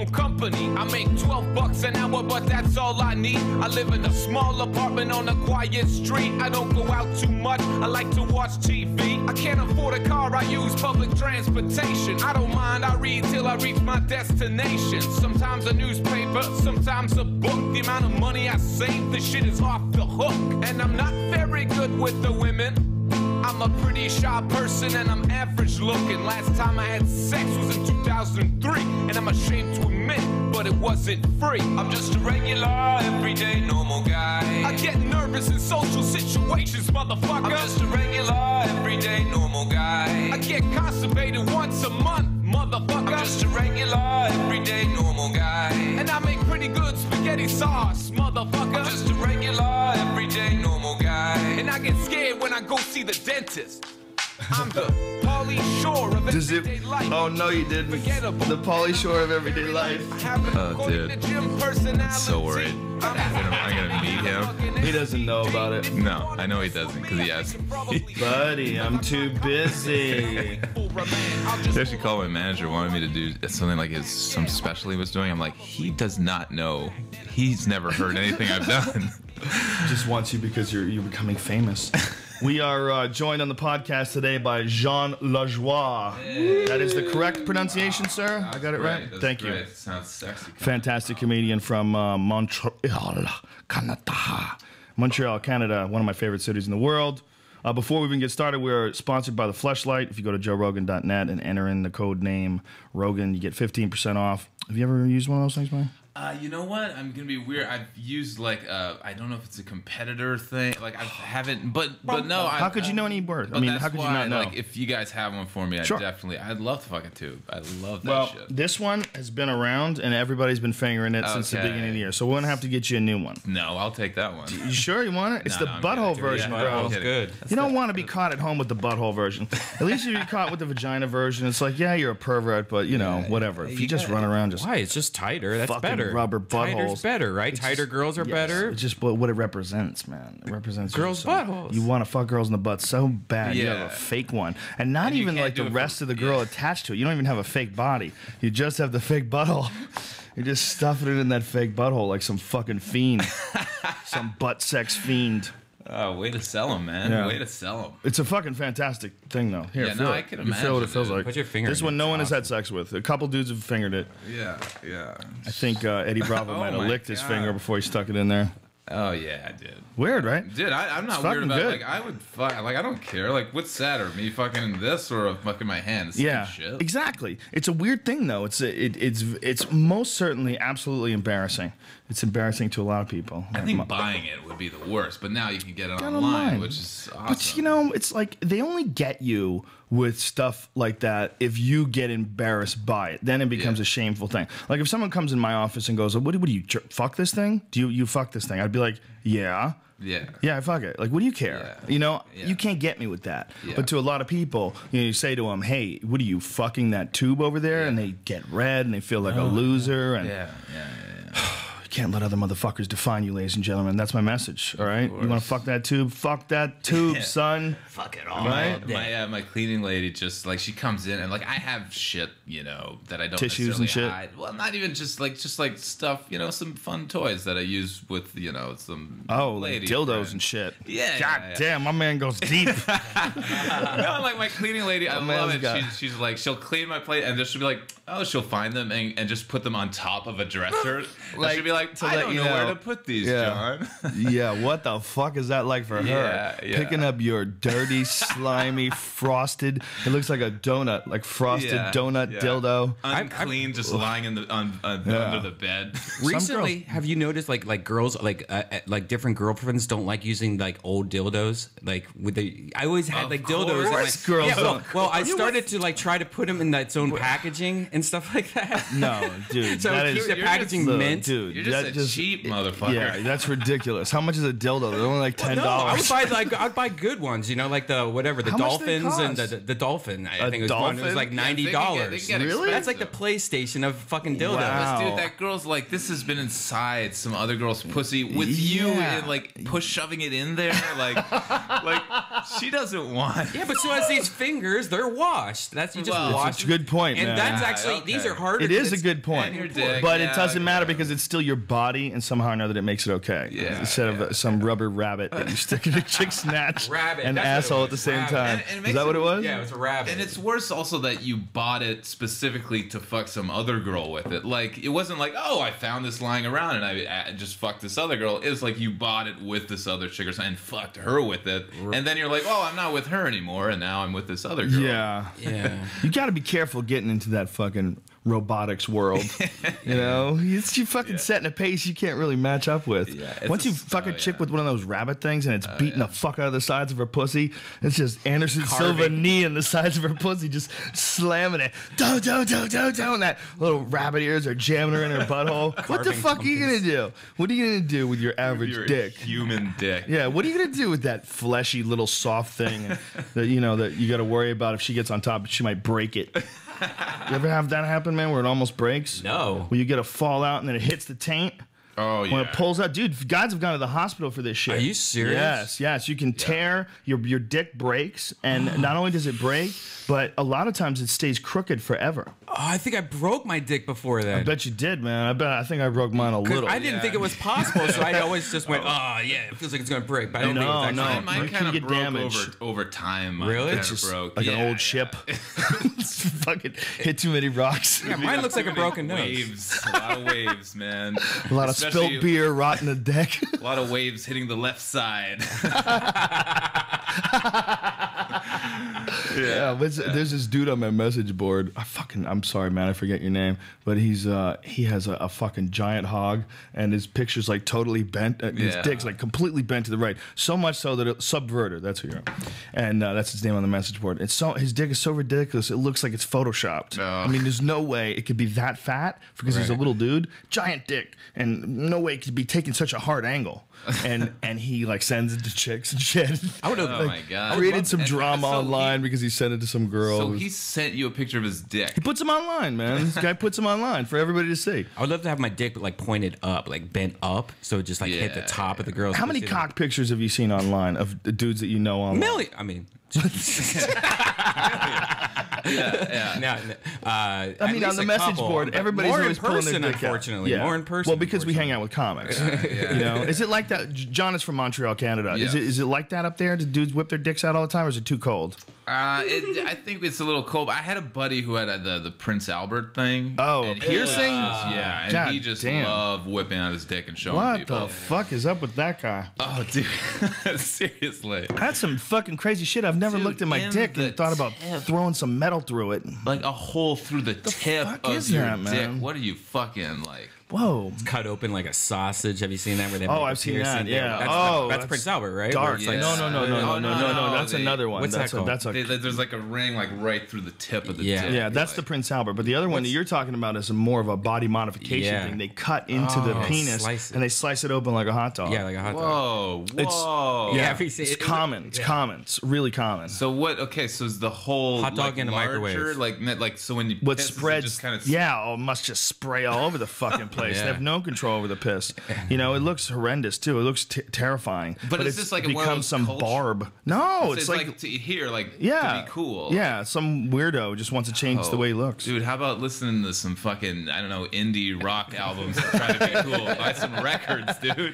own company. I make 12 bucks an hour, but that's all I need. I live in a small apartment on a quiet street. I don't go out too much, I like to watch TV. I can't afford a car, I use public transportation. I don't mind, I read till I reach my destination. Sometimes a newspaper, sometimes a book. The amount of money I save, this shit is off the hook. And I'm not very good with the women. I'm a pretty shy person and I'm average looking. Last time I had sex was in 2003, and I'm ashamed to admit, but it wasn't free. I'm just a regular, everyday, normal guy. I get nervous in social situations, motherfucker. I'm just a regular, everyday, normal guy. I get constipated once a month, motherfucker. I'm just a regular, everyday, normal guy. And I make pretty good spaghetti sauce, motherfucker. I'm just a regular, everyday, normal guy. And I get scared when I go see the dentist. I'm the Pauly Shore of everyday life. Oh no, you didn't. The Pauly Shore of everyday life. Oh, dude. I'm so worried. I'm gonna meet him. He doesn't know about it. No, I know he doesn't because he asked me. Buddy, I'm too busy. He actually called my manager, wanted me to do something like some special he was doing. I'm like, he does not know. He's never heard anything I've done. Just wants you because you're becoming famous. We are joined on the podcast today by Jon Lajoie. Hey. That is the correct pronunciation, sir? I got it right? Thank you. It sounds sexy. Fantastic comedian from Montreal, Canada. Montreal, Canada, one of my favorite cities in the world. Before we even get started, we're sponsored by The Fleshlight. If you go to joerogan.net and enter in the code name Rogan, you get 15% off. Have you ever used one of those things, man? You know what? I'm gonna be weird. I've used like I don't know if it's a competitor thing. Like I haven't, but no. How could you know any word? I mean, how could you not know? Like if you guys have one for me, I'd love to fucking tube. I love that shit. This one has been around and everybody's been fingering it since the beginning of the year. So we're gonna have to get you a new one. No, I'll take that one. You sure you want it? It's the butthole version, bro. That's good. You don't want to be caught at home with the butthole version. At least if you're caught with the vagina version, it's like, yeah, you're a pervert, but you know, whatever. If you just run around, just why? It's just tighter. That's better. Rubber butthole. Tighter's better, right? Tighter girls are better. It's just what it represents, man. It represents girls' buttholes. You want to fuck girls in the butt so bad. You have a fake one, and not even like the rest of the girl attached to it. You don't even have a fake body. You just have the fake butthole. You're just stuffing it in that fake butthole like some fucking fiend, some butt sex fiend. Oh, way to sell them, man. Yeah. Way to sell them. It's a fucking fantastic thing, though. Here, feel it. I can imagine. You feel what it feels like. Put your finger This one no one has had sex with. A couple dudes have fingered it. Yeah. I think Eddie Bravo might have licked his finger before he stuck it in there. Oh, yeah, I did. Weird, right? Dude, I'm not weird about it. Like, I would fuck. Like, I don't care. Like, what's sadder, me fucking this or fucking my hand? It's shit. Exactly. It's a weird thing, though. It's most certainly absolutely embarrassing. It's embarrassing to a lot of people. I think buying it would be the worst, but now you can get it online, which is awesome. But, you know, it's like they only get you with stuff like that if you get embarrassed by it. Then it becomes a shameful thing. Like if someone comes in my office and goes, what do you fuck this thing? Do you fuck this thing? I'd be like, yeah. Yeah, I fuck it. Like, what do you care? You know, you can't get me with that. But to a lot of people, you say to them, hey, what are you fucking that tube over there? And they get red and they feel like a loser. And can't let other motherfuckers define you, ladies and gentlemen. That's my message, all right? You want to fuck that tube? Fuck that tube, son. Fuck it all. Right? My cleaning lady just, like, she comes in and, like, I have shit, you know, that I don't tissues and shit. hide. Well, not even just like stuff, you know, some fun toys that I use with, you know, some like dildos friends. And shit. Yeah. God damn, my man goes deep. No, like, my cleaning lady, I love it. She's like, she'll clean my plate and just she'll be like, oh, she'll find them and just put them on top of a dresser. Like, she'll be like, I don't know where to put these, John. Yeah, what the fuck is that like for her? Picking up your dirty, slimy, frosted, it looks like a donut, like frosted donut dildo. Unclean, just lying in the under the bed. Recently, have you noticed like girls, like different girlfriends don't like using like old dildos? Like with I always had like dildos. Of course girls don't. Well, I started to like try to put them in its own packaging and stuff like that. No, dude. So keep the packaging mint. Dude, you're just a cheap motherfucker. Yeah, that's ridiculous. How much is a dildo? They're only like $10. No, I'd buy good ones. You know, like the dolphins and the dolphin. I think it was like $90. Really? That's like the PlayStation of fucking dildos. Wow. Dude, that girl's like, this has been inside some other girl's pussy with you and like shoving it in there. Like she doesn't want. Yeah, but so as these fingers, they're washed. You just wash. That's a good point, and man. that's actually Actually, these are harder. It is a good point, And your dick, but yeah, it doesn't matter okay. because it's still your body, and somehow or another that makes it okay. Yeah, Instead of some rubber rabbit that you stick in a chick snatch Rabbit, and that's what it asshole was, at the same rabbit. time. And it Is makes that what it was? Yeah, it was a rabbit. And it's worse also that you bought it specifically to fuck some other girl with it. Like, it wasn't like, oh, I found this lying around and I just fucked this other girl. It was like you bought it with this other chick or something and fucked her with it. And then you're like, oh, I'm not with her anymore, and now I'm with this other girl. Yeah. You got to be careful getting into that fucking robotics world. You know, it's you fucking setting a pace you can't really match up with. Yeah, Once you fuck a chick with one of those rabbit things and it's beating the fuck out of the sides of her pussy, it's just Anderson Silva knee in the sides of her pussy, just slamming it. Don't. And that little rabbit ears are jamming her in her butthole. What the fuck are you gonna do? What are you gonna do with your average dick? Human dick. Yeah, what are you gonna do with that fleshy little soft thing that you got to worry about if she gets on top, she might break it. You ever have that happen, man, where it almost breaks? No. Where you get a fallout and then it hits the taint? Oh, yeah. When it pulls out, dude, guys have gone to the hospital for this shit. Are you serious? Yes. You can tear, your dick breaks, and not only does it break, but a lot of times it stays crooked forever. Oh, I think I broke my dick before that. I bet you did, man. I think I broke mine a little. I didn't think it was possible, so I always just went, oh, yeah, it feels like it's going to break. But I didn't think it was actually No. Mine You kind can of get broke damaged. over time. Mine Really? kinda It's just broke. like an old ship. Fucking hit too many rocks. Yeah, mine looks like a broken nose. Waves. A lot of waves, man. A lot of Especially spilt beer rotting the deck. A lot of waves hitting the left side. Yeah, but there's this dude on my message board. I'm sorry, man, I forget your name, but he has a fucking giant hog, and his picture's like totally bent. His dick's like completely bent to the right, so much so that Subverter, that's who you are, and that's his name on the message board. It's so his dick is so ridiculous, it looks like it's photoshopped. I mean, there's no way it could be that fat because he's a little dude, giant dick, and no way it could be taking such a hard angle. And he like sends it to chicks and shit. I would have my God. created some drama so online because he sent it to some girl. So he sent you a picture of his dick. He puts them online, man. This guy puts them online for everybody to see. I would love to have my dick like pointed up, like bent up, so it just like hit the top of the girl's. How many cock pictures have you seen online of the dudes that you know online? Million. I mean. I mean, on the message board, everybody's always pulling their dick unfortunately. out. More in person. Well, because we hang out with comics. You know, is it like that? John is from Montreal, Canada. Yeah. Is it like that up there? Do dudes whip their dicks out all the time, or is it too cold? I think it's a little cold. I had a buddy who had the Prince Albert thing. Oh, and piercing? Yeah, and God he just damn. loved whipping out his dick and showing What people. the fuck is up with that guy? Oh, dude, seriously. That's some fucking crazy shit. I've never Dude, looked at my in dick the and thought about throwing some metal through it. Like a hole through the tip fuck of is your that, dick. man? What are you fucking like? Whoa. cut open like a sausage. Have you seen that? Where they make I've a seen piercing that. there? Yeah. That's Prince Albert, right? Dark. Where it's like- No. no, That's another one. What's that called? That's a There's like a ring like right through the tip of the Yeah. dick. yeah, that's the Prince Albert. But the other one that you're talking about is more of a body modification Yeah. thing. They cut into the penis slice it. and they slice it open like a hot dog. Yeah, like a hot dog. Whoa. Yeah, have you seen It's it? common. It's common. It's really common. So what? Okay, so is the whole Hot dog like, in a larger, microwave. like so when you What piss, is it spreads? just kind of Yeah, it must just spray all over the fucking place. Yeah. They have no control over the piss. You know, it looks horrendous too. It looks terrifying. But is it's this like one of become those some culture- barb? No, it's like to hear like yeah, to be cool. Yeah, some weirdo just wants to change the way he looks. Dude, how about listening to some fucking, I don't know, indie rock albums and try to be cool? Buy some records, dude.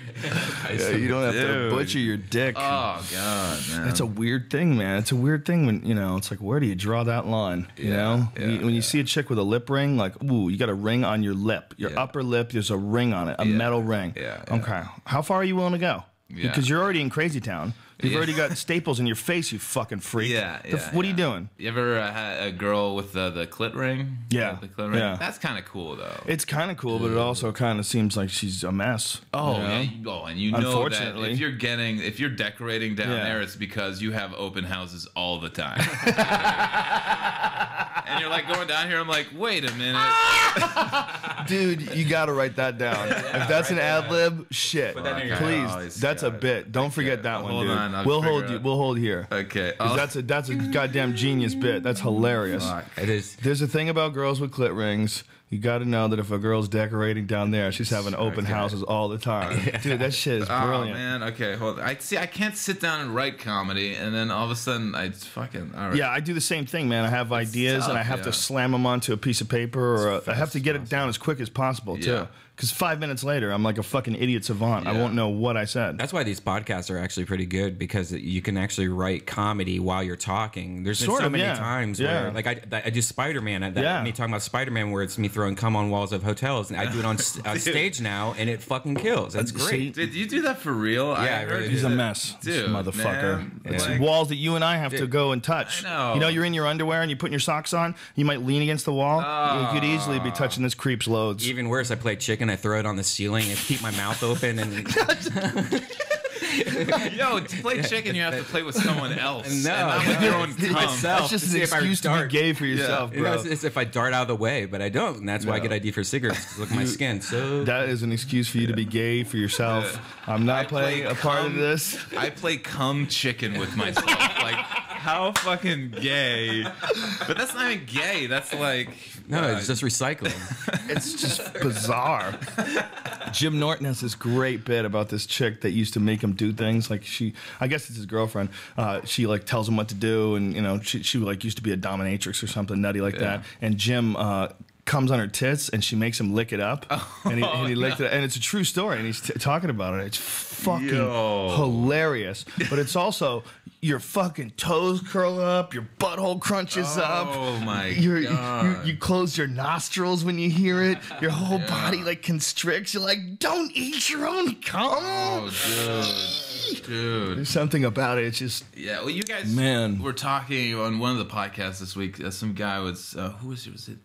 Yeah, you don't have to Dude. butcher your dick. Oh, God, man. That's a weird thing, man. It's a weird thing when, you know, it's like, where do you draw that line? You know? When you see a chick with a lip ring, like, ooh, you got a ring on your lip. Your upper lip, there's a ring on it, a metal ring. Yeah. Okay. How far are you willing to go? Yeah. Because you're already in Crazy Town. You've Yeah. already got staples in your face, you fucking freak. Yeah, What are you doing? You ever had a girl with the clit ring? Yeah. The clit ring? Yeah. That's kind of cool, though. It's kind of cool, but it also kind of seems like she's a mess. Oh, you know? yeah. And you know that Unfortunately. if you're decorating down Yeah. there, it's because you have open houses all the time. And you're like going down here, I'm like, wait a minute. Dude, you got to write that down. If that's an ad lib, shit. Please, that's a bit. Don't forget that one, dude. We'll hold you. We'll hold here. Okay. That's a goddamn genius bit. That's hilarious. It is. There's a thing about girls with clit rings. You got to know that if a girl's decorating down there, she's having open houses all the time. Dude, that shit is brilliant. Oh, man. Okay, hold on. I can't sit down and write comedy, and then all of a sudden, all right. Yeah, I do the same thing, man. I have ideas, and I have to slam them onto a piece of paper, or I have to get it down as quick as possible, too. Because 5 minutes later, I'm like a fucking idiot savant. I won't know what I said. That's why these podcasts are actually pretty good, because you can actually write comedy while you're talking. There's been so many times where, like, I do Spider-Man. Me talking about Spider-Man, where it's me throwing cum on walls of hotels, and I do it on stage now, and it fucking kills. That's great. Did you do that for real? Yeah, I really He's a mess, dude, motherfucker. Man. It's walls that you and I have to go and touch. I know. You know, you're in your underwear and you put your socks on. You might lean against the wall. You could easily be touching this creep's loads. Even worse, I play chicken. I throw it on the ceiling and keep my mouth open and. Yo, to play chicken, you have to play with someone else. No, not with your own cum. That's just an excuse to be gay for yourself, bro. It's if I dart out of the way, but I don't, and that's why I get ID for cigarettes. Look at my skin. So that is an excuse for you to be gay for yourself. I'm not playing a part of this. I play cum chicken with myself. Like, how fucking gay? But that's not even gay. That's like it's just recycling. It's just bizarre. Jim Norton has this great bit about this chick that used to make him do things. Like I guess it's his girlfriend. She like tells him what to do, and you know she like used to be a dominatrix or something nutty like that. And Jim comes on her tits, and she makes him lick it up, and he licked it, and it's a true story, and he's talking about it. It's fucking hilarious, but it's also your fucking toes curl up, your butthole crunches up. Oh my god! You close your nostrils when you hear it. Your whole body like constricts. You're like, don't eat your own cum. Oh, dude. There's something about it. It's just well, you guys were talking on one of the podcasts this week. Some guy was who was it? Was it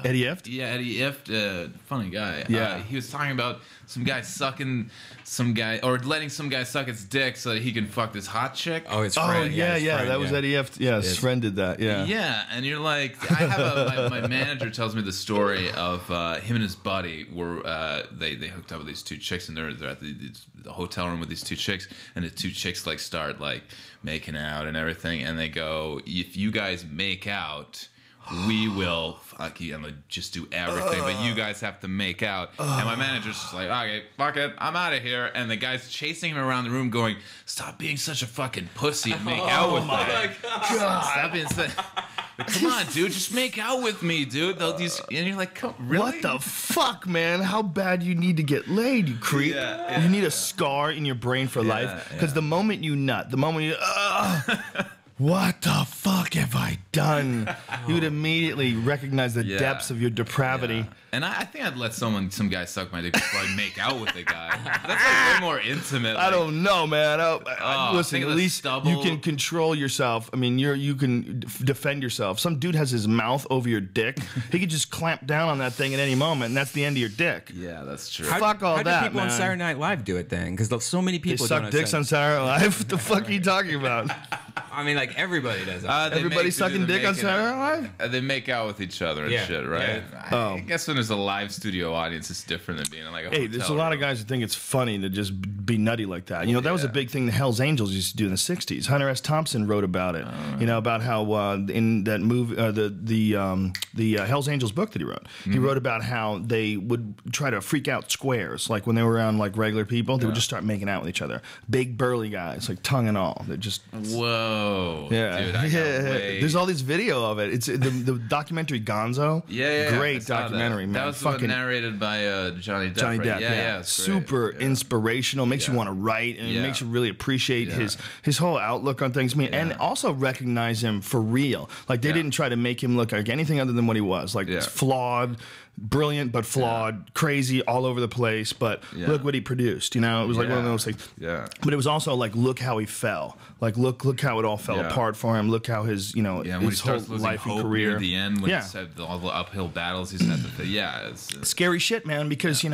Eddie Ift? Yeah, Eddie Ift, funny guy. Yeah. He was talking about some guy sucking some guy, or letting some guy suck his dick so that he can fuck this hot chick. Oh, his friend. That was Eddie Ift. Yeah, his friend did that. Yeah. Yeah, and you're like, I have my manager tells me the story of him and his buddy were they hooked up with these two chicks, and they're at the hotel room with these two chicks, and the two chicks like start like making out and everything, and they go, if you guys make out, we will fuck you and just do everything, but you guys have to make out. And my manager's just like, okay, fuck it, I'm out of here. And the guy's chasing him around the room going, stop being such a fucking pussy and make out with me. Oh my God. Stop being such... Come on, dude, just make out with me, dude. And you're like, really? What the fuck, man? How bad you need to get laid, you creep? Yeah. You need a scar in your brain for life. Because the moment you nut, the moment you... what the fuck have I done? You would immediately recognize the depths of your depravity. Yeah. And I think I'd let some guy suck my dick before I make out with the guy. That's like way more intimate. I don't know, man. Listen, at least stubble. You can control yourself. I mean, you can defend yourself. Some dude has his mouth over your dick. He could just clamp down on that thing at any moment, and that's the end of your dick. Yeah, that's true. Fuck all that, How do people man. on Saturday Night Live do it then? Because so many people they suck dicks on Saturday Night Live. What the fuck are you talking about? I mean, like everybody does that. Everybody sucking dick on Saturday Night Live? They make out with each other and shit, right? Yeah. I guess when there's a live studio audience, it's different than being in like a hotel there's a lot of guys who think it's funny to just be nutty like that. You know, that was a big thing the Hells Angels used to do in the 60s. Hunter S. Thompson wrote about it. You know, about how in that movie, the Hells Angels book that he wrote, he wrote about how they would try to freak out squares. Like when they were around like regular people, they would just start making out with each other. Big burly guys, like tongue and all. They're just... Whoa. Yeah. Dude, there's all this video of it. It's the documentary Gonzo. Great documentary, man. That was fucking narrated by Johnny Depp. Johnny Depp, yeah. Super inspirational. Makes you want to write, and it makes you really appreciate his whole outlook on things. I mean, and also recognize him for real. Like they didn't try to make him look like anything other than what he was. Like flawed. Brilliant but flawed, crazy all over the place. But look what he produced. You know, it was like one of those things. Yeah. But it was also like, look how he fell. Like, look how it all fell apart for him. Look how his, his whole life and career. Near the end, when he said all the uphill battles he's had to. It's scary shit, man. Because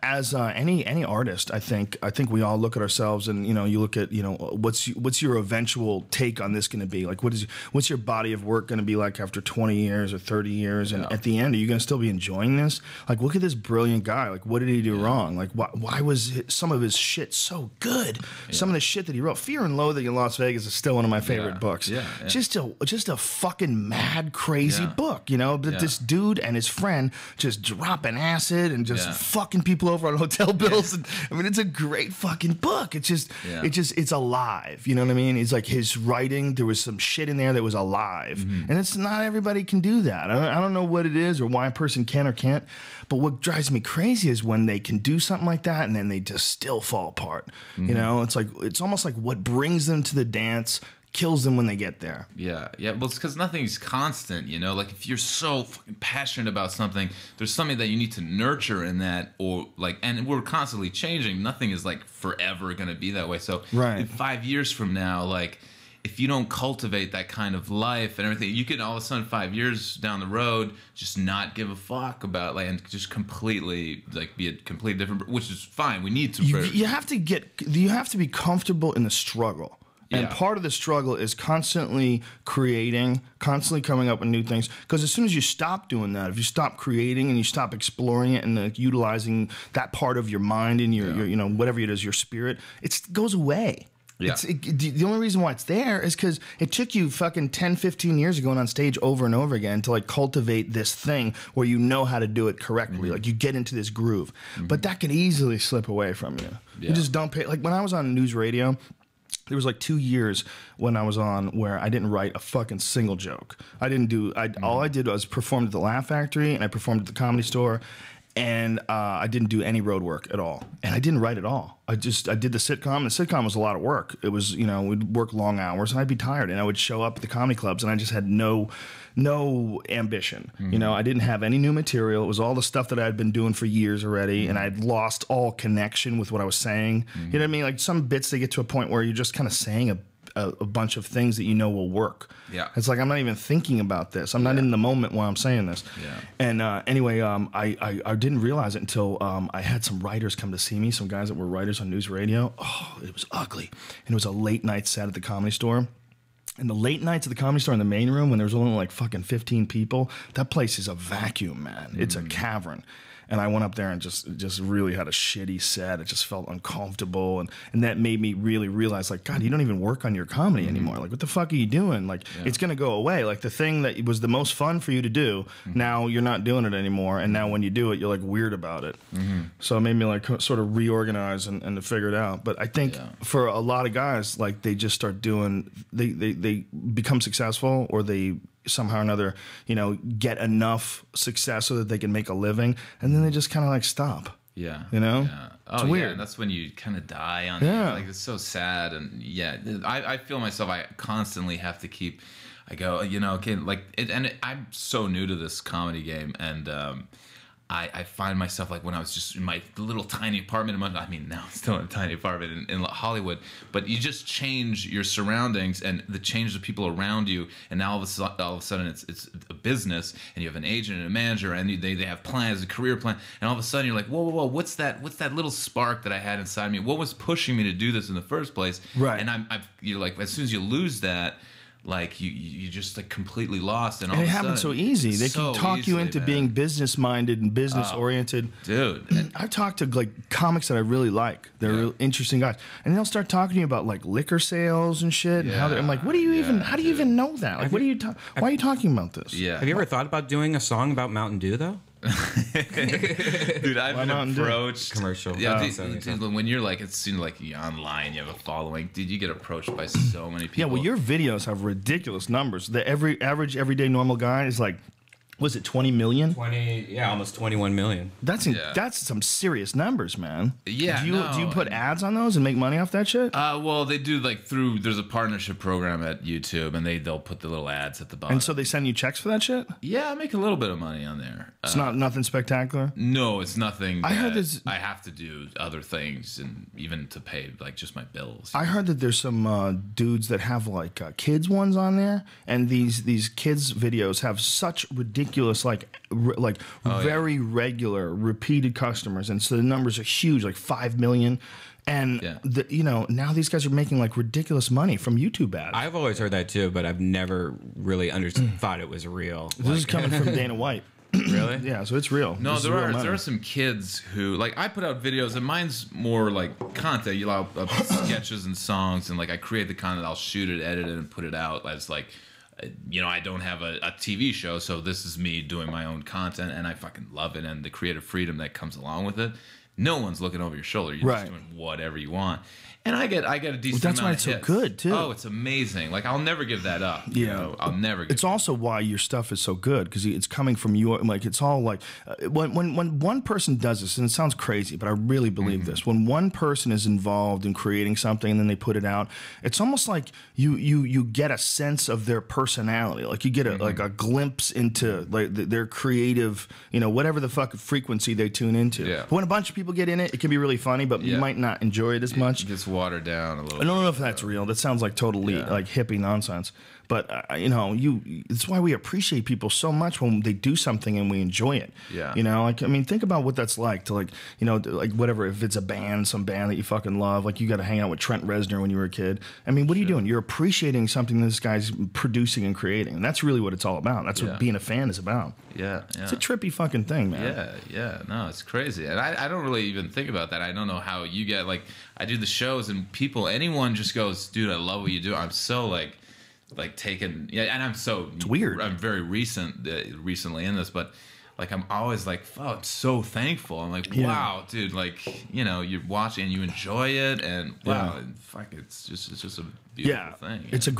as any artist, I think we all look at ourselves and you look at what's your eventual take on this going to be? Like, what's your body of work going to be like after 20 years or 30 years? And at the end, are you going to still be enjoying enjoying this? Like, look at this brilliant guy. Like, what did he do wrong? Like, why was some of his shit so good? Some of the shit that he wrote. Fear and Loathing in Las Vegas is still one of my favorite books. Just a fucking mad, crazy book, you know? But this dude and his friend just dropping acid and just fucking people over on hotel bills. And, I mean, it's a great fucking book. It's just, it's alive. You know what I mean? It's like his writing, there was some shit in there that was alive. And it's not everybody can do that. I don't know what it is or why a person can or can't. But what drives me crazy is when they can do something like that and then they just still fall apart. You know, it's like, it's almost like what brings them to the dance kills them when they get there. Yeah. Well, it's because nothing's constant, you know? Like, if you're so fucking passionate about something, there's something that you need to nurture in that, or like, and we're constantly changing. Nothing is like forever going to be that way. So in 5 years from now, like, if you don't cultivate that kind of life and everything, you can all of a sudden 5 years down the road just not give a fuck about, like, and just completely like be a completely different, which is fine. We need to. You have to be comfortable in the struggle. And part of the struggle is constantly creating, constantly coming up with new things. Because as soon as you stop doing that, if you stop creating and you stop exploring it and utilizing that part of your mind and your you know, whatever it is, your spirit, it goes away. The only reason why it's there is because it took you fucking 10, 15 years of going on stage over and over again to like cultivate this thing where you know how to do it correctly. Like you get into this groove. But that can easily slip away from you. You just don't pay. Like when I was on news radio, there was like 2 years when I was on where I didn't write a fucking single joke. I didn't do, all I did was performed at the Laugh Factory and I performed at the Comedy Store. And I didn't do any road work at all. And I didn't write at all. I did the sitcom. The sitcom was a lot of work. It was, you know, we'd work long hours and I'd be tired. And I would show up at the comedy clubs and I just had no ambition. You know, I didn't have any new material. It was all the stuff that I had been doing for years already. And I'd lost all connection with what I was saying. You know what I mean? Like some bits, they get to a point where you're just kind of saying a bunch of things that you know will work. It's like I'm not even thinking about this. I'm not in the moment while I'm saying this. And anyway, I didn't realize it until I had some writers come to see me, some guys that were writers on news radio. Oh, it was ugly. And it was a late night set at the Comedy Store. And the late nights at the Comedy Store in the main room when there was only like fucking 15 people, that place is a vacuum, man. It's a cavern. And I went up there and just really had a shitty set. It just felt uncomfortable. And that made me really realize, like, God, you don't even work on your comedy anymore. Like, what the fuck are you doing? Like, it's going to go away. Like, the thing that was the most fun for you to do, now you're not doing it anymore. And now when you do it, you're, like, weird about it. So it made me, like, sort of reorganize and to figure it out. But I think for a lot of guys, like, they just start doing, they become successful or they somehow or another, you know, get enough success so that they can make a living, and then they just kind of like stop. You know? Oh, it's weird. And that's when you kind of die on it. Like, it's so sad. And I feel myself, I constantly have to keep, I go, you know, okay, like, I'm so new to this comedy game, and I find myself, like, when I was just in my little tiny apartment, I mean, now it's still in a tiny apartment in Hollywood, but you just change your surroundings and the change the people around you, and now all of a sudden it's a business, and you have an agent and a manager, and they have plans, a career plan, and all of a sudden you're like, whoa, what's that little spark that I had inside me? What was pushing me to do this in the first place? And you're like, as soon as you lose that, like you just like completely lost, and all it happens so easy. They can talk you into being business minded and business oriented, dude. I've talked to like comics that I really like. They're real interesting guys, and they'll start talking to you about like liquor sales and shit. And how I'm like, what do you even? How do you even know that? Like, why are you talking about this? Have you ever thought about doing a song about Mountain Dew though? Dude, I've been approached. Commercial. When you're like, it seems like you're online, you have a following. Dude, you get approached by so many people. Yeah, well, your videos have ridiculous numbers. The average, everyday, normal guy is like, was it 20 million? Almost 21 million. That's some serious numbers, man. Yeah. Do you put ads on those and make money off that shit? Well, they do, like, there's a partnership program at YouTube, and they'll put the little ads at the bottom. And so they send you checks for that shit? Yeah, I make a little bit of money on there. It's nothing spectacular? No, it's nothing. I heard I have to do other things, and even to pay, like, just my bills. I heard that there's some dudes that have, like, kids ones on there, and these kids videos have such ridiculous, very regular, repeated customers, and so the numbers are huge, like 5 million. And you know, now these guys are making like ridiculous money from YouTube ads. I've always heard that too, but I've never really thought it was real. This is coming from Dana White. Really? Yeah, so it's real. No, there are some kids who, like, I put out videos, and mine's more like content. You allow sketches and songs, and like I create the content. I'll shoot it, edit it, and put it out as like, you know, I don't have a TV show, so this is me doing my own content, and I fucking love it, and the creative freedom that comes along with it. No one's looking over your shoulder. You're just doing whatever you want. And I get a decent that's amount why of it's hits. So good too. Oh, it's amazing. Like, I'll never give that up. You know? I'll never give It's also why your stuff is so good, because it's coming from you. Like, it's all like when one person does this, and it sounds crazy, but I really believe this. When one person is involved in creating something and then they put it out, it's almost like you get a sense of their personality. Like, you get like a glimpse into like their creative, you know, whatever the fuck frequency they tune into. Yeah. But when a bunch of people get in it, it can be really funny, but you might not enjoy it as much. It gets watered down a little. I don't know if that's real. That sounds like totally like hippie nonsense. But you know, it's why we appreciate people so much when they do something and we enjoy it. Yeah. You know, like, I mean, think about what that's like to, like, you know, like whatever, if it's a band, some band that you fucking love, like you got to hang out with Trent Reznor when you were a kid. I mean, what are you doing? You're appreciating something this guy's producing and creating, and that's really what it's all about. That's what being a fan is about. Yeah. It's a trippy fucking thing, man. Yeah. No, it's crazy, and I don't really even think about that. I don't know how you get, like, I do the shows and anyone just goes, dude, I love what you do. I'm so like taken, and it's weird. I'm very recently in this, but like I'm always like, oh, I'm so thankful. I'm like, wow, dude, like, you know, you're watching and you enjoy it, and wow, and fuck, it's just a beautiful thing. It's a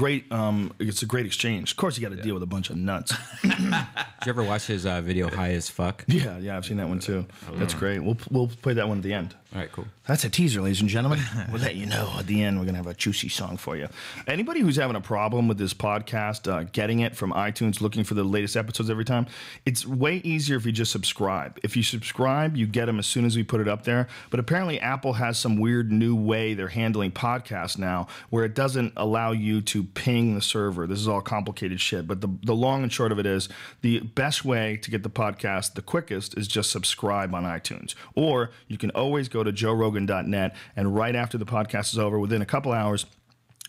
great exchange. Of course, you got to deal with a bunch of nuts. Did you ever watch his video High as Fuck? Yeah, I've seen that one too. That's great. We'll play that one at the end. All right, cool. That's a teaser, ladies and gentlemen. We'll let you know at the end. We're going to have a juicy song for you. Anybody who's having a problem with this podcast, getting it from iTunes, looking for the latest episodes every time, it's way easier if you just subscribe. If you subscribe, you get them as soon as we put it up there. But apparently Apple has some weird new way they're handling podcasts now, where it doesn't allow you to ping the server. This is all complicated shit. But the long and short of it is, the best way to get the podcast the quickest is just subscribe on iTunes. Or you can always go to joerogan.net, and right after the podcast is over, within a couple hours,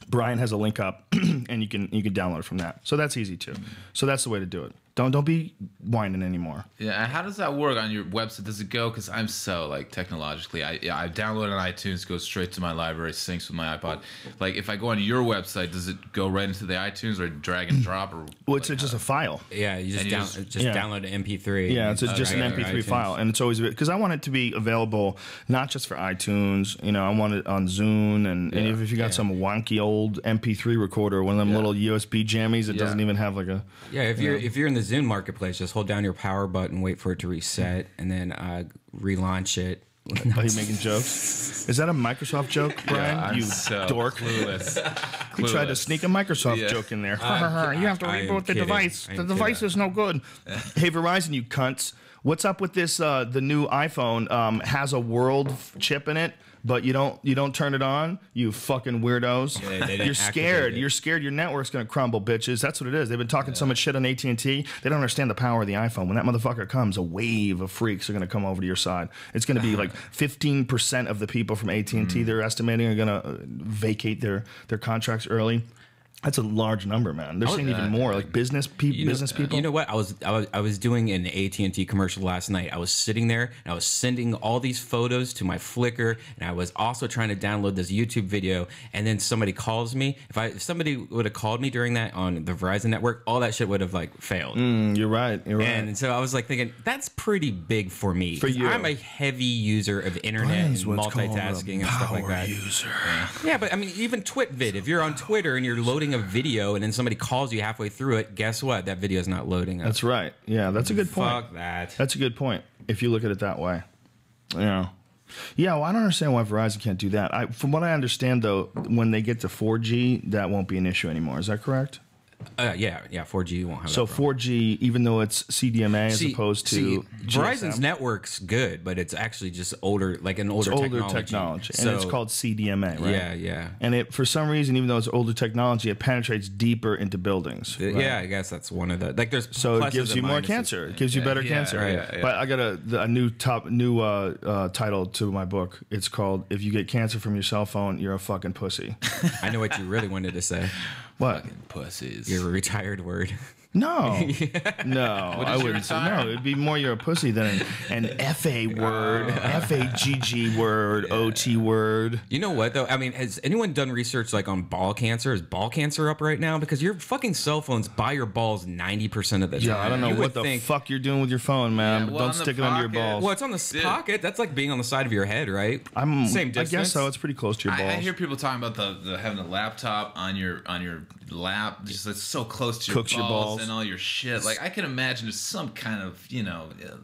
Brian has a link up and you can download it from that. So that's easy too. So that's the way to do it. Don't be whining anymore. Yeah, how does that work on your website? Does it go? Because I'm so like technologically, I download on iTunes, goes straight to my library, syncs with my iPod. Like, if I go on your website, does it go right into the iTunes, or drag and drop, or? Well, it's just a file. Yeah, you just download an MP3. Yeah, it's just an MP3 file, and it's always, because I want it to be available not just for iTunes. You know, I want it on Zune, and if you got some wonky old MP3 recorder, one of them little USB jammies that doesn't even have like a. Yeah, if you're in the Zune marketplace, just hold down your power button, wait for it to reset, and then relaunch it. Are you making jokes? Is that a Microsoft joke, Brian? Yeah, you so dork. Clueless. You tried to sneak a Microsoft joke in there. You have to reboot the device. The device is no good. Hey, Verizon, you cunts. What's up with this? The new iPhone has a world chip in it, but you don't turn it on. You fucking weirdos. Yeah, you're scared. You're scared your network's gonna crumble, bitches. That's what it is. They've been talking so much shit on AT&T. They don't understand the power of the iPhone. When that motherfucker comes, a wave of freaks are gonna come over to your side. It's gonna be like 15% of the people from AT&T they're estimating are gonna vacate their contracts early. That's a large number, man. They're saying even more, like business people. You know what? I was doing an AT&T commercial last night. I was sitting there and I was sending all these photos to my Flickr, and I was also trying to download this YouTube video. And then somebody calls me. If somebody would have called me during that on the Verizon network, all that shit would have like failed. You're right. And so I was like thinking, that's pretty big for me. For you, I'm a heavy user of internet and multitasking and stuff like that. User. Yeah, but I mean, even TwitVid. If you're on Twitter and you're loading a video and then somebody calls you halfway through it, guess what? That video is not loading up. That's right. Yeah, that's a good point. Fuck that. That's a good point if you look at it that way. Yeah. Yeah, well, I don't understand why Verizon can't do that. From what I understand, though, when they get to 4G, that won't be an issue anymore. Is that correct? Yeah, 4G won't have. So that problem. 4G, even though it's CDMA as opposed to Verizon's network's good, but it's actually just older, like an older technology. And it's called CDMA, right? Yeah. And it, for some reason, even though it's older technology, it penetrates deeper into buildings. Right? Yeah, I guess that's one of the there's so it gives you more cancer. It gives you better cancer. Right. But I got a new title to my book. It's called "If You Get Cancer from Your Cell Phone, You're a Fucking Pussy." I know what you really wanted to say. What? Fucking pussies. You're a retired word. No, no, I wouldn't say. No, it'd be more you're a pussy than an FA word, FAGG word, OT word. You know what though? I mean, has anyone done research like on ball cancer? Is ball cancer up right now? Because your fucking cell phones by your balls 90% of the time. Yeah, I don't know what the fuck you're doing with your phone, man. But don't stick it under your balls. Well, it's on the pocket. That's like being on the side of your head, right? Same distance. I guess so. It's pretty close to your balls. I hear people talking about the having a laptop on your lap, just it's so close to your balls and all your shit. Like I can imagine there's some kind of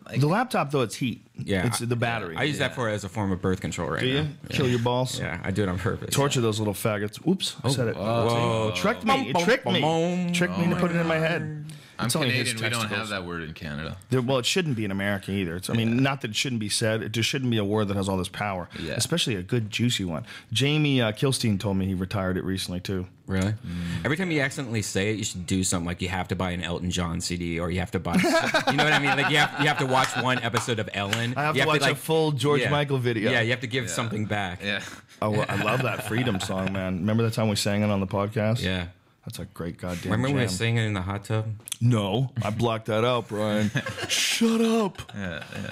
like, the laptop though, it's heat. Yeah, it's the battery. I use that as a form of birth control right now. Do you kill your balls? Yeah, I do it on purpose. Torture those little faggots. Oops, I said it. Whoa, tricked me. It tricked me. Tricked me to put it in my head. I'm Canadian. We don't have that word in Canada. Well, it shouldn't be in America either. I mean, not that it shouldn't be said. It just shouldn't be a word that has all this power. Yeah. Especially a good, juicy one. Jamie Kilstein told me he retired it recently, too. Really? Every time you accidentally say it, you should do something like you have to buy an Elton John CD or you have to buy... you know what I mean? Like you have to watch one episode of Ellen. I have to watch a full George Michael video. Yeah, you have to give something back. Yeah. Oh, I love that Freedom song, man. Remember that time we sang it on the podcast? Yeah. That's a great goddamn Remember jam. when we sang it in the hot tub? No, I blocked that out, Brian. Shut up.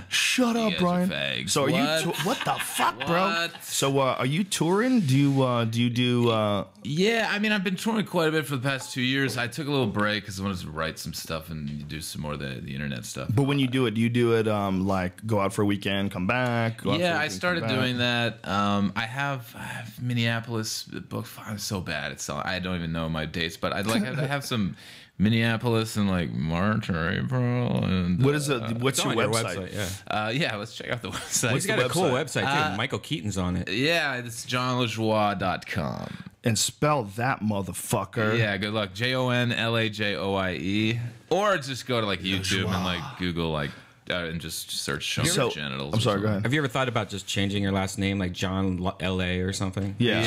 Shut up, Brian. So are you? What the fuck, bro? So are you touring? Do you do? Yeah, I mean, I've been touring quite a bit for the past 2 years. I took a little break because I wanted to write some stuff and do some more of the internet stuff. But when you do it, like go out for a weekend, come back? Yeah, I started doing that. I have Minneapolis booked. I'm so bad. I don't even know my dates, but I have some Minneapolis in like March or April. And what is it? What's your website? Yeah, let's check out the website. He's got a cool website too. Michael Keaton's on it. Yeah, it's jonlajoie.com. And spell that motherfucker. Yeah, good luck. JONLAJOIE. Or just go to like YouTube and like Google like and just search show genitals. I'm sorry, go ahead. Have you ever thought about just changing your last name like John L.A. or something? Yeah.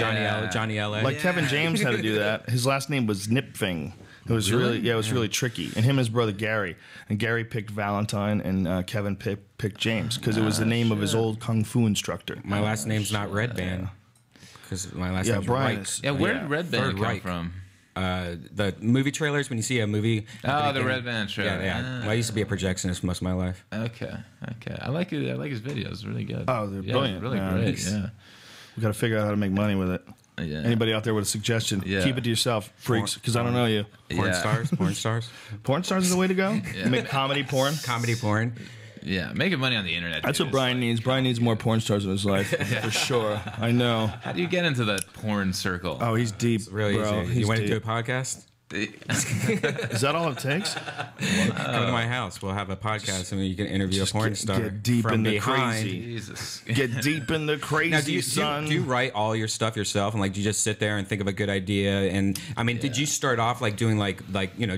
Johnny L.A. Like Kevin James had to do that. His last name was Nipfing. It was really tricky. And him and his brother Gary. And Gary picked Valentine and Kevin picked James because it was the name of his old kung fu instructor. My last name's not Redban. Because my last name's Brian. Wright. Yeah, where did Redban come from? The movie trailers, when you see a movie. Oh, the Redban trailer. Yeah. Well, I used to be a projectionist most of my life. Okay. I like it. I like his videos. Really good. Oh, they're brilliant. Really great. Yeah. We got to figure out how to make money with it. Yeah. Anybody out there with a suggestion? Keep it to yourself, freaks, because I don't know you. Porn stars. Porn stars is the way to go. Make comedy porn. Yeah, making money on the internet. That's what Brian needs. Brian needs more porn stars in his life, for sure. I know. How do you get into that porn circle? Oh, he's deep. It's really easy. You went into a podcast? Is that all it takes? Come to my house. We'll have a podcast and you can interview a porn star. Get deep in the crazy. Jesus. Get deep in the crazy, now, son. Do you write all your stuff yourself and like do you just sit there and think of a good idea? And I mean, did you start off like doing like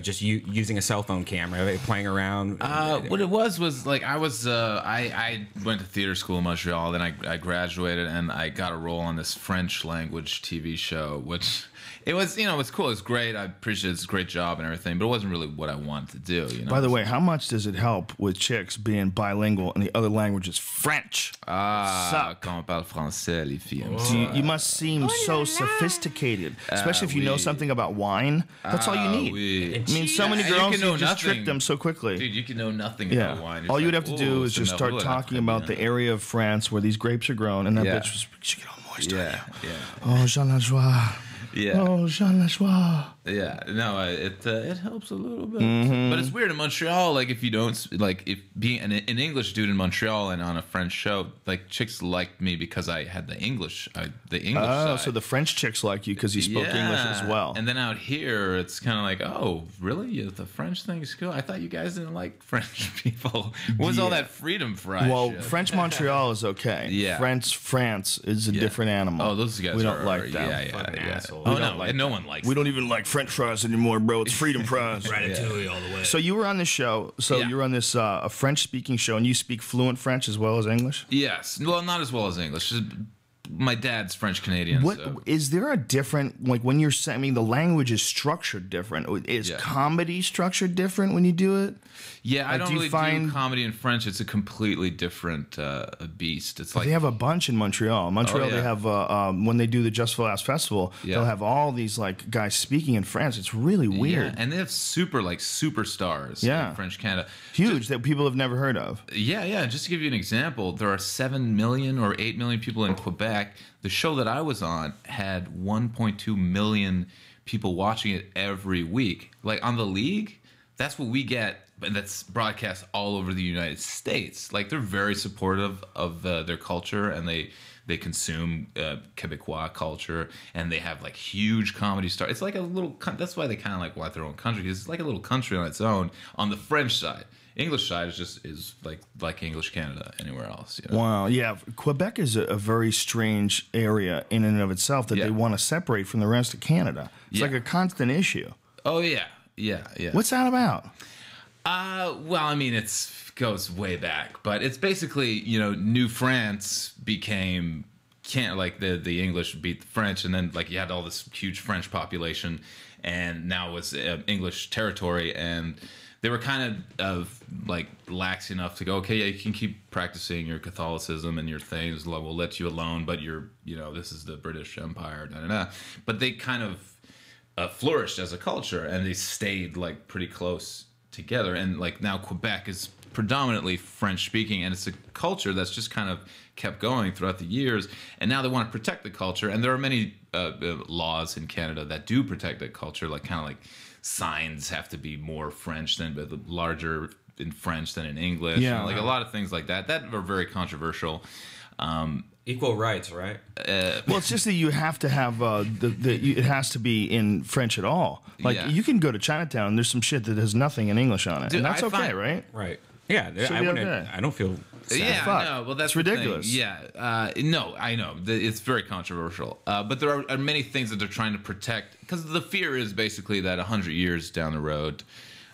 just using a cell phone camera, like, playing around? What it was like I was I went to theater school in Montreal. Then I graduated and I got a role on this French language TV show, which. It was, it was cool. It was great. I appreciate it's a great job and everything, but it wasn't really what I wanted to do. By the way, how much does it help with chicks being bilingual and the other language is French? Quand on parle français, les filles. You must seem so sophisticated, especially if you know something about wine. That's all you need. I mean, so many girls, you just trick them so quickly. Dude, you can know nothing about wine. All you would have to do is just start talking about the area of France where these grapes are grown, and that bitch should get all moist. Yeah. Oh, Jon Lajoie. Yeah. Oh, Jon Lajoie. Yeah, no, it helps a little bit, but it's weird in Montreal. Like if you don't if being an English dude in Montreal and on a French show, like chicks liked me because I had the English side. So the French chicks like you because you spoke English as well. And then out here, it's kind of like, oh, really? The French thing is cool. I thought you guys didn't like French people. What was all that freedom fry? Well, shit? French Montreal is okay. Yeah. France is a different animal. Oh, those guys we don't like them. Yeah. Oh no, no one likes. We don't even like French fries anymore, bro. It's freedom fries. Ratatouille all the way. So you were on this show. So you were on this a French-speaking show, and you speak fluent French as well as English? Yes. Well, not as well as English. Just my dad's French Canadian. What is there a different, like when you're saying, I mean, the language is structured different. Is comedy structured different when you do it? Yeah, I don't really do comedy in French. It's a completely different beast. It's like they have a bunch in Montreal. They have when they do the Just for Laughs festival, they'll have all these like guys speaking in French. It's really weird. And they have superstars in French Canada. Huge that people have never heard of. Yeah. Just to give you an example, there are 7 million or 8 million people in Quebec. The show that I was on had 1.2 million people watching it every week. Like on the League, that's what we get. But that's broadcast all over the United States. Like they're very supportive of their culture, and they consume Quebecois culture, and they have like huge comedy stars. It's like a little. That's why they kind of like want their own country, because it's like a little country on its own. On the French side, English side is like English Canada anywhere else. You know? Wow, yeah, Quebec is a very strange area in and of itself that they want to separate from the rest of Canada. It's like a constant issue. Oh yeah. What's that about? Well, I mean, it goes way back, but it's basically, you know, New France became the English beat the French, and then like you had all this huge French population, and now it was English territory, and they were kind of like lax enough to go, okay, yeah, you can keep practicing your Catholicism and your things, we'll let you alone, but this is the British Empire, But they kind of flourished as a culture, and they stayed like pretty close together, and like now Quebec is predominantly French speaking, and it's a culture that's just kind of kept going throughout the years, and now they want to protect the culture, and there are many laws in Canada that do protect that culture, like kind of like signs have to be more French than larger in French than in English, like a lot of things like that are very controversial. Equal rights, right? Well, it's just that you have to have it has to be in French at all. Like you can go to Chinatown and there's some shit that has nothing in English on it, and that's okay, right? Right. Yeah, I don't feel. No, well, that's ridiculous. No, I know it's very controversial, but there are many things that they're trying to protect, because the fear is basically that 100 years down the road,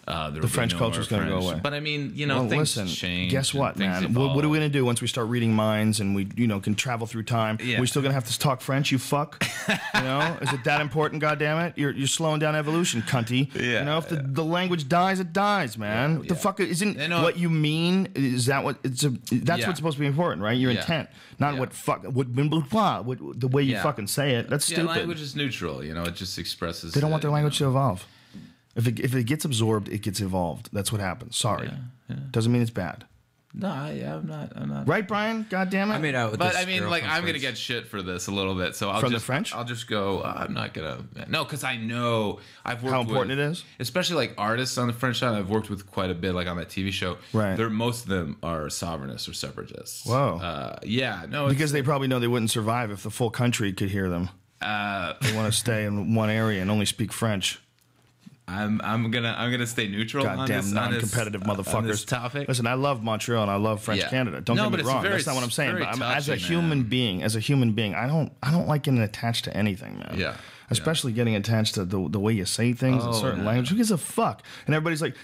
the French culture is going to go away. But I mean, things change. Guess what, man? What are we going to do once we start reading minds and we, can travel through time? Yeah. We're still going to have to talk French, you fuck. Is it that important? Goddammit, you're slowing down evolution, cunty. Yeah. If the language dies, it dies, man. What the fuck isn't what you mean? Is that what it's? That's what's supposed to be important, right? Your intent, not what the way you fucking say it. That's stupid. Language is neutral. It just expresses. They don't want their language to evolve. If it gets absorbed, it gets evolved. That's what happens. Sorry. Doesn't mean it's bad. No, I'm not. Right, Brian? God damn it. I'm going to get shit for this a little bit. So From the French? I'll just go, I'm not going to. No, because I know I've worked how important it is? Especially like artists on the French side, I've worked with quite a bit, like on that TV show. Right. Most of them are sovereignists or separatists. Whoa. Because they probably know they wouldn't survive if the full country could hear them. They want to stay in one area and only speak French. I'm gonna stay neutral. Goddamn non-competitive motherfuckers. On this topic. Listen, I love Montreal and I love French Canada. Don't get me wrong. That's not what I'm saying. But as a human being, I don't like getting attached to anything, man. Yeah. Especially getting attached to the way you say things in certain language. Who gives a fuck? And everybody's like,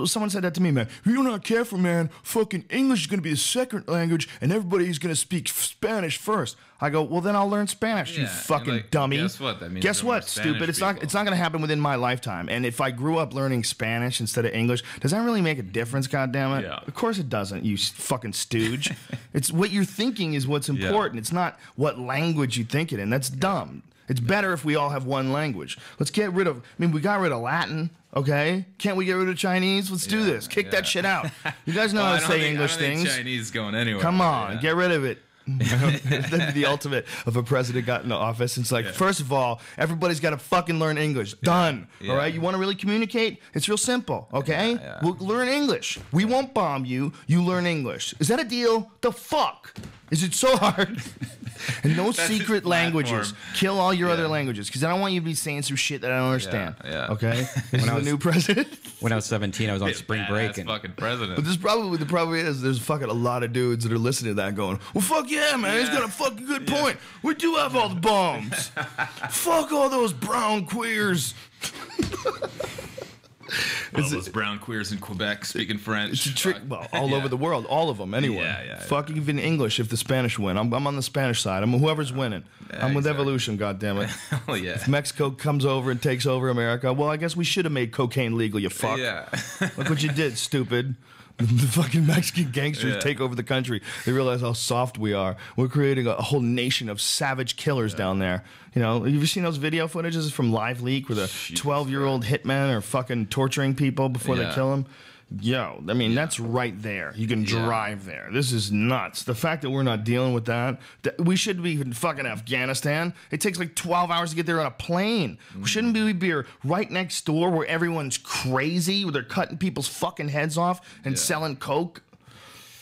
someone said that to me, man. You're not careful, man. Fucking English is going to be the second language, and everybody's going to speak Spanish first. I go, well, then I'll learn Spanish, you fucking dummy. Guess what? That means guess what, stupid? It's not going to happen within my lifetime. And if I grew up learning Spanish instead of English, does that really make a difference, goddammit? Yeah. Of course it doesn't, you fucking stooge. It's what you're thinking is what's important. Yeah. It's not what language you think it in. That's dumb. It's better if we all have one language. Let's get rid of, we got rid of Latin, okay? Can't we get rid of Chinese? Let's do this. Kick that shit out. You guys know how to say English things. Chinese is going anywhere. Come on, get rid of it. That'd be the ultimate if a president got into office. It's like, first of all, everybody's got to fucking learn English. Done. All right? You want to really communicate? It's real simple, okay? We'll learn English. We won't bomb you. You learn English. Is that a deal? The fuck? Is it so hard? And no secret languages. Kill all your other languages, because I don't want you to be saying some shit that I don't understand. Okay? When I was the new president. When I was 17, I was on spring break. That's fucking president. But the problem is there's fucking a lot of dudes that are listening to that going, well, fuck yeah, man. He's got a fucking good point. We do have all the bombs. Fuck all those brown queers. All those brown queers in Quebec speaking French. It's a trick. Well, all over the world, all of them. Anyway, fuck even English if the Spanish win. I'm on the Spanish side. I'm whoever's winning. I'm with evolution. Goddammit. Hell yeah. If Mexico comes over and takes over America, well, I guess we should have made cocaine legal. You fuck. Yeah. Look what you did, stupid. The fucking Mexican gangsters take over the country. They realize how soft we are. We're creating a whole nation of savage killers down there. You know, have you seen those video footages from Live Leak where the 12-year-old hitmen are fucking torturing people before they kill them? Yo, I mean, that's right there. You can drive there. This is nuts. The fact that we're not dealing with that, we should be in fucking Afghanistan. It takes like 12 hours to get there on a plane. Shouldn't we be right next door where everyone's crazy, where they're cutting people's fucking heads off and selling coke?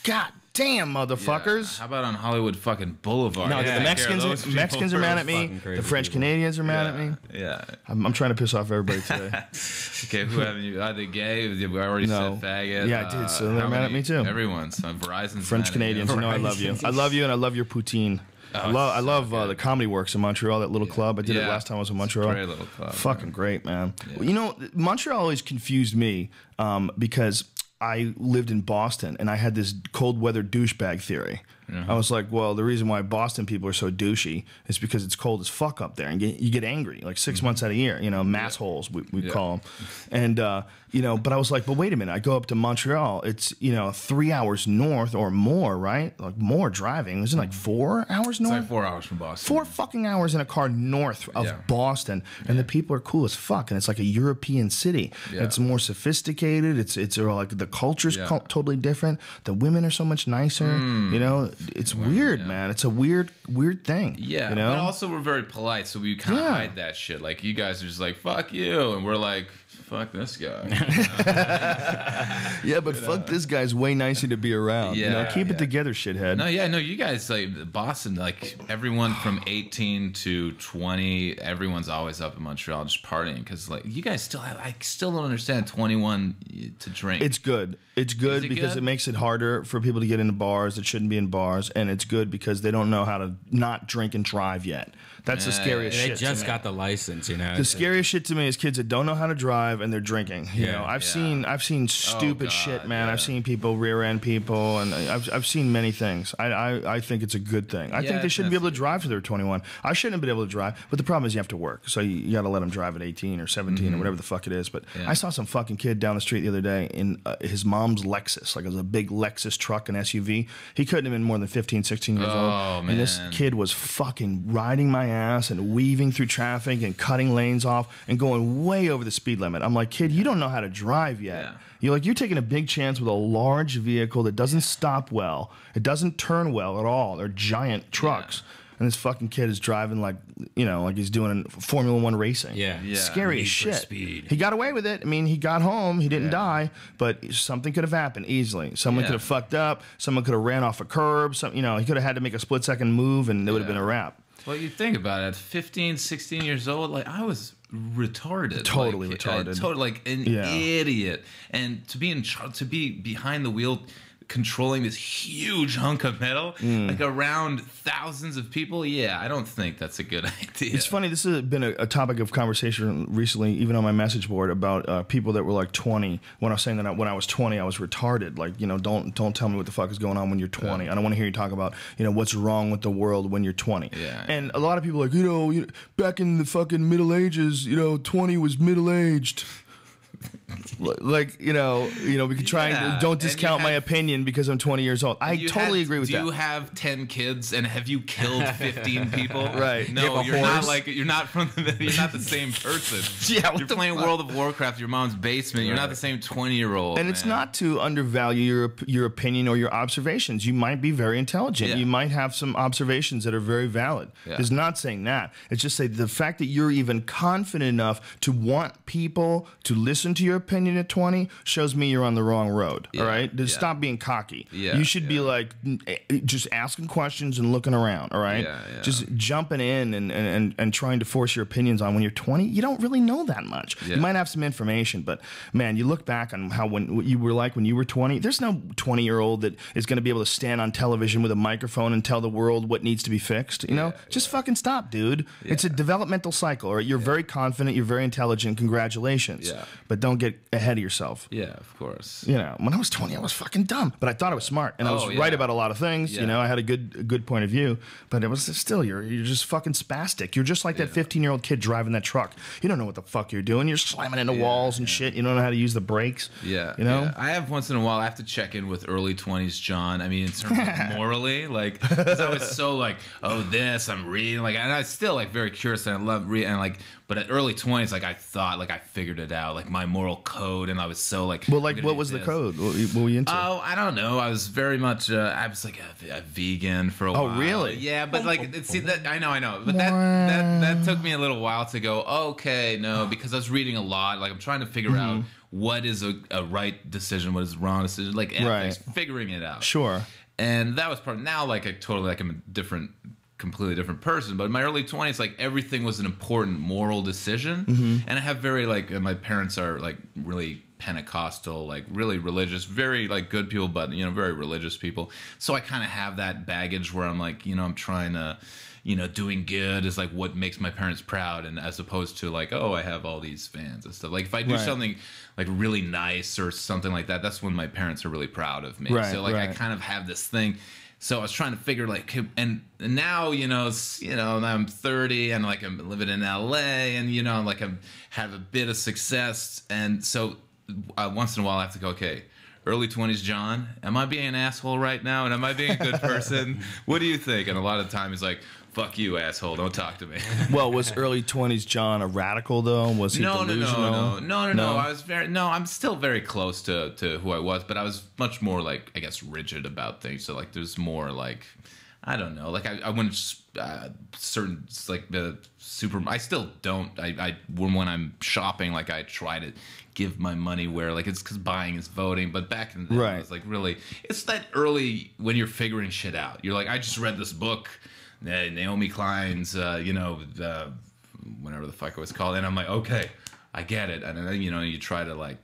God damn, motherfuckers. Yeah. How about on Hollywood fucking Boulevard? No, the Mexicans are mad at me. The French Canadians are mad at me. Yeah. I'm trying to piss off everybody today. Okay, who haven't you? Are they gay? We already said faggot. Yeah, I did. So they're mad at me too. Everyone's. Verizon's French Canadians. You know I love you. I love you and I love your poutine. I love the Comedy Works in Montreal, that little club. I did it last time I was in Montreal. Great little club. Fucking great, man. Yeah. You know, Montreal always confused me because I lived in Boston and I had this cold weather douchebag theory. I was like, well, the reason why Boston people are so douchey is because it's cold as fuck up there and you get angry like 6 months out of the year, you know, massholes we call them. And, you know, but I was like, but wait a minute, I go up to Montreal, it's, you know, 3 hours north or more, right? Like more driving. Isn't it like 4 hours north? It's like 4 hours from Boston. 4 fucking hours in a car north of Boston. And the people are cool as fuck. And it's like a European city. It's more sophisticated. It's like the culture's totally different. The women are so much nicer, you know. It's weird, man. It's a weird thing. Yeah, you know? But also we're very polite, so we kind of hide that shit. Like you guys are just like, fuck you, and we're like, fuck this guy. Yeah, but fuck this guy's way nicer to be around. Yeah, you know, keep it together, shithead. No, you guys like Boston, like everyone from 18 to 20, everyone's always up in Montreal just partying because like you guys still have. I still don't understand 21 to drink. It's good. It's good because it makes it harder for people to get into bars that shouldn't be in bars, and it's good because they don't know how to not drink and drive yet. That's the scariest shit. They just got the license, you know. The scariest shit to me is kids that don't know how to drive and they're drinking. You know, I've seen stupid shit, man. I've seen people rear end people, and I've seen many things. I think it's a good thing. I think they shouldn't be able to drive till they're 21. I shouldn't have been able to drive, but the problem is you have to work, so you got to let them drive at 18 or 17 or whatever the fuck it is. But I saw some fucking kid down the street the other day in his mom's Lexus, like it was a big Lexus truck, an SUV. He couldn't have been more than 15, 16 years old. And this kid was fucking riding my ass and weaving through traffic and cutting lanes off and going way over the speed limit. I'm like, kid, you don't know how to drive yet. You're taking a big chance with a large vehicle that doesn't stop well. It doesn't turn well at all. They're giant trucks. And this fucking kid is driving like, you know, like he's doing Formula One racing. Scary as shit. Speed. He got away with it. I mean, he got home. He didn't die. But something could have happened easily. Someone could have fucked up. Someone could have ran off a curb. You know, he could have had to make a split-second move, and it would have been a wrap. Well, you think about it, at 15, 16 years old, like I was retarded. Totally retarded. Totally like an idiot. And to be behind the wheel controlling this huge hunk of metal, like around thousands of people, I don't think that's a good idea. It's funny, this has been a topic of conversation recently, even on my message board, about people that were like 20. When I was saying that when I was 20, I was retarded. Like, you know, don't tell me what the fuck is going on when you're 20. I don't want to hear you talk about, you know, what's wrong with the world when you're 20. And a lot of people are like, you know, back in the fucking Middle Ages, you know, 20 was middle-aged. Like, you know, we could try and don't discount my opinion because I'm 20 years old. I totally agree with that. Do you have 10 kids and have you killed 15 people? Right. No, you're not like you're not the same person. You're playing World of Warcraft in your mom's basement. You're not the same 20-year-old. And it's not to undervalue your opinion or your observations. You might be very intelligent. You might have some observations that are very valid. It's not saying that. It's just saying the fact that you're even confident enough to want people to listen to your opinion at 20 shows me you're on the wrong road. All right, just stop being cocky. You should be like just asking questions and looking around. All right, just jumping in and trying to force your opinions on when you're 20. You don't really know that much. You might have some information, but man, you look back on what you were like when you were 20. There's no 20-year-old that is going to be able to stand on television with a microphone and tell the world what needs to be fixed. You know, just fucking stop, dude. It's a developmental cycle. All right, you're very confident. You're very intelligent. Congratulations. But don't get get ahead of yourself. Yeah, of course. You know, when I was 20, I was fucking dumb, but I thought I was smart, and I was right about a lot of things. You know, I had a good point of view, but it was still you're just fucking spastic. You're just like that 15-year-old kid driving that truck. You don't know what the fuck you're doing. You're slamming into walls and shit. You don't know how to use the brakes. Yeah, you know. I have once in a while. I have to check in with early 20s John. I mean, in terms of morally, like, 'cause I was so like, oh, this I'm reading, like, and I still like very curious and I love reading, and like. But at early 20s, like I thought, like I figured it out, like my moral code, and I was so like. Well, like what was the code? What were you into? Oh, I don't know. I was very much. I was like a vegan for a while. Oh, really? Yeah, but like, see that I know, but that took me a little while to go. Okay, no, because I was reading a lot. Like I'm trying to figure out what is a right decision, what is a wrong decision, like ethics, figuring it out. Sure. And that was part. Now, like I'm a completely different person, but in my early 20s, like everything was an important moral decision. And I have very like my parents are like really Pentecostal, like really religious, very like good people, but you know, very religious people. So I kind of have that baggage where I'm like, you know, I'm trying to, you know, doing good is like what makes my parents proud, and as opposed to like, oh, I have all these fans and stuff. Like if I do something like really nice or something like that, that's when my parents are really proud of me. So like I kind of have this thing. So I was trying to figure like, and now, you know, I'm 30 and like I'm living in LA and, you know, like I'm have a bit of success. And so once in a while I have to go, okay, early 20s John, am I being an asshole right now? And am I being a good person? What do you think? And a lot of the time he's like, fuck you, asshole, don't talk to me. Well, was early 20s John a radical though? Was he delusional? No. I was I'm still very close to who I was, but I was much more like, I guess, rigid about things. So like there's more like, I don't know, like I wouldn't certain like the super. I still don't. I when I'm shopping, like I try to give my money where like it's because buying is voting. But back in the day, it was like really, it's that early when you're figuring shit out. You're like, I just read this book. Naomi Klein's, you know, whatever the fuck it was called, and I'm like, okay, I get it, and then you know, you try to like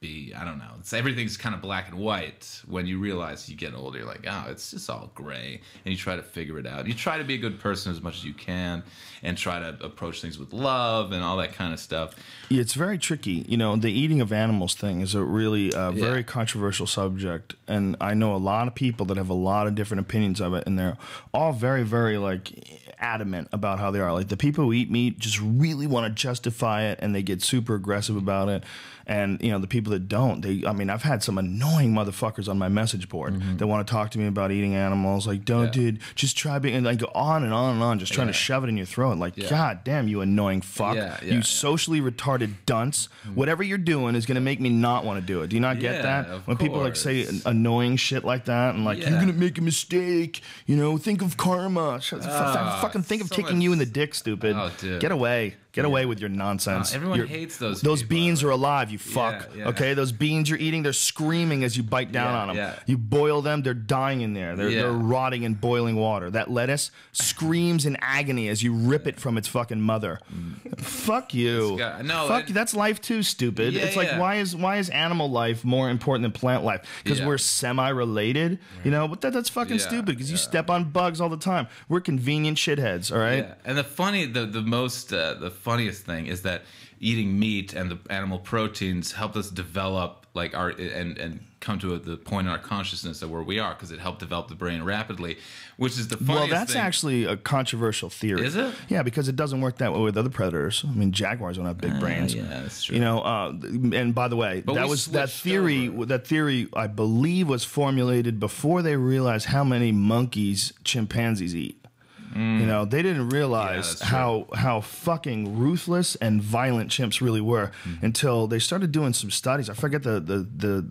be, I don't know, everything's kind of black and white. When you realize you get older, you're like, oh, it's just all gray, and you try to figure it out. You try to be a good person as much as you can, and try to approach things with love and all that kind of stuff. Yeah, it's very tricky. You know, the eating of animals thing is a really very controversial subject, and I know a lot of people that have a lot of different opinions of it, and they're all very, very like adamant about how they are. Like the people who eat meat just really want to justify it, and they get super aggressive about it. And you know, the people that don't, I mean, I've had some annoying motherfuckers on my message board that want to talk to me about eating animals. Like, don't, dude, just try being, and like go on and on and on, just trying to shove it in your throat. Like, god damn, you annoying fuck, you socially retarded dunce. Whatever you're doing is gonna make me not want to do it. Do you not get that? When people like say annoying shit like that, and like you're gonna make a mistake, you know, think of karma. Fucking think of kicking you in the dick, stupid. Oh, dude. Get away. Get away with your nonsense. Everyone hates those Those people. beans are alive, you fuck. Okay, those beans you're eating, they're screaming as you bite down on them. You boil them, they're dying in there. They're rotting in boiling water. That lettuce screams in agony as you rip it from its fucking mother. Fuck you. Fuck you. That's life too, stupid. It's like why is animal life more important than plant life? Because we're semi-related, you know? But that's fucking stupid because you step on bugs all the time. We're convenient shitheads, all right? And the funniest thing is that eating meat and the animal proteins helped us develop like our and come to the point in our consciousness of where we are, because it helped develop the brain rapidly, which is the funniest Well, that's thing. Actually a controversial theory. Is it? Yeah, because it doesn't work that way with other predators. I mean, jaguars don't have big brains. Yeah, that's true. You know, and by the way, that theory I believe was formulated before they realized how many monkeys chimpanzees eat. You know, they didn't realize how fucking ruthless and violent chimps really were until they started doing some studies. I forget the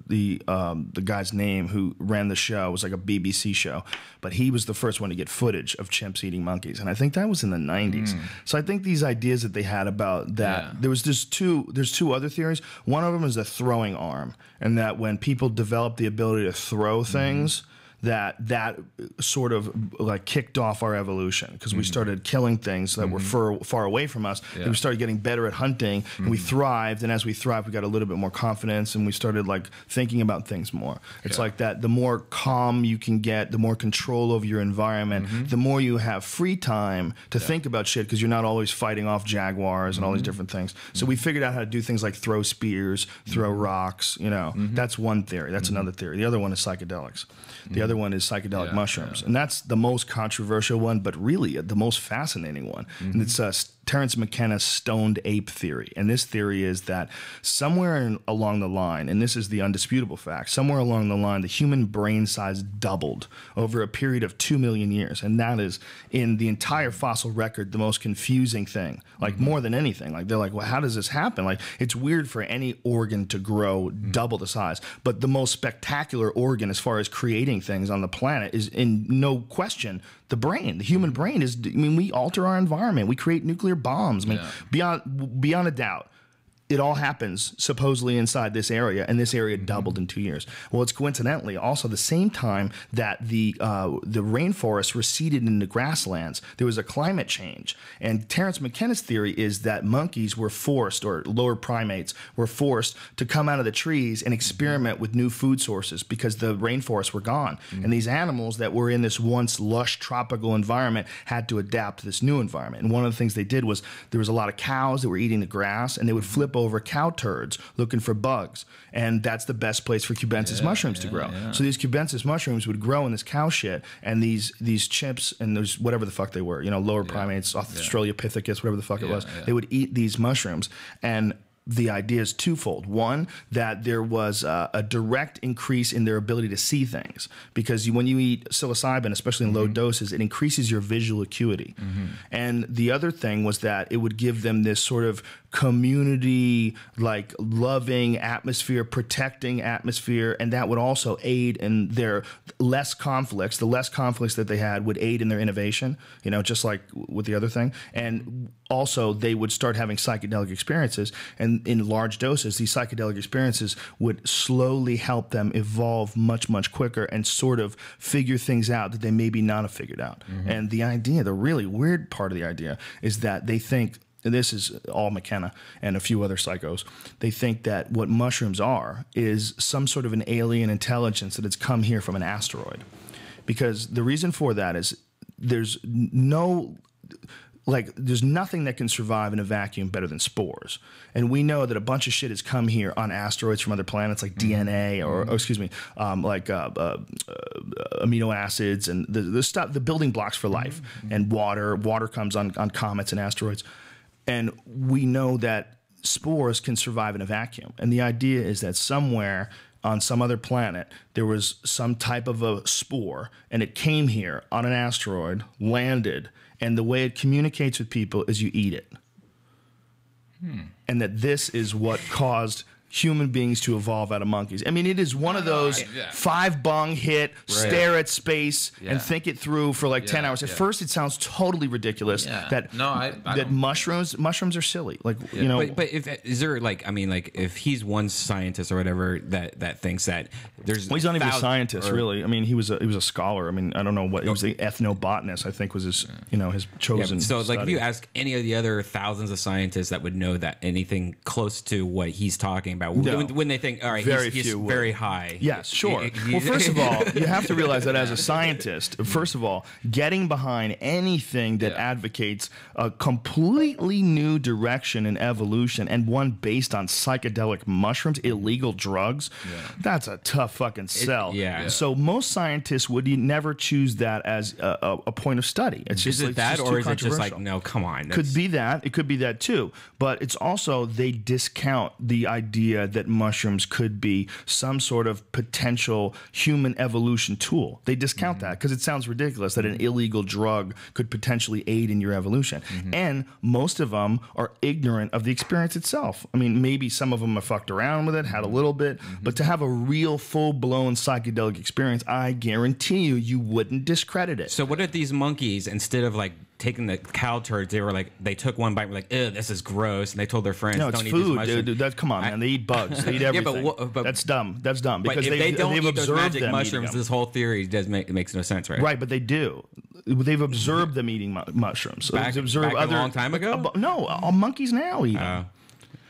guy's name who ran the show. It was like a BBC show, but he was the first one to get footage of chimps eating monkeys, and I think that was in the 90s. So I think these ideas that they had about that, there's two other theories. One of them is the throwing arm, and that when people develop the ability to throw things, that sort of like kicked off our evolution, because we started killing things that were far away from us, and we started getting better at hunting, and we thrived, and as we thrived, we got a little bit more confidence, and we started like thinking about things more. It's like that the more calm you can get, the more control over your environment, the more you have free time to think about shit, because you're not always fighting off jaguars and all these different things. So we figured out how to do things like throw spears, throw rocks, you know. That's one theory. That's another theory. The other one is psychedelics. The other one is psychedelic mushrooms. And that's the most controversial one, but really the most fascinating one. And it's Terence McKenna's stoned ape theory. And this theory is that somewhere along the line, and this is the undisputable fact, somewhere along the line, the human brain size doubled over a period of 2 million years. And that is, in the entire fossil record, the most confusing thing. Like, more than anything. Like, they're like, well, how does this happen? Like, it's weird for any organ to grow double the size. But the most spectacular organ as far as creating things on the planet is, in no question, the brain. The human brain is, I mean, we alter our environment. We create nuclear bombs. I mean, beyond a doubt, it all happens supposedly inside this area, and this area doubled in 2 years. Well, it's coincidentally also the same time that the rainforest receded into grasslands. There was a climate change, and Terence McKenna's theory is that monkeys were forced, or lower primates were forced, to come out of the trees and experiment with new food sources because the rainforests were gone, and these animals that were in this once lush tropical environment had to adapt to this new environment. And one of the things they did was there was a lot of cows that were eating the grass, and they would flip over cow turds looking for bugs, and that's the best place for cubensis mushrooms to grow. So these cubensis mushrooms would grow in this cow shit, and these chimps and there's whatever the fuck they were, you know, lower primates, Australopithecus, whatever the fuck it was, they would eat these mushrooms. And the idea is twofold. One, that there was a direct increase in their ability to see things, because when you eat psilocybin, especially in low doses, it increases your visual acuity. And the other thing was that it would give them this sort of community, like, loving atmosphere, protecting atmosphere, and that would also aid in their less conflicts. The less conflicts that they had would aid in their innovation, you know, just like with the other thing. And also, they would start having psychedelic experiences, and in large doses, these psychedelic experiences would slowly help them evolve much, much quicker and sort of figure things out that they maybe not have figured out. And the idea, the really weird part of the idea, is that they think, and this is all McKenna and a few other psychos, they think that what mushrooms are is some sort of an alien intelligence that has come here from an asteroid. Because the reason for that is there's nothing that can survive in a vacuum better than spores. And we know that a bunch of shit has come here on asteroids from other planets, like DNA or excuse me, amino acids and the stuff, the building blocks for life, and water. Water comes on comets and asteroids. And we know that spores can survive in a vacuum. And the idea is that somewhere on some other planet, there was some type of a spore, and it came here on an asteroid, landed, and the way it communicates with people is you eat it. And that this is what caused human beings to evolve out of monkeys. I mean, it is one of those 5 bong hit, stare at space, and think it through for like 10 hours. At first, it sounds totally ridiculous that mushrooms are silly. Like, you know, but is there like, I mean, like, if he's one scientist or whatever that thinks that there's, well, he's not even a scientist, really. I mean, he was a scholar. I mean, I don't know what he was. The ethnobotanist, I think, was his his chosen. So, like, study. if you ask any of the other thousands of scientists that would know that anything close to what he's talking about. When they think, all right, he's very high. Yes, sure. Well, first of all, you have to realize that as a scientist, first of all, getting behind anything that advocates a completely new direction in evolution, and one based on psychedelic mushrooms, illegal drugs, that's a tough fucking sell. So most scientists would never choose that as a point of study. It's just, is it that, or is it just like, no, come on? Could be that. It could be that too. But it's also, they discount the idea that mushrooms could be some sort of potential human evolution tool. They discount that because it sounds ridiculous that an illegal drug could potentially aid in your evolution. And most of them are ignorant of the experience itself. I mean, maybe some of them have fucked around with it, had a little bit, but to have a real full-blown psychedelic experience, I guarantee you wouldn't discredit it. So what if these monkeys, instead of like taking the cow turds. They took one bite. Were like, ew, this is gross, and they told their friends, no, it's don't eat food, this mushroom. dude. Come on, man. They eat bugs. They eat everything. but that's dumb. That's dumb because if they don't they've eat those observed magic mushrooms, this whole theory makes no sense, right? Right, but they do. They've observed them eating mushrooms. Back a long time ago? No, all monkeys now eat them.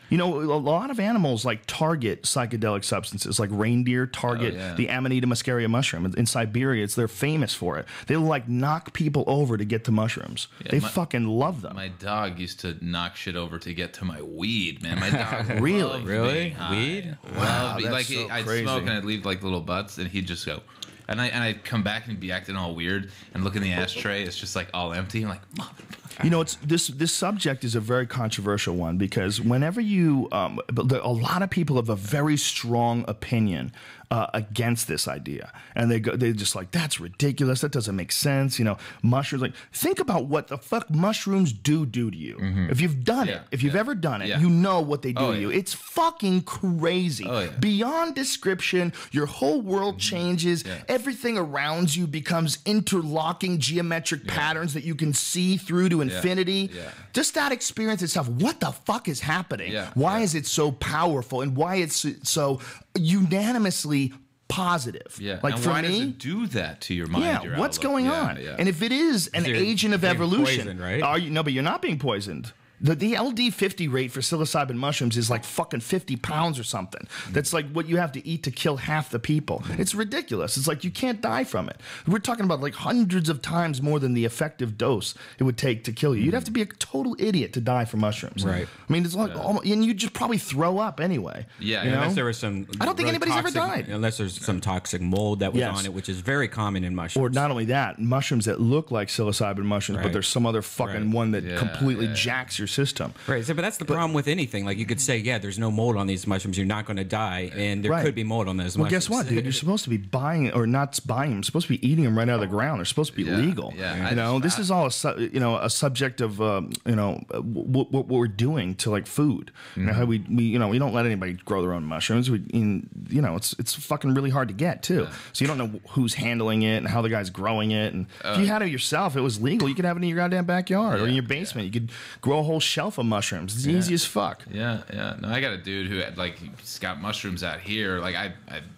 You know, a lot of animals like target psychedelic substances, like reindeer target the Amanita muscaria mushroom. In Siberia, they're famous for it. They'll like knock people over to get to mushrooms. They fucking love them. My dog used to knock shit over to get to my weed, man. My dog really weed. Wow, that's like so I'd crazy. smoke and I'd leave like little butts, and he'd just go. And I'd come back and be acting all weird and look in the ashtray. It's just like all empty. I'm like, motherfucker. You know, it's this subject is a very controversial one because whenever you, a lot of people have a very strong opinion against this idea, and they're just like, that's ridiculous. That doesn't make sense. You know, mushrooms. Like, think about what the fuck mushrooms do to you. If you've done it, if you've ever done it, you know what they do to you. It's fucking crazy, beyond description. Your whole world changes. Everything around you becomes interlocking geometric patterns that you can see through to infinity. Just that experience itself. What the fuck is happening? Why is it so powerful, and why it's so unanimously positive? Like, and for why does it do that to your mind? Your what's going on? And if it is an agent of evolution, poisoned, right? Are you? No, but you're not being poisoned. The LD50 rate for psilocybin mushrooms is like fucking 50 pounds or something. That's like what you have to eat to kill half the people. It's ridiculous. It's like you can't die from it. We're talking about like hundreds of times more than the effective dose it would take to kill you. You'd have to be a total idiot to die from mushrooms. Right. I mean, it's like, and you'd just probably throw up anyway. Unless there was some. I don't think anybody's ever died. Unless there's some toxic mold that was on it, which is very common in mushrooms. Or not only that, mushrooms that look like psilocybin mushrooms, but there's some other fucking one that completely jacks your system. Right, but that's the problem with anything. Like, you could say, there's no mold on these mushrooms, you're not going to die, and there could be mold on those mushrooms. Well, guess what, dude? You're supposed to be buying, or not buying them, you're supposed to be eating them right out of the ground. They're supposed to be legal. You know, this is all a subject of what we're doing to like food. You know, how we don't let anybody grow their own mushrooms. It's fucking really hard to get too. So you don't know who's handling it and how the guy's growing it. And if you had it yourself, it was legal. You could have it in your goddamn backyard or in your basement. You could grow a whole shelf of mushrooms. It's easy as fuck. No, I got a dude who had he's got mushrooms out here. Like I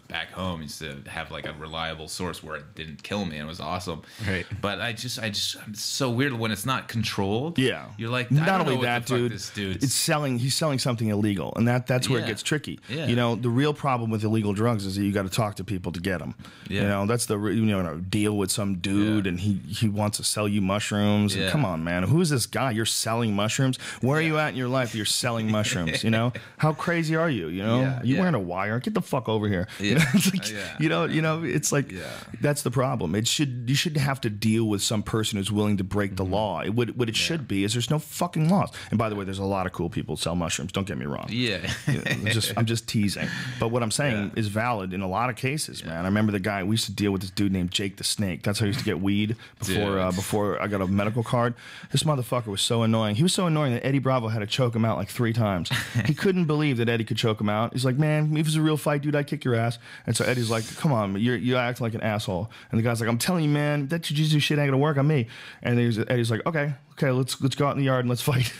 back home used to have like a reliable source where it didn't kill me and it was awesome. Right. But it's so weird when it's not controlled. Yeah. You're like, not only that, dude. He's selling something illegal, and that's where it gets tricky. You know, the real problem with illegal drugs is that you got to talk to people to get them. You know, that's deal with some dude and he wants to sell you mushrooms. And come on, man. Who is this guy? You're selling mushrooms? Where are you at in your life? You're selling mushrooms, you know? How crazy are you? You know? You wearing a wire? Get the fuck over here. You know, it's like, it's like that's the problem. You should have to deal with some person who's willing to break the law. What it should be is there's no fucking laws. And by the way, there's a lot of cool people who sell mushrooms. Don't get me wrong. I'm just teasing. But what I'm saying is valid in a lot of cases, man. I remember the guy, we used to deal with this dude named Jake the Snake. That's how I used to get weed before I got a medical card. This motherfucker was so annoying. He was so annoying that Eddie Bravo had to choke him out like 3 times. He couldn't believe that Eddie could choke him out. He's like, man, if it was a real fight, dude, I'd kick your ass. And so Eddie's like, come on, you act like an asshole. And the guy's like, I'm telling you, man, that jiu-jitsu shit ain't gonna work on me. And Eddie's like, okay, let's go out in the yard and let's fight.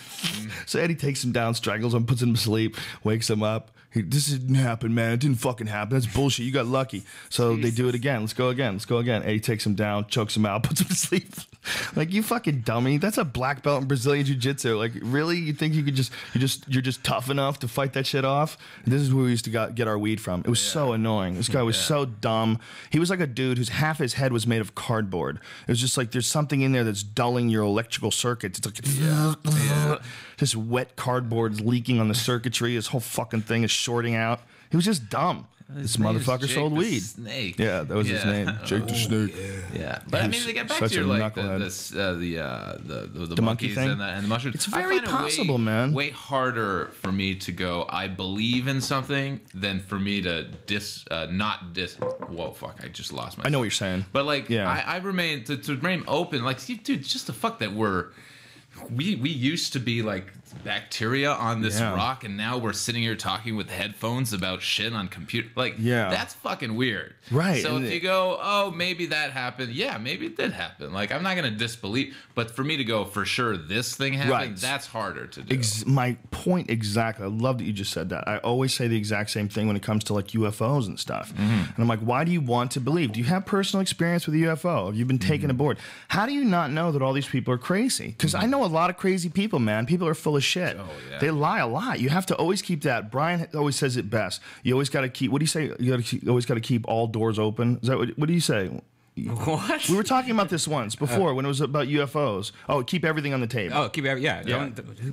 So Eddie takes him down, strangles him, puts him to sleep, wakes him up. This didn't happen, man. It didn't fucking happen. That's bullshit. You got lucky. So they do it again. Let's go again. Eddie takes him down, chokes him out, puts him to sleep. Like, you fucking dummy. That's a black belt in Brazilian Jiu-Jitsu. Like, really? You think you could you're just tough enough to fight that shit off? This is where we used to get our weed from. It was so annoying. This guy was so dumb. He was like a dude whose half his head was made of cardboard. It was just like there's something in there that's dulling your electrical circuits. It's like this wet cardboard is leaking on the circuitry. This whole fucking thing is shorting out. He was just dumb. This motherfucker sold weed. Snake. Yeah, that was his name, Jake the Snake. Yeah, but I mean, they get back to your like the monkey monkeys thing and the mushrooms. It's very possible, man. Way harder for me to go, I believe in something, than for me to not dis. Whoa, fuck! I just lost myself. I know what you're saying, but like, I remain to remain open. Like, dude, just the fuck that we used to be like bacteria on this rock, and now we're sitting here talking with headphones about shit on computer. Like, that's fucking weird. Right. So if you go, oh, maybe that happened. Yeah, maybe it did happen. Like, I'm not going to disbelieve. But for me to go, for sure, this thing happened, that's harder to do. My point exactly. I love that you just said that. I always say the exact same thing when it comes to like UFOs and stuff. And I'm like, why do you want to believe? Do you have personal experience with a UFO? Have you been taken aboard? How do you not know that all these people are crazy? Because I know a lot of crazy people, man. People are full of shit. Oh, yeah. They lie a lot. You have to always keep that. Brian always says it best. You always got to keep, what do you say? You always got to keep all doors open. Is that what do you say? What? We were talking about this once before when it was about UFOs. Oh, keep everything on the table. Oh, keep everything.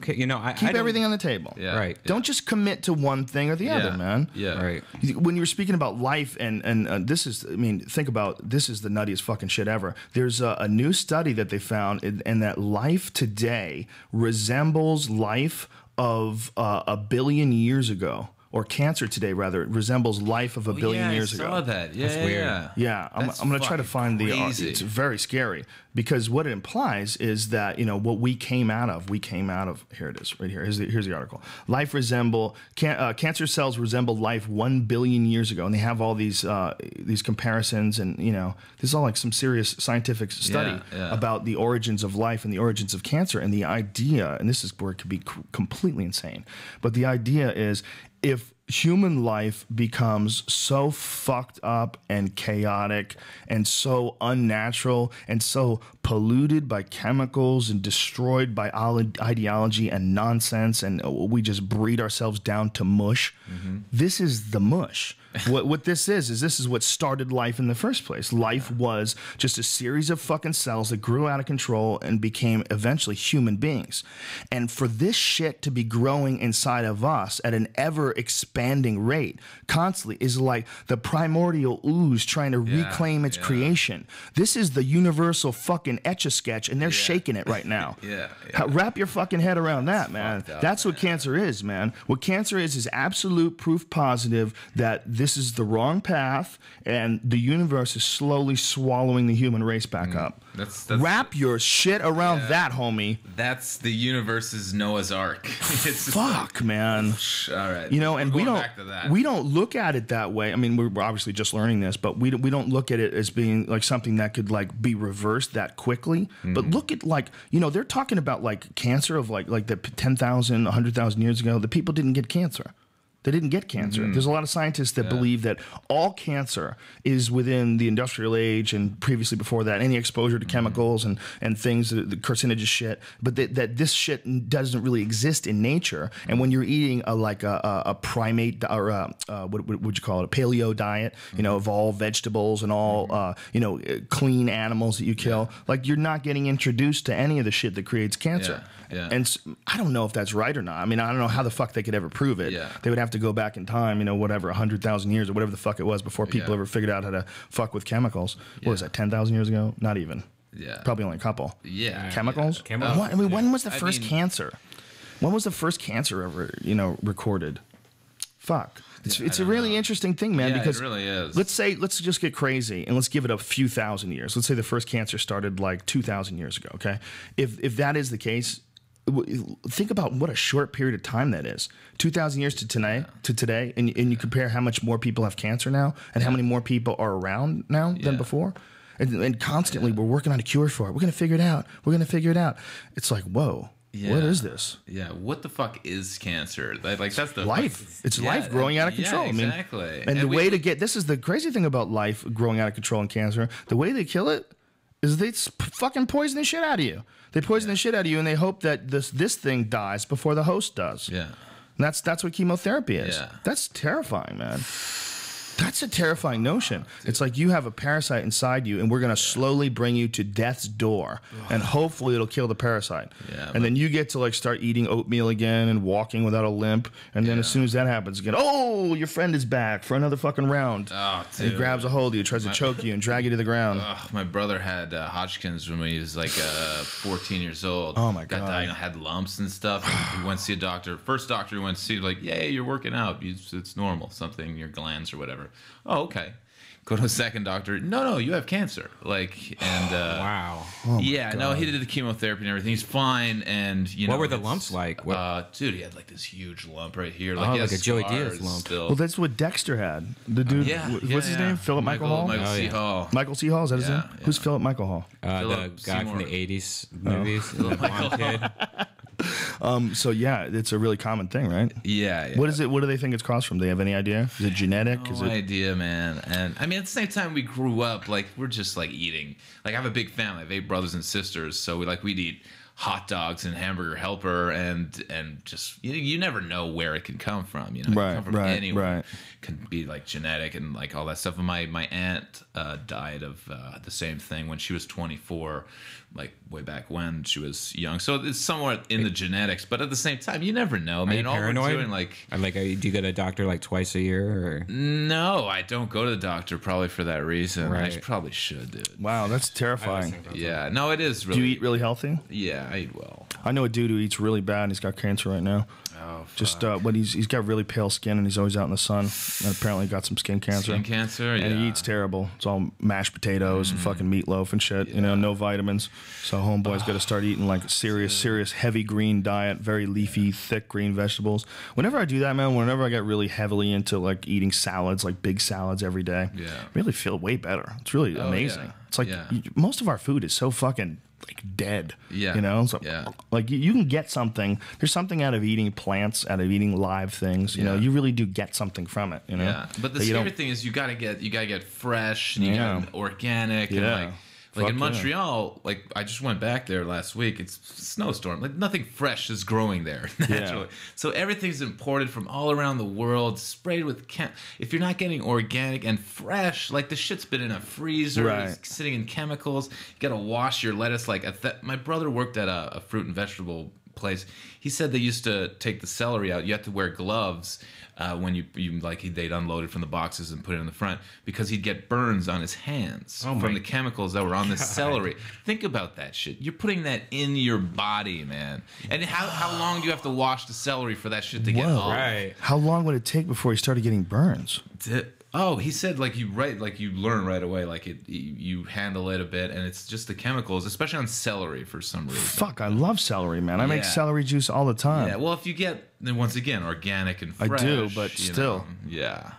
Keep everything on the table. Yeah. Right. Don't just commit to one thing or the other, man. Yeah. Right. When you were speaking about life, and this is, I mean, think about this is the nuttiest fucking shit ever. There's a new study that they found, and that life today resembles life of a billion years ago. Or cancer today, rather, it resembles life of a billion years ago. I saw that. Yeah, That's weird. Yeah, I'm going to try to find crazy. It's very scary because what it implies is that, you know, what we came out of, here it is, right here. Here's the article. Cancer cells resemble life 1 billion years ago. And they have all these comparisons and, you know, this is all like some serious scientific study about the origins of life and the origins of cancer. And the idea, and this is where it could be completely insane, but the idea is, if human life becomes so fucked up and chaotic and so unnatural and so polluted by chemicals and destroyed by ideology and nonsense, and we just breed ourselves down to mush, this is the mush. What this is what started life in the first place. Life was just a series of fucking cells that grew out of control and became eventually human beings. And for this shit to be growing inside of us at an ever expanding rate constantly is like the primordial ooze trying to reclaim its creation. This is the universal fucking Etch-a-Sketch, and they're shaking it right now. Wrap your fucking head around that, man. That's what cancer is, man. What cancer is absolute proof positive that this is the wrong path, and the universe is slowly swallowing the human race back up. Wrap your shit around that, homie. That's the universe's Noah's Ark. Fuck, man. All right. You know, and we don't look at it that way. I mean, we're obviously just learning this, but we don't look at it as being like something that could like be reversed that quickly. But look at, like, you know, they're talking about like cancer of like the 10,000, 100,000 years ago. The people didn't get cancer. They didn't get cancer. There's a lot of scientists that believe that all cancer is within the industrial age and previously before that, any exposure to chemicals and things, the carcinogenous shit, but that this shit doesn't really exist in nature. And when you're eating a primate or what would you call it, a paleo diet, you know, of all vegetables and all you know, clean animals that you kill, like, you're not getting introduced to any of the shit that creates cancer. And I don't know if that's right or not. I mean, I don't know how the fuck they could ever prove it. They would have to go back in time, you know, whatever, 100,000 years or whatever the fuck it was before people ever figured out how to fuck with chemicals. What was that, 10,000 years ago? Not even. Probably only a couple. Chemicals? Chemicals. I mean, when was the first cancer? When was the first cancer ever, you know, recorded? Fuck. It's a really interesting thing, man, because it really is. Let's just get crazy and let's give it a few thousand years. Let's say the first cancer started like 2,000 years ago, okay? If that is the case, think about what a short period of time that is. 2,000 years to today, and you compare how much more people have cancer now and how many more people are around now than before. And constantly we're working on a cure for it. We're going to figure it out. We're going to figure it out. It's like, whoa. What is this? What the fuck is cancer? Like, that's the life. It's life growing out of control. Exactly. I mean, and the way to get this is the crazy thing about life growing out of control and cancer. The way they kill it is they fucking poison the shit out of you. They poison the shit out of you, and they hope that this thing dies before the host does. And that's what chemotherapy is. That's terrifying, man. That's a terrifying notion. It's like you have a parasite inside you, and we're going to slowly bring you to death's door, and hopefully it'll kill the parasite. And then you get to like start eating oatmeal again and walking without a limp, and then as soon as that happens again, oh, your friend is back for another fucking round. Oh, dude. And he grabs a hold of you, tries to choke you and drag you to the ground. My brother had Hodgkin's when he was like 14 years old. Oh my God. Got diagnosed, had lumps and stuff. And he went to see a doctor. First doctor he went to see, like, yeah, you're working out. It's normal. Something in your glands or whatever. Oh, okay. Go to a second doctor. No, you have cancer. Like, and wow. Yeah, no, he did the chemotherapy and everything. He's fine. And what were the lumps like? Dude, he had like this huge lump right here, like a Joey Diaz lump. Still. Well, that's what Dexter had. The dude, what's his name? Philip Michael Hall. Michael C. Hall. Michael C. Hall, is that his name? Who's Philip Michael Hall? The guy from the '80s movies, the blonde kid. So yeah, it's a really common thing, right? Yeah. What is it? What do they think it's caused from? Do they have any idea? Is it genetic? No idea, man. And I mean, at the same time, we grew up like we're just like eating. Like I have a big family. I have 8 brothers and sisters, so we'd eat hot dogs and hamburger helper and just you never know where it can come from. You know, it can come from anywhere. Right. Can be like genetic and like all that stuff. And my aunt died of the same thing when she was 24. Like way back when she was young, so it's somewhat in the genetics. But at the same time, you never know, man. Are you paranoid? All we're doing, like, do you go to a doctor like twice a year? Or? No, I don't go to the doctor probably for that reason. Right. I probably should, dude. Wow, that's terrifying. Yeah, no, it is. Really. Do you eat really healthy? Yeah, I eat well. I know a dude who eats really bad. And he's got cancer right now. Oh, fuck. Just but he's got really pale skin and he's always out in the sun. And apparently got some skin cancer. Skin cancer, yeah. And he eats terrible. It's all mashed potatoes and fucking meatloaf and shit. Yeah. You know, no vitamins. So homeboy's got to start eating like serious heavy green diet, very leafy, thick green vegetables. Whenever I do that, man, whenever I get really heavily into like eating salads, like big salads every day, I really feel way better. It's really amazing. Yeah. It's like most of our food is so fucking like dead. Yeah. You know? So, like you can get something. There's something out of eating plants, out of eating live things. You know, you really do get something from it. You know. Yeah. But the scary thing is you gotta get fresh and you got organic and like in Montreal, like I just went back there last week. It's snowstorm. Like nothing fresh is growing there naturally. So everything's imported from all around the world, sprayed with if you're not getting organic and fresh, like the shit's been in a freezer, it's sitting in chemicals. You gotta wash your lettuce. Like my brother worked at a fruit and vegetable place. He said they used to take the celery out. You have to wear gloves when they'd unload it from the boxes and put it in the front because he'd get burns on his hands from the chemicals that were on the celery. Think about that shit. You're putting that in your body, man. And how long do you have to wash the celery for that shit to get off? Right. How long would it take before he started getting burns? Oh, he said you learn right away, you handle it a bit, and it's just the chemicals, especially on celery for some reason. Fuck, I love celery, man. I make celery juice all the time. Yeah, well, if you get, then once again, organic and fresh. I do, but still.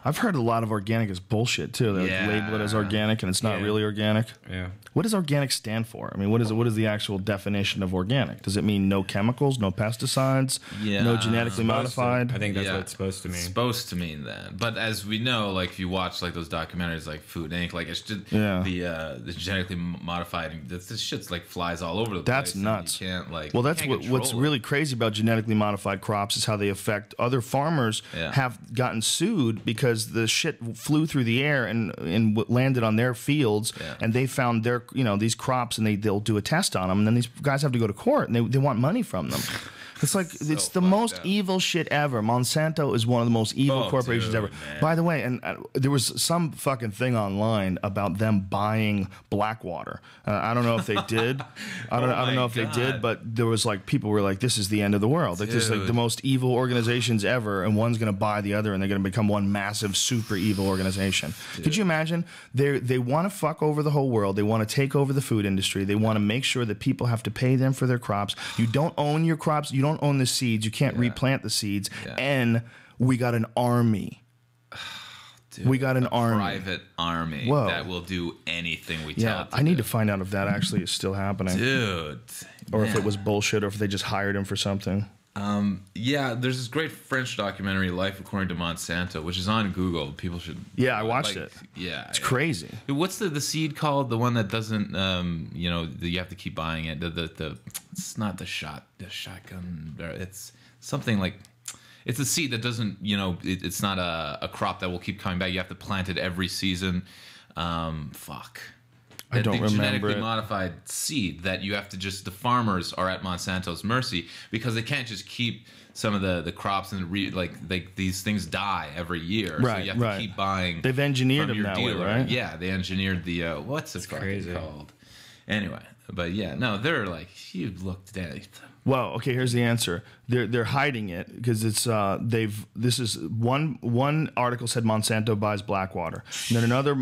I've heard a lot of organic is bullshit, too. They label it as organic, and it's not really organic. Yeah. What does organic stand for? I mean, what is the actual definition of organic? Does it mean no chemicals, no pesticides, no genetically modified? I think that's what it's supposed to mean. It's supposed to mean that. But as we know, like, if you watch, like, those documentaries, like Food Inc., like, it's just the genetically modified, this shit's, like, flies all over the place. That's nuts. You can't, like, well, that's what's really crazy about genetically modified crops is how they affect other farmers have gotten sued because the shit flew through the air and landed on their fields, and they found their these crops, and they'll do a test on them, and then these guys have to go to court, and they want money from them. It's like it's the most evil shit ever. Monsanto is one of the most evil corporations ever. Man. By the way, and there was some fucking thing online about them buying Blackwater. I don't know if they did. I don't know if they did, but there was like people were like, "This is the end of the world. Like this is like the most evil organizations ever, and one's gonna buy the other, and they're gonna become one massive super evil organization." Dude. Could you imagine? They want to fuck over the whole world. They want to take over the food industry. They want to make sure that people have to pay them for their crops. You don't own your crops. You don't own the seeds. You can't replant the seeds. And we got an army. Dude, we got an private army that will do anything we tell it to I need to find out if that actually is still happening. Dude. Or if it was bullshit, or if they just hired him for something. Yeah, there's this great French documentary, Life According to Monsanto, which is on Google. People should... Yeah, I watched it. Yeah. It's crazy. What's the seed called? The one that doesn't, you have to keep buying it. It's not the shotgun. It's something like... It's a seed that doesn't, it's not a crop that will keep coming back. You have to plant it every season. I don't remember genetically modified seed that you have to the farmers are at Monsanto's mercy because they can't just keep some of the crops and these things die every year. Right, so you have to keep buying. They've engineered them that way, right? Yeah, they engineered the what's it called? Anyway, But yeah, no, they're like, you looked at it. Well, okay, here's the answer. They're hiding it because it's this is one article said Monsanto buys Blackwater. And then another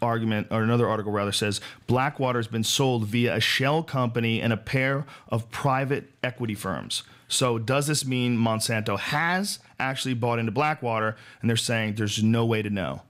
article rather says Blackwater has been sold via a shell company and a pair of private equity firms. So does this mean Monsanto has actually bought into Blackwater and they're saying there's no way to know?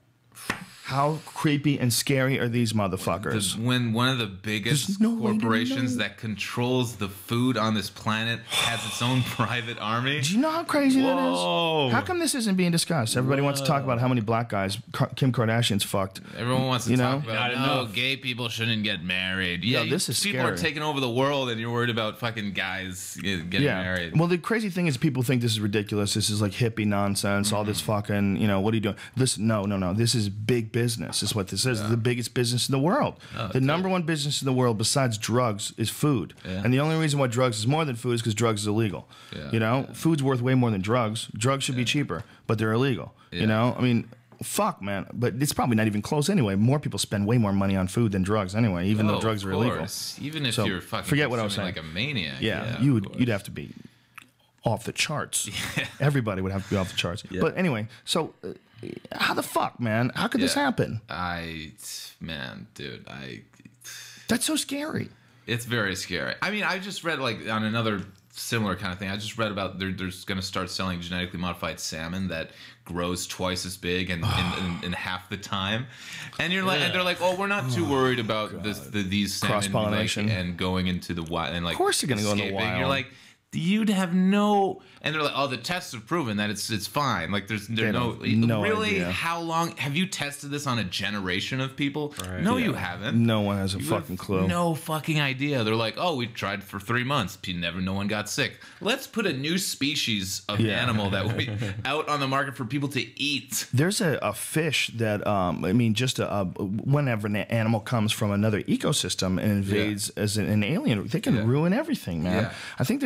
How creepy and scary are these motherfuckers? When one of the biggest corporations that controls the food on this planet has its own private army. Do you know how crazy that is? How come this isn't being discussed? Everybody wants to talk about how many black guys Kim Kardashian's fucked. Everyone wants to talk about, gay people shouldn't get married. Yeah, this is people scary. are taking over the world and you're worried about fucking guys getting married. Well, the crazy thing is people think this is ridiculous. This is like hippie nonsense. All this fucking, what are you doing? Listen, no. This is big business is what this is. The biggest business in the world. The number one business in the world besides drugs is food. And the only reason why drugs is more than food is because drugs is illegal. Food's worth way more than drugs. Drugs should be cheaper, but they're illegal. I mean, fuck, man. But it's probably not even close anyway. More people spend way more money on food than drugs anyway, even though drugs are illegal. Even if you're fucking forget what I was saying. Like a maniac. You'd have to be off the charts. Everybody would have to be off the charts. But anyway, so how the fuck, man? How could this happen? Dude, that's so scary. It's very scary. I mean, I just read on another similar kind of thing. I just read about they're going to start selling genetically modified salmon that grows twice as big and in half the time. And you're like, and they're like, oh, we're not too worried about these salmon cross-pollination and going into the wild and of course they're going to go in the wild. You're like, you'd have no, and they're like, oh, the tests have proven that it's fine. Like there's no really idea. How long have you tested this on a generation of people? Right. No, you haven't. No one has a fucking clue. No fucking idea. They're like, oh, we tried for 3 months. No one got sick. Let's put a new species of animal that we out on the market for people to eat. There's a fish that whenever an animal comes from another ecosystem and invades as an alien, they can ruin everything, man. I think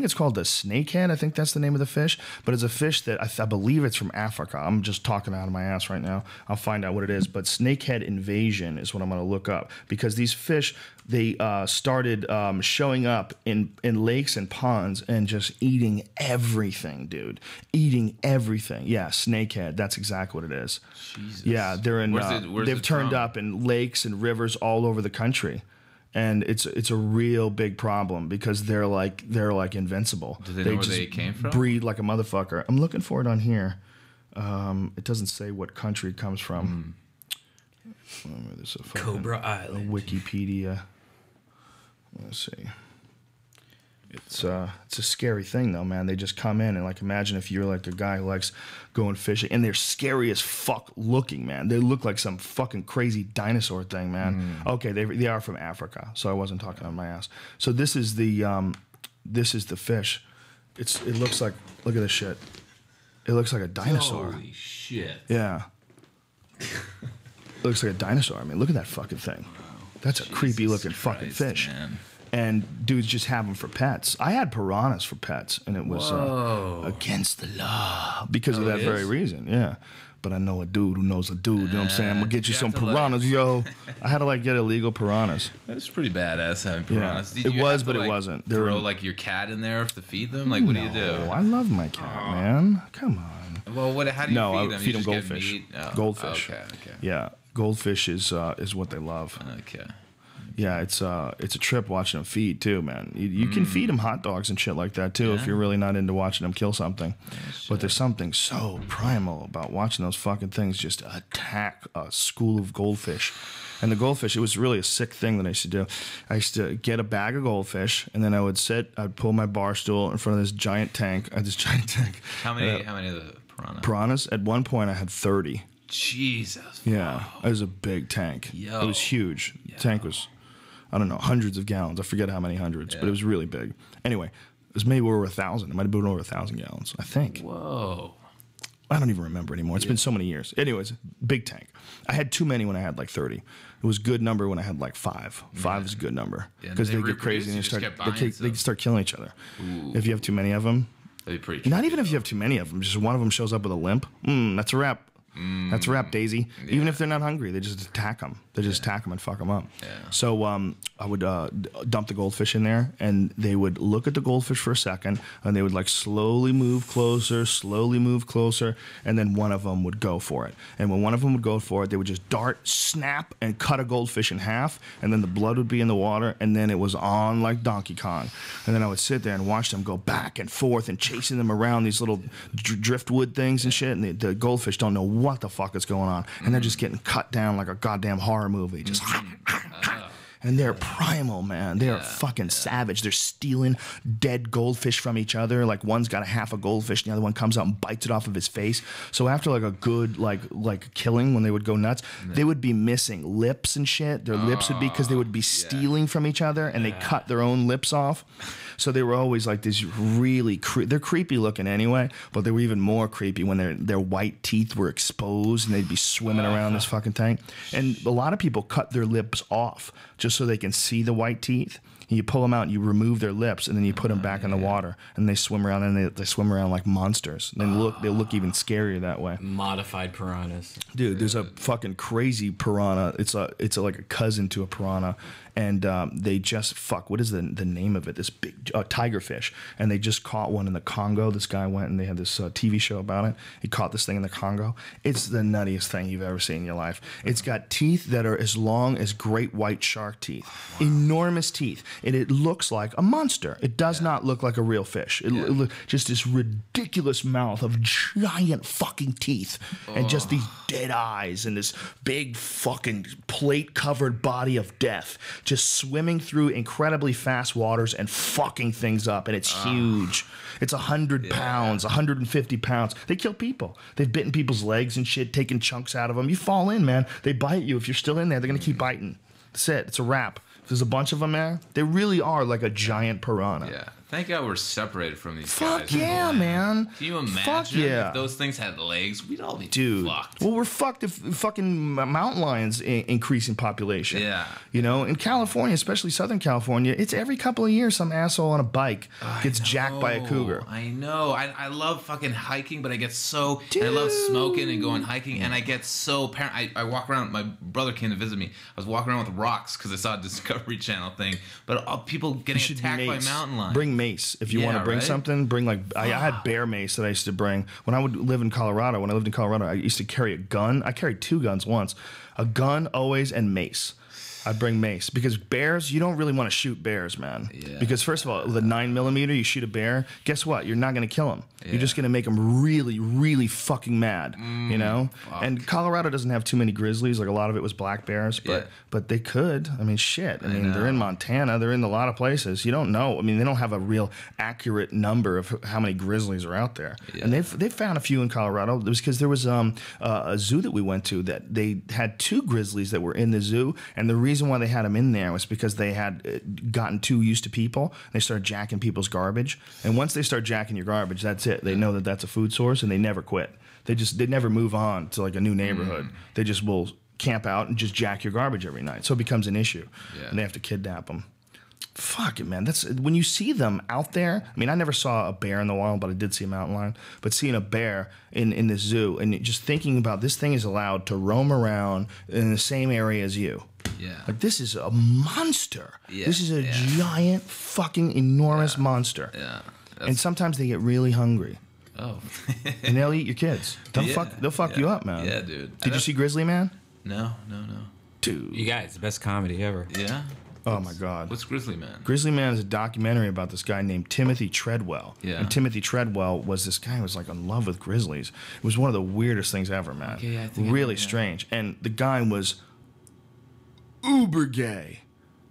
it's called the snakehead. I think that's the name of the fish. But it's a fish that I believe it's from Africa. I'm just talking out of my ass right now. I'll find out what it is. But snakehead invasion is what I'm going to look up because these fish, they started showing up in lakes and ponds and just eating everything, dude. Eating everything. Yeah, snakehead. That's exactly what it is. Jesus. Yeah, they're in. They've turned up in lakes and rivers all over the country. And it's a real big problem because they're like invincible. Do they know where they came from? Breed like a motherfucker. I'm looking for it on here. It doesn't say what country it comes from. There's a Cobra Island. Wikipedia. Let's see. It's a scary thing though, man. They just come in and imagine if you're like a guy who likes going fishing, and they're scary as fuck looking, man. They look like some fucking crazy dinosaur thing, man. Okay, they are from Africa, so I wasn't talking on my ass. So this is the fish. It looks like, look at this shit. It looks like a dinosaur. Holy shit. Yeah. It looks like a dinosaur. I mean, look at that fucking thing. That's a creepy looking fucking fish. Man. And dudes just have them for pets. I had piranhas for pets, and it was against the law because of that very reason. Yeah, but I know a dude who knows a dude. You know what I'm saying? I'm gonna get you some piranhas, yo. I had to get illegal piranhas. That's pretty badass having piranhas. Yeah. It was, but it wasn't. Throw your cat in there to feed them. What do you do? I love my cat, man. Come on. Well, how do you feed them? I feed them goldfish. Goldfish. Okay. Yeah, goldfish is what they love. Okay. Yeah, it's a trip watching them feed too, man. You can feed them hot dogs and shit like that too if you're really not into watching them kill something. But there's something so primal about watching those fucking things just attack a school of goldfish. And the goldfish, it was really a sick thing that I used to do. I used to get a bag of goldfish, and then I'd pull my bar stool in front of this giant tank. How many of the piranhas? Piranhas? At one point, I had 30. Jesus. Yeah, it was a big tank. Yo. It was huge. The tank was, I don't know, hundreds of gallons. I forget how many hundreds, but it was really big. Anyway, it was maybe over 1,000. It might have been over 1,000 gallons, I think. Whoa. I don't even remember anymore. It's been so many years. Anyways, big tank. I had too many when I had 30. It was a good number when I had 5. 5 is a good number because they get crazy and they start killing each other. Ooh. If you have too many of them, not even if you have too many of them, just one of them shows up with a limp. That's a wrap. That's a wrap, Daisy. Yeah. Even if they're not hungry, they just attack them. They just attack them and fuck them up. Yeah. So I would dump the goldfish in there, and they would look at the goldfish for a second, and they would like slowly move closer, and then one of them would go for it. And when one of them would go for it, they would just dart, snap, and cut a goldfish in half, and then the blood would be in the water, and then it was on like Donkey Kong. And then I would sit there and watch them go back and forth and chasing them around these little driftwood things and shit, and the goldfish don't know what the fuck is going on, and they're just getting cut down like a goddamn horror movie, just and they're primal, man. They are fucking savage. They're stealing dead goldfish from each other. Like one's got a half a goldfish, and the other one comes out and bites it off of his face. So after like a good like killing, when they would go nuts, they would be missing lips and shit. Their lips would be, because they would be stealing from each other, and they cut their own lips off. So they were always like these really they're creepy looking anyway, but they were even more creepy when their white teeth were exposed and they'd be swimming around this fucking tank. And a lot of people cut their lips off just so they can see the white teeth. And you pull them out, and you remove their lips, and then you put them back in the water, and they swim around, and they swim around like monsters. And they look even scarier that way. Modified piranhas. Dude, there's a fucking crazy piranha. It's like a cousin to a piranha, and they just what is the name of it? This big tigerfish, and they just caught one in the Congo. This guy went, and they had this TV show about it. He caught this thing in the Congo. It's the nuttiest thing you've ever seen in your life. It's got teeth that are as long as great white shark teeth. Wow. Enormous teeth. And it looks like a monster. It does not look like a real fish. It just this ridiculous mouth of giant fucking teeth, and just these dead eyes, and this big fucking plate-covered body of death, just swimming through incredibly fast waters and fucking things up. And it's huge. It's 100 pounds, 150 pounds. They kill people. They've bitten people's legs and shit, taking chunks out of them. You fall in, man. They bite you. If you're still in there, they're going to keep biting. That's it. It's a wrap. There's a bunch of them there. They really are like a giant piranha. Yeah. Thank God we're separated from these Fuck guys. Yeah, man. Can you imagine if those things had legs? We'd all be fucked. Well, we're fucked if fucking mountain lions increase in population. Yeah. You know, in California, especially Southern California, it's every couple of years some asshole on a bike gets jacked by a cougar. I know. I love fucking hiking, but I get so... I love smoking and going hiking, and I get so... I walk around... My brother came to visit me. I was walking around with rocks because I saw a Discovery Channel thing, but people getting attacked by mountain lions. Bring mace if you want to bring something. Bring like I had bear mace that I used to bring when I would live in Colorado. When I lived in Colorado, I used to carry a gun. I carried 2 guns once, a gun always, and mace. I'd bring mace because bears, you don't really want to shoot bears, man. Yeah. Because first of all, with a 9mm, you shoot a bear. Guess what? You're not going to kill him. Yeah. You're just going to make them really, really fucking mad. You know. Fuck. And Colorado doesn't have too many grizzlies. Like a lot of it was black bears, but they could. I mean, shit. I mean, they're in Montana. They're in a lot of places. You don't know. I mean, they don't have a real accurate number of how many grizzlies are out there. Yeah. And they've found a few in Colorado. It was because there was a zoo that we went to that they had 2 grizzlies that were in the zoo, and the reason why they had them in there was because they had gotten too used to people. They started jacking people's garbage, and once they start jacking your garbage, that's it. They know that that's a food source, and they never quit. They never move on to like a new neighborhood. They just will camp out and just jack your garbage every night. So it becomes an issue, and they have to kidnap them. Fuck it, man. That's when you see them out there. I mean, I never saw a bear in the wild, but I did see a mountain lion. But seeing a bear in this zoo and just thinking about this thing is allowed to roam around in the same area as you. Yeah. Like, this is a monster. Yeah. This is a giant, fucking enormous monster. Yeah. And sometimes they get really hungry. Oh. And they'll eat your kids. They'll fuck you up, man. Yeah, dude. Did you see Grizzly Man? No. Dude. You guys, the best comedy ever. Yeah. Oh my God. What's Grizzly Man? Grizzly Man is a documentary about this guy named Timothy Treadwell. Yeah. And Timothy Treadwell was this guy who was like in love with grizzlies. It was one of the weirdest things ever, man. Okay, I think really strange. And the guy was uber gay.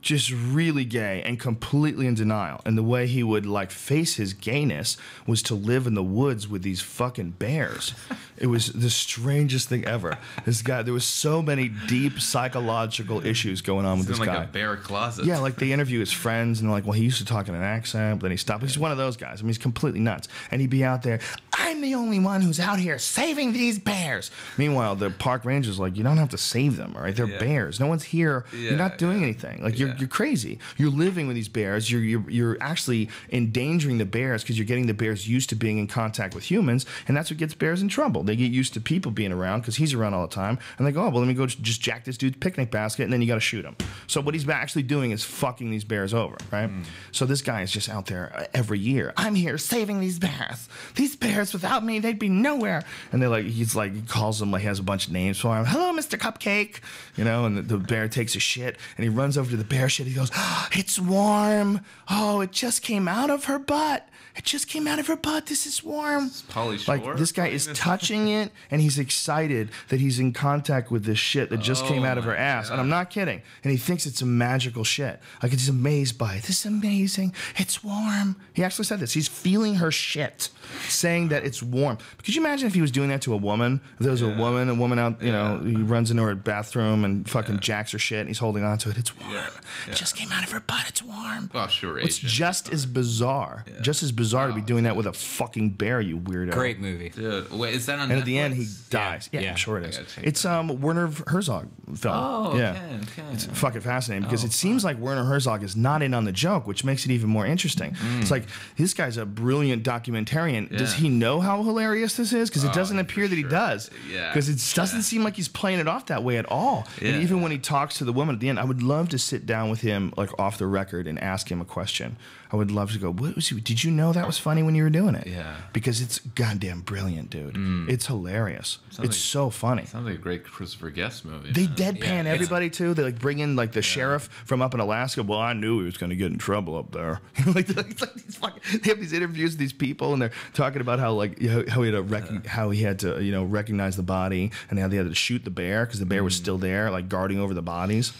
Just really gay and completely in denial. And the way he would like face his gayness was to live in the woods with these fucking bears. It was the strangest thing ever. This guy, there was so many deep psychological issues going on with this guy. Like a bear closet. Yeah, like they interview his friends and they're like, well, he used to talk in an accent, but then he stopped. He's one of those guys. I mean, he's completely nuts. And he'd be out there, I'm the only one who's out here saving these bears. Meanwhile, the park ranger's like, you don't have to save them, all right? They're bears. No one's here. You're not doing anything. Like, you're you're crazy. You're living with these bears. You're actually endangering the bears because you're getting the bears used to being in contact with humans, and that's what gets bears in trouble. They get used to people being around because he's around all the time, and they go, oh, well, let me go just jack this dude's picnic basket, and then you got to shoot him. So what he's actually doing is fucking these bears over, right? So this guy is just out there every year. I'm here saving these bears. These bears, without me, they'd be nowhere. And they're like, he calls them, like, he has a bunch of names for him. Hello, Mr. Cupcake. You know, and the bear takes a shit, and he runs over to the bear shit. He goes, oh, it's warm. Oh, it just came out of her butt. It just came out of her butt. This is warm. It's Pauly Shore. Like, this guy is touching it, and he's excited that he's in contact with this shit that just came out of her ass. God. And I'm not kidding. And he thinks it's a magical shit. Like, he's amazed by it. This is amazing. It's warm. He actually said this. He's feeling her shit, saying that it's warm. Could you imagine if he was doing that to a woman? If there was a woman out, you know, he runs into her bathroom and fucking jacks her shit, and he's holding on to it. It's warm. It just came out of her butt. It's warm. Oh, sure. It's just as bizarre. Just as bizarre to be doing that with a fucking bear, you weirdo. Great movie. Dude, wait, is that on Netflix? And at the end, he dies. Yeah, I'm sure it is. It's Werner Herzog film. Oh, yeah. Okay. It's fucking fascinating because it seems like Werner Herzog is not in on the joke, which makes it even more interesting. It's like, this guy's a brilliant documentarian. Does he know how hilarious this is? Because it doesn't appear that he does. Because it doesn't seem like he's playing it off that way at all. And even when he talks to the woman at the end, I would love to sit down with him, like, off the record and ask him a question. I would love to go, did you know that was funny when you were doing it? Yeah. Because it's goddamn brilliant, dude. It's hilarious. It's so funny. Sounds like a great Christopher Guest movie. They deadpan everybody, too. They, like, bring in, like, the sheriff from up in Alaska. Well, I knew he was going to get in trouble up there. Like, it's like these fucking, they have these interviews with these people, and they're talking about how, like, how he had to, you know, recognize the body, and how they had to shoot the bear because the bear was still there, like, guarding over the bodies.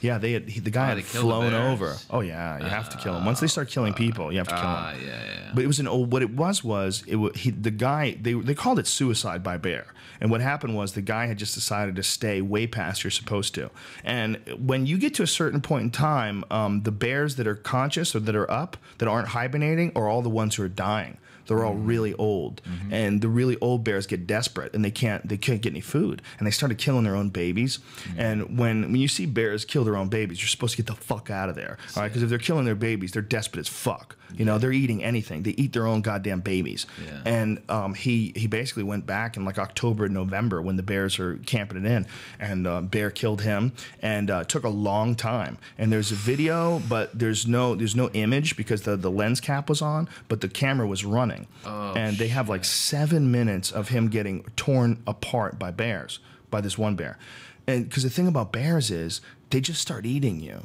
Yeah, the guy had flown over. Oh, yeah, you have to kill him. Once they start killing people, you have to kill him. Yeah. But it was what it was the guy, they called it suicide by bear. And what happened was the guy had just decided to stay way past you're supposed to. And when you get to a certain point in time, the bears that are conscious or that are up, that aren't hibernating, are all the ones who are dying. They're all really old, and the really old bears get desperate, and they can't get any food, and they started killing their own babies. And when you see bears kill their own babies, you're supposed to get the fuck out of there, all right? Because if they're killing their babies, they're desperate as fuck. You know, they're eating anything. They eat their own goddamn babies. And he basically went back in like October and November when the bears are camping it in, and bear killed him, and took a long time. And there's a video, but there's no image because the lens cap was on, but the camera was running. And they have like 7 minutes of him getting torn apart by bears, by this one bear. And because the thing about bears is they just start eating you.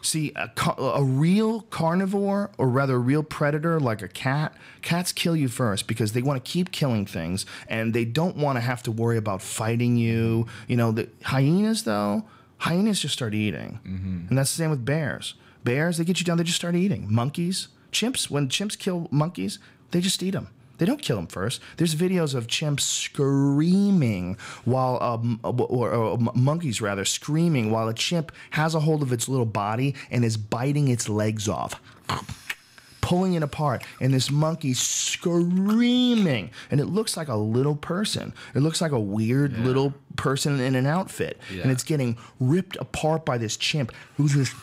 See, a real carnivore, or rather a real predator like a cat, cats kill you first because they want to keep killing things, and they don't want to have to worry about fighting you. You know, the hyenas, though, hyenas just start eating. And that's the same with bears. Bears, they get you down, they just start eating. Monkeys, chimps, when chimps kill monkeys, they just eat them. They don't kill them first. There's videos of chimps screaming while, or monkeys rather, screaming while a chimp has a hold of its little body and is biting its legs off, pulling it apart, and this monkey's screaming, and it looks like a little person. It looks like a weird little person in an outfit, and it's getting ripped apart by this chimp who's just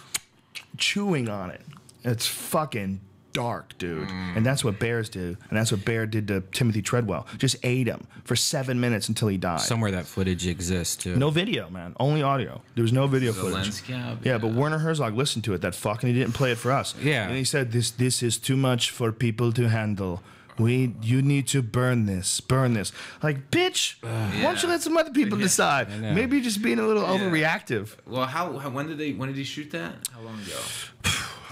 chewing on it. It's fucking dark, dude. And that's what bears do. And that's what bear did to Timothy Treadwell. Just ate him for 7 minutes until he died. Somewhere that footage exists, too. No video, man. Only audio. There was no video footage. Lens cap, yeah, but Werner Herzog listened to it, that fuck, and he didn't play it for us. Yeah. And he said, this is too much for people to handle. You need to burn this. Like, bitch, why don't you let some other people decide? Maybe you're just being a little overreactive. Well, when did he shoot that? How long ago?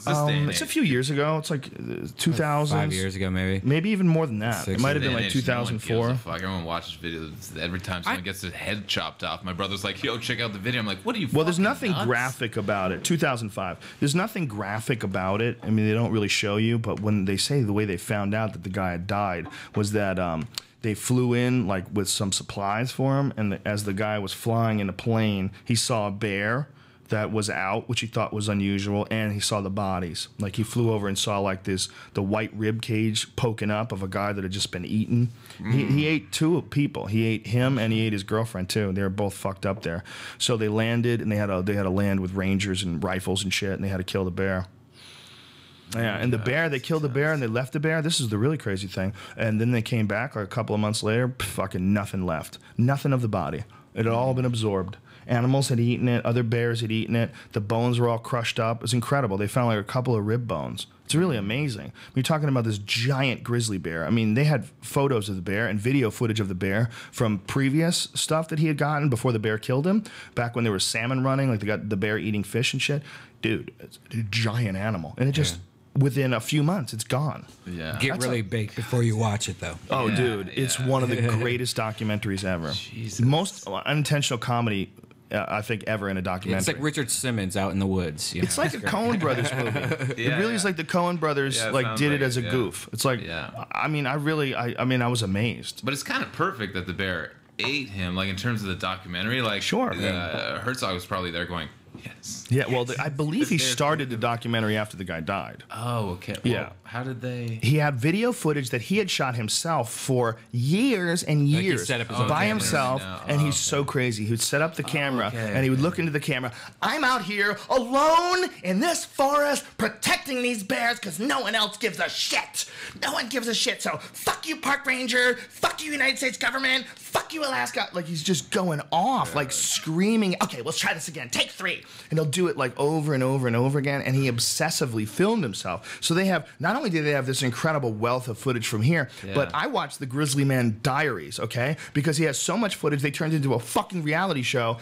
It's a few years ago. It's like 2000. 5 years ago, maybe. Maybe even more than that. It might have been like 2004. Everyone watches videos. Every time someone gets their head chopped off, my brother's like, yo, check out the video. I'm like, what are you Well, there's nothing nuts? graphic about it. 2005. There's nothing graphic about it. I mean, they don't really show you, but when they say the way they found out that the guy had died was that they flew in like with some supplies for him, and as the guy was flying in a plane, he saw a bear that was out, which he thought was unusual, and he saw the bodies. Like he flew over and saw like the white rib cage poking up of a guy that had just been eaten. He ate 2 people. He ate him and he ate his girlfriend too. They were both fucked up there. So they landed and they had to land with rangers and rifles and shit, and they had to kill the bear. Yeah, and the bear, they killed the bear and they left the bear. This is the really crazy thing. And then they came back like a couple of months later, fucking nothing left. Nothing of the body. It had all been absorbed. Animals had eaten it. Other bears had eaten it. The bones were all crushed up. It was incredible. They found like a couple of rib bones. It's really amazing. We're talking about this giant grizzly bear. I mean, they had photos of the bear and video footage of the bear from previous stuff that he had gotten before the bear killed him, back when there was salmon running, like they got the bear eating fish and shit. Dude, it's a giant animal. And it just... within a few months, it's gone. Yeah, get really baked before you watch it, though. Oh, yeah, dude, it's one of the greatest documentaries ever. Jesus. Most unintentional comedy, I think, ever in a documentary. It's like Richard Simmons out in the woods. It's like a Coen Brothers movie. It really is like the Coen Brothers did it as a goof. It's like, I mean, I was amazed. But it's kind of perfect that the bear ate him, like in terms of the documentary. Like, sure, Herzog was probably there going, yes. Yeah, well, I believe he started the documentary after the guy died. Oh, okay. Well, yeah. How did they... He had video footage that he had shot himself for years and years by himself, and he's so crazy. He would set up the camera, and he would look into the camera. I'm out here alone in this forest protecting these bears because no one else gives a shit. No one gives a shit, so fuck you, park ranger. Fuck you, United States government. Fuck you, Alaska. Like, he's just going off, like screaming, okay, let's try this again. Take 3. And he'll do it like over and over and over again, and he obsessively filmed himself. So they have, not only do they have this incredible wealth of footage from here, but I watched the Grizzly Man Diaries, okay? Because he has so much footage, they turned it into a fucking reality show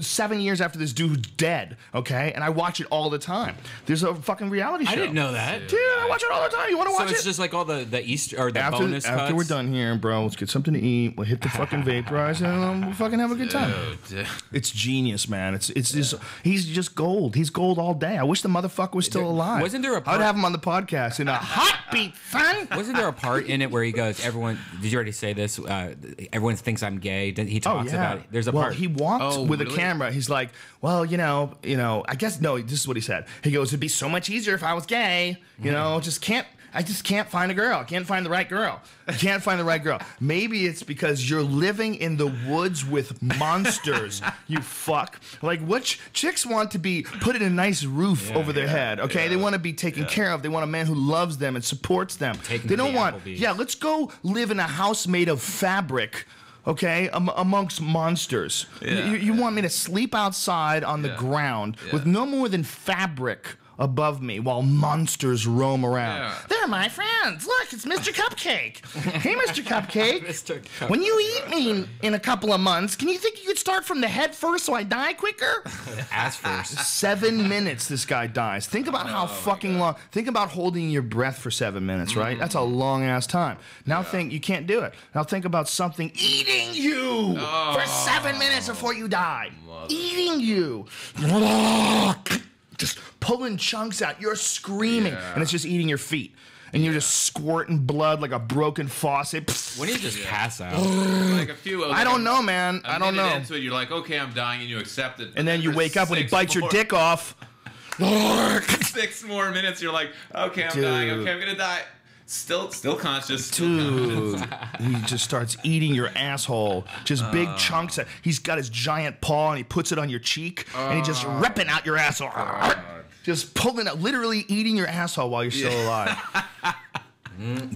7 years after this dude's dead, okay? And I watch it all the time. There's a fucking reality show. I didn't know that. Dude, I watch it all the time. You want to watch it? So it's just like all the Easter, or the bonus cuts? After we're done here, bro, let's get something to eat. We'll hit the fucking vaporizer, and we'll fucking have a good time. It's genius, man. It's just, he's just gold. He's gold all day. I wish the motherfucker was still alive. Wasn't there a part? I'd have him on the podcast in a heartbeat, son. Wasn't there a part in it where he goes, everyone, did you already say this? Everyone thinks I'm gay. He talks about it. There's a part. He walked with a camera. He's like, well, you know, I guess, no, this is what he said. He goes, it'd be so much easier if I was gay. You know, I just can't find a girl. I can't find the right girl. I can't find the right girl. Maybe it's because you're living in the woods with monsters, you fuck. Like, what chicks want to be put in a nice roof over their head, okay? They want to be taken care of. They want a man who loves them and supports them. They don't want, let's go live in a house made of fabric, okay, amongst monsters. You want me to sleep outside on the ground with no more than fabric above me while monsters roam around. They're my friends. Look, it's Mr. Cupcake. Hey, Mr. Cupcake. Mr. Cupcake. When you eat me in a couple of months, can you think you could start from the head first so I die quicker? Ass first. 7 minutes this guy dies. Think about how fucking long. Think about holding your breath for 7 minutes, right? That's a long ass time. Now think, you can't do it. Now think about something eating you for 7 minutes before you die. Eating you. Just pulling chunks out. You're screaming, and it's just eating your feet. And you're just squirting blood like a broken faucet. When do you just pass out? Like a few. I don't know, man. I don't know. Into it, you're like, okay, I'm dying, and you accept it. And then you wake up when he bites your dick off. 6 more minutes, you're like, okay, I'm dying. Okay, I'm gonna die. Still conscious. Dude, he just starts eating your asshole. Just big chunks. He's got his giant paw and he puts it on your cheek and he's just ripping out your asshole. Just pulling out, literally eating your asshole while you're still alive.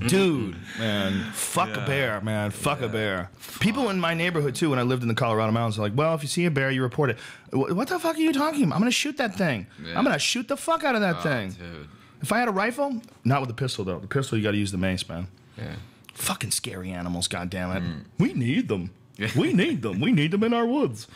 Dude, man, fuck a bear, man. Fuck a bear. People in my neighborhood, too, when I lived in the Colorado mountains, are like, well, if you see a bear, you report it. What the fuck are you talking about? I'm going to shoot that thing. I'm going to shoot the fuck out of that thing. Dude. If I had a rifle, not with the pistol, though. The pistol, you got to use the mace, man. Yeah. Fucking scary animals, goddammit. We need them. We need them. We need them in our woods.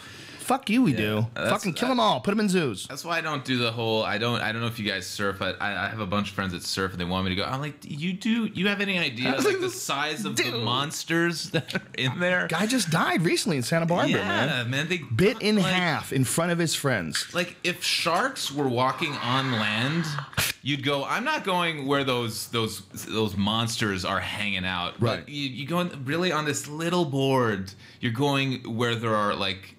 Fuck you, we do. Fucking kill them all. Put them in zoos. That's why I don't do the whole. I don't know if you guys surf, but I have a bunch of friends that surf, and they want me to go. I'm like, you do? You have any idea like the size of the monsters that are in there? Guy just died recently in Santa Barbara, man. They bit in half in front of his friends. Like if sharks were walking on land, you'd go. I'm not going where those monsters are hanging out. Right. You go really on this little board. You're going where there are like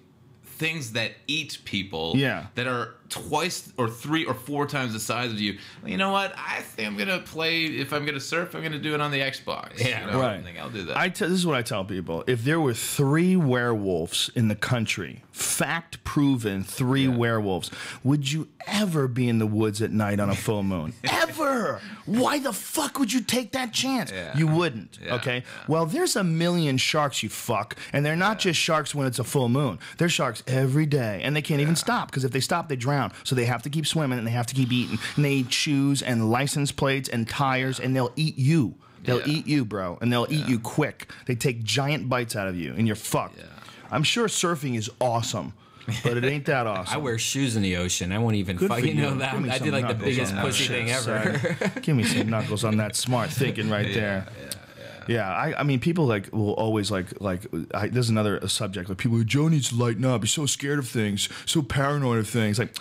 things that eat people Yeah. that are twice or 3 or 4 times the size of you. Well, you know what? I think I'm gonna play. If I'm gonna surf, I'm gonna do it on the Xbox. Yeah, you know, right. I think I'll do that. This is what I tell people: if there were 3 werewolves in the country, fact proven 3 werewolves, would you ever be in the woods at night on a full moon? Ever? Why the fuck would you take that chance? Yeah. You wouldn't. Yeah. Okay. Yeah. Well, there's a million sharks, you fuck, and they're not just sharks when it's a full moon. They're sharks every day, and they can't even stop, because if they stop, they drown. So they have to keep swimming, and they have to keep eating, and they eat shoes and license plates and tires, and they'll eat you. They'll eat you, bro, and they'll eat you quick. They take giant bites out of you, and you're fucked. Yeah. I'm sure surfing is awesome, but it ain't that awesome. I wear shoes in the ocean. I won't even Good fuck. for You know you. that. Give me I some did like the knuckles biggest on that pussy shit, thing ever. son. Give me some knuckles on that smart thinking right there. Yeah, I mean, people will always there's another subject. Like, people, Joe needs to lighten up. He's so scared of things, so paranoid of things. Like,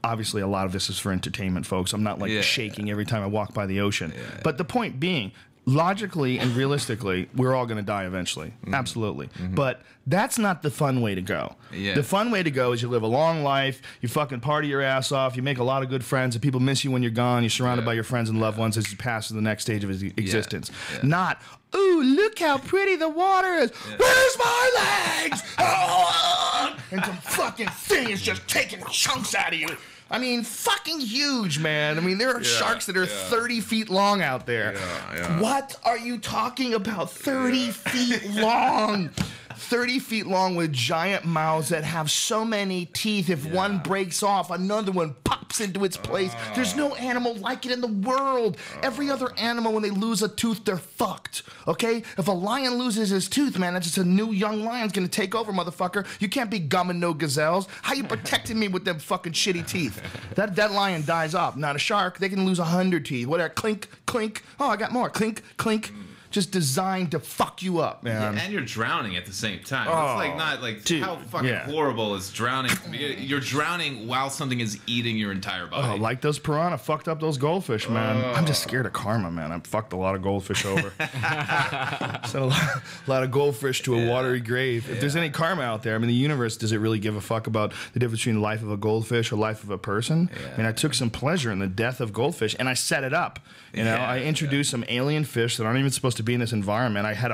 obviously, a lot of this is for entertainment, folks. I'm not shaking every time I walk by the ocean. But the point being, logically and realistically, we're all going to die eventually. Absolutely. But that's not the fun way to go. Yeah. The fun way to go is you live a long life, you fucking party your ass off, you make a lot of good friends, and people miss you when you're gone. You're surrounded by your friends and loved ones as you pass to the next stage of existence. Not, ooh, look how pretty the water is. Where's my legs? And some fucking thing is just taking chunks out of you. I mean, fucking huge, man. I mean, there are sharks that are 30 feet long out there. What are you talking about? 30 feet long. 30 feet long with giant mouths that have so many teeth. If one breaks off, another one pops into its place. There's no animal like it in the world. Every other animal, when they lose a tooth, they're fucked. Okay? If a lion loses his tooth, man, that's just a new young lion's gonna take over, motherfucker. You can't be gumming no gazelles. How you protecting me with them fucking shitty teeth? That lion dies off. Not a shark. They can lose 100 teeth. Whatever. Clink, clink. Oh, I got more. Clink, clink. Just designed to fuck you up, man. Yeah, and you're drowning at the same time. It's dude, how fucking horrible is drowning? You're drowning while something is eating your entire body. Oh, like those piranha fucked up those goldfish, man. I'm just scared of karma, man. I've fucked a lot of goldfish over. Sent a lot of goldfish to a watery grave. If there's any karma out there, I mean, the universe, does it really give a fuck about the difference between the life of a goldfish or life of a person? I mean, I took some pleasure in the death of goldfish, and I set it up. You know, I introduced some alien fish that aren't even supposed to be in this environment. I had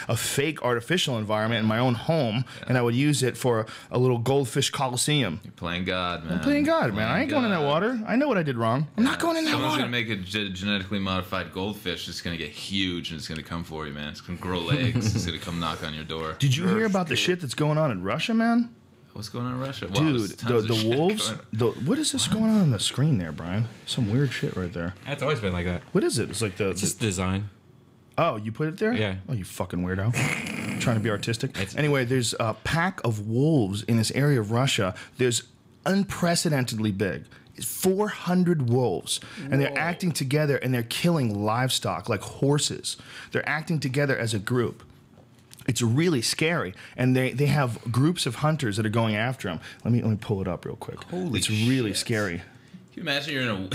a fake artificial environment in my own home, and I would use it for a little goldfish coliseum. You're playing God, man. I'm playing God, man. I ain't going in that water. I know what I did wrong. I'm not going in that Someone's water. gonna make a genetically modified goldfish. It's gonna get huge, and it's gonna come for you, man. It's gonna grow legs. It's gonna come knock on your door. Did you hear about the shit that's going on in Russia, man? What's going on in Russia? Wow, Dude, there's tons of the shit wolves. going on. What is this going on the screen there, Brian? Some weird shit right there. It's always been like that. What is it? It's like It's just design. Oh, you put it there? Yeah. Oh, you fucking weirdo. Trying to be artistic. Anyway, there's a pack of wolves in this area of Russia. There's unprecedentedly big. It's 400 wolves. And they're acting together, and they're killing livestock like horses. They're acting together as a group. It's really scary, and they have groups of hunters that are going after them. Let me pull it up real quick. Holy It's really shit. scary. Can you imagine you're in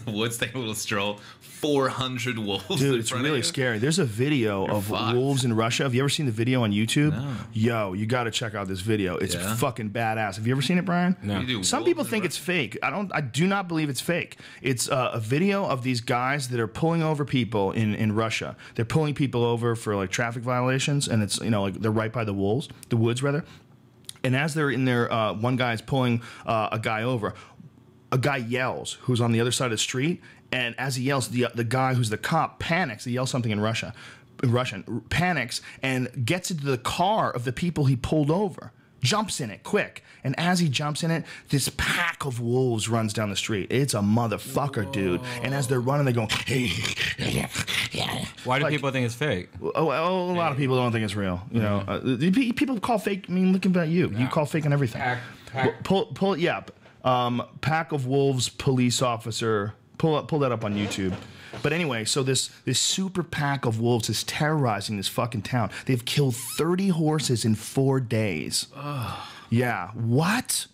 the woods taking a little stroll, 400 wolves Dude, in it's front of really you? scary. There's a video of fucked. wolves in Russia. Have you ever seen the video on YouTube? No. Yo, you got to check out this video. It's Yeah? fucking badass. Have you ever seen it, Brian? No. You do Some wolves people in think Russia? it's fake. I do not believe it's fake. It's a video of these guys that are pulling over people in Russia. They're pulling people over for like traffic violations, and it's, you know, like they're right by the woods rather. And as they're in there, one guy is pulling a guy over. A guy yells who's on the other side of the street, and as he yells, the guy who's the cop panics. He yells something in Russian, panics, and gets into the car of the people he pulled over. Jumps in it quick, and as he jumps in it, this pack of wolves runs down the street. It's a motherfucker, dude. And as they're running, they go, Why do people think it's fake? Oh, a lot of people don't think it's real. You know, people call fake. I mean, look about you. You call fake on everything. Pull yeah. Pack of wolves, police officer. Pull that up on YouTube. But anyway, so this super pack of wolves is terrorizing this fucking town. They've killed 30 horses in 4 days. Yeah. What?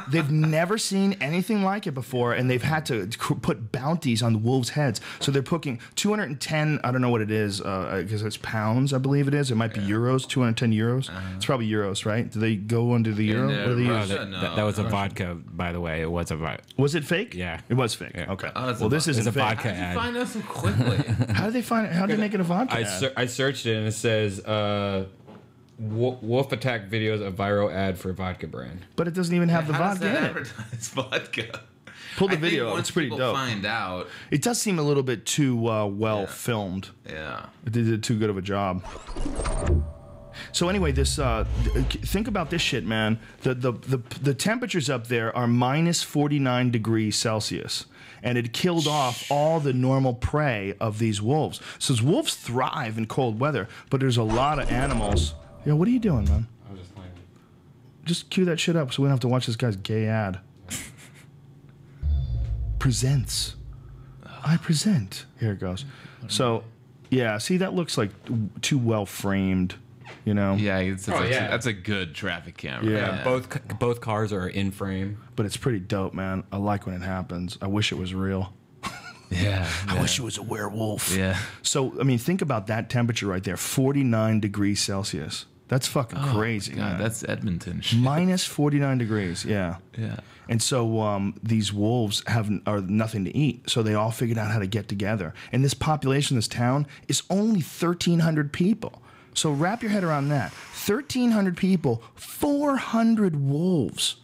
They've never seen anything like it before, and they've had to put bounties on the wolves' heads. So they're putting 210, I don't know what it is, because it's pounds, I believe it is. It might be euros, 210 euros. It's probably euros, right? Do they go under the euro? What do they use? That was a vodka, by the way. It was a vodka. Was it fake? Yeah. It was fake. Yeah. Okay. Oh, well, this isn't a fake. vodka How did ad. you find that so quickly? How did they find it? How did they make it a vodka ad? I searched it and it says wolf attack videos, a viral ad for vodka brand. But it doesn't even have the How does vodka that in it. advertise vodka? Pull the I think video up. once It's pretty people dope. Find out. It does seem a little bit too well filmed. Yeah. They did too good of a job. So anyway, this think about this shit, man. The temperatures up there are minus 49 degrees Celsius, and it killed off all the normal prey of these wolves. So wolves thrive in cold weather, but there's a lot of animals. Yo, what are you doing, man? I was just playing. Just cue that shit up so we don't have to watch this guy's gay ad. Presents. I present. Here it goes. So, yeah, see, that looks like too well framed, you know? Yeah, yeah. That's a good traffic camera. Yeah. Both cars are in frame. But it's pretty dope, man. I like when it happens. I wish it was real. Yeah. I wish it was a werewolf. Yeah. So, I mean, think about that temperature right there. 49 degrees Celsius. That's fucking crazy, God, man. that's Edmonton shit. Minus 49 degrees, yeah. Yeah. And so these wolves are nothing to eat, so they all figured out how to get together. And this population, this town, is only 1,300 people. So wrap your head around that. 1,300 people, 400 wolves.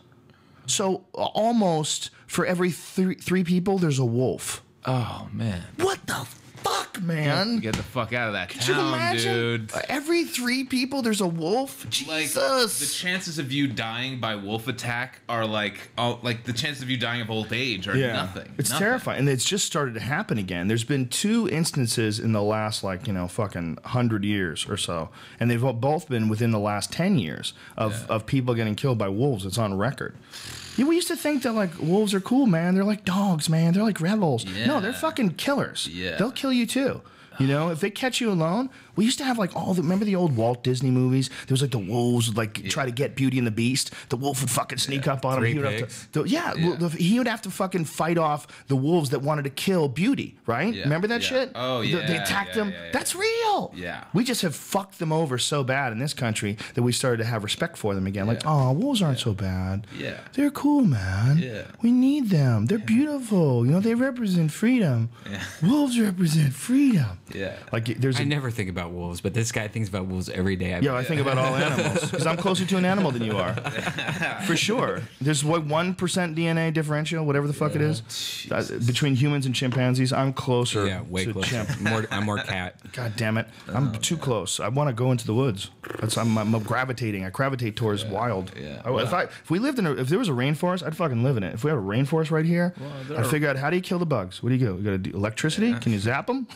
So almost for every three people, there's a wolf. Oh man. What the fuck, man? Get the fuck out of that Could you town, imagine? dude. Every 3 people, there's a wolf? Like Jesus. the chances of you dying by wolf attack are like the chances of you dying of old age are nothing. It's Nothing. terrifying. And it's just started to happen again. There's been 2 instances in the last, fucking 100 years or so. And they've both been within the last 10 years of people getting killed by wolves. It's on record. Yeah, we used to think that, wolves are cool, man. They're like dogs, man. They're like rebels. Yeah. No, they're fucking killers. Yeah. They'll kill you, too. You know, if they catch you alone, we used to have remember the old Walt Disney movies? There was the wolves would try to get Beauty and the Beast. The wolf would fucking sneak up on him. He would have to, he would have to fucking fight off the wolves that wanted to kill Beauty, right? Yeah. Remember that shit? Oh, yeah. They attacked them. Yeah. That's real. Yeah. We just have fucked them over so bad in this country that we started to have respect for them again. Oh, wolves aren't so bad. Yeah. They're cool, man. Yeah. We need them. They're beautiful. You know, they represent freedom. Yeah. Wolves represent freedom. Yeah. I never think about wolves, but this guy thinks about wolves every day. I think about all animals because I'm closer to an animal than you are, for sure. There's 1% DNA differential, whatever the fuck it is, between humans and chimpanzees. I'm closer. Yeah, way to closer. I'm more cat. God damn it! I'm too close. I want to go into the woods. I'm gravitating. I gravitate towards wild. Yeah. If we lived if there was a rainforest, I'd fucking live in it. If we have a rainforest right here, I'd figure out how do you kill the bugs. What do you go? You got to do electricity? Can you zap them?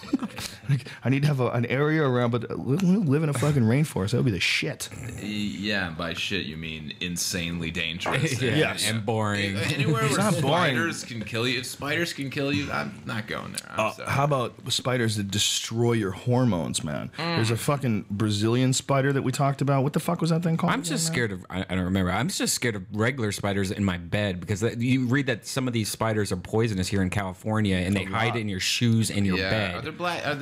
I need to have an area around, but live in a fucking rainforest. That would be the shit. Yeah, by shit you mean insanely dangerous. Yes. And boring. Anywhere where not boring. spiders can kill you, if spiders can kill you, I'm not going there. I'm sorry. How about spiders that destroy your hormones, man? There's a fucking Brazilian spider that we talked about. What the fuck was that thing called? I'm just scared of, I don't remember. I'm just scared of regular spiders in my bed because you read that some of these spiders are poisonous here in California and they hide in your shoes and your bed. Are there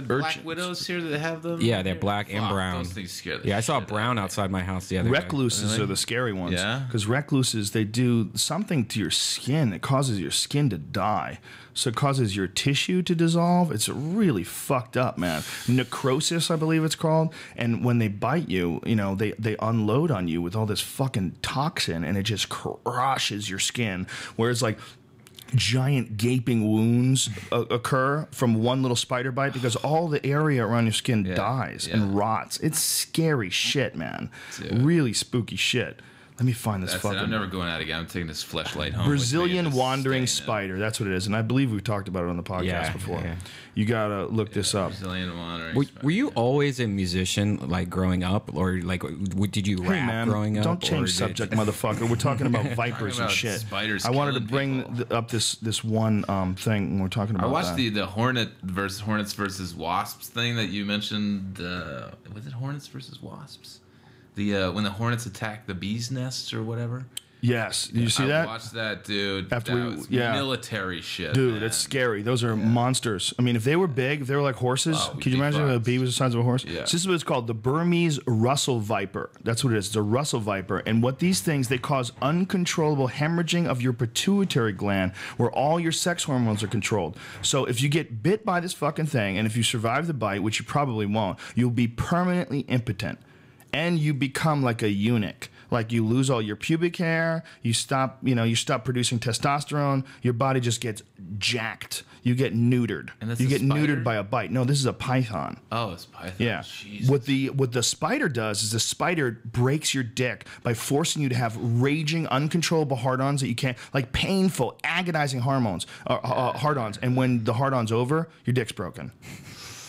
black widows here that have them? Yeah, they're black and brown. Those things scare the Yeah, I saw shit brown out of me. outside my house the other day. Recluses are the scary ones. Yeah? Because recluses, they do something to your skin. It causes your skin to die. So it causes your tissue to dissolve. It's really fucked up, man. Necrosis, I believe it's called. And when they bite you, they unload on you with all this fucking toxin, and it just crushes your skin. Whereas giant gaping wounds occur from one little spider bite because all the area around your skin dies and rots. It's scary shit, man. Really spooky shit. Let me find this fucking... I'm never going out again. I'm taking this fleshlight home. Brazilian wandering spider. That's what it is. And I believe we talked about it on the podcast before. Yeah. You got to look this up. Brazilian wandering spider. Were you always a musician, growing up? Or, did you rap growing up? Don't change subject, motherfucker. We're talking about vipers and shit. Spiders I wanted to killing bring up this one thing when we're talking about I watched that. the Hornets versus Wasps thing that you mentioned. Was it Hornets versus Wasps? when the hornets attack the bees' nests or whatever. Yes. Did you see that? I watched that, dude. After that was military shit. Dude, man. it's scary. Those are monsters. I mean, if they were big, if they were like horses, could you imagine if a bee was the size of a horse? Yeah. So this is what it's called, the Burmese Russell viper. That's what it is. It's a Russell viper. And what these things, they cause uncontrollable hemorrhaging of your pituitary gland where all your sex hormones are controlled. So if you get bit by this fucking thing, and if you survive the bite, which you probably won't, you'll be permanently impotent. And you become like a eunuch. Like you lose all your pubic hair, you stop producing testosterone, your body just gets jacked. You get neutered. And you get neutered by a bite. No, this is a python. Oh, it's python. Yeah. Jesus. What the spider does is the spider breaks your dick by forcing you to have raging, uncontrollable hard-ons that you can't, like painful, agonizing hard-ons. And when the hard-on's over, your dick's broken.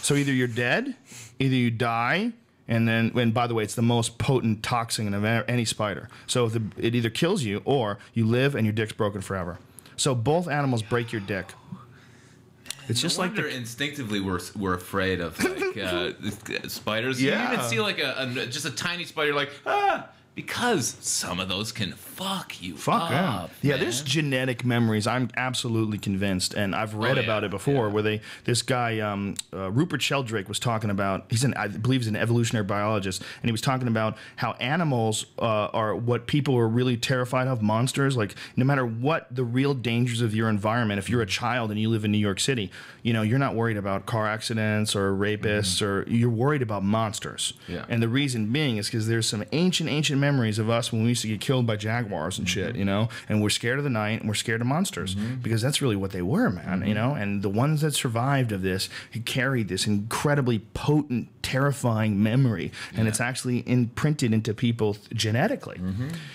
So either you're dead, either you die. And by the way, it's the most potent toxin of any spider. So it either kills you or you live and your dick's broken forever. So both animals break your dick. It's just like instinctively we're afraid of like spiders. Yeah. You even see like just a tiny spider, like because some of those can fuck you up. Yeah, man. there's genetic memories. I'm absolutely convinced, and I've read about it before. Where this guy Rupert Sheldrake was talking about. I believe he's an evolutionary biologist, and he was talking about how animals are what people are really terrified of. Monsters, like no matter what the real dangers of your environment. If you're a child and you live in New York City, you're not worried about car accidents or rapists, or you're worried about monsters. Yeah. And the reason being is because there's some ancient memories of us when we used to get killed by jaguars and shit, and we're scared of the night and we're scared of monsters because that's really what they were, man, and the ones that survived of this carried this incredibly potent, terrifying memory, and it's actually imprinted into people genetically.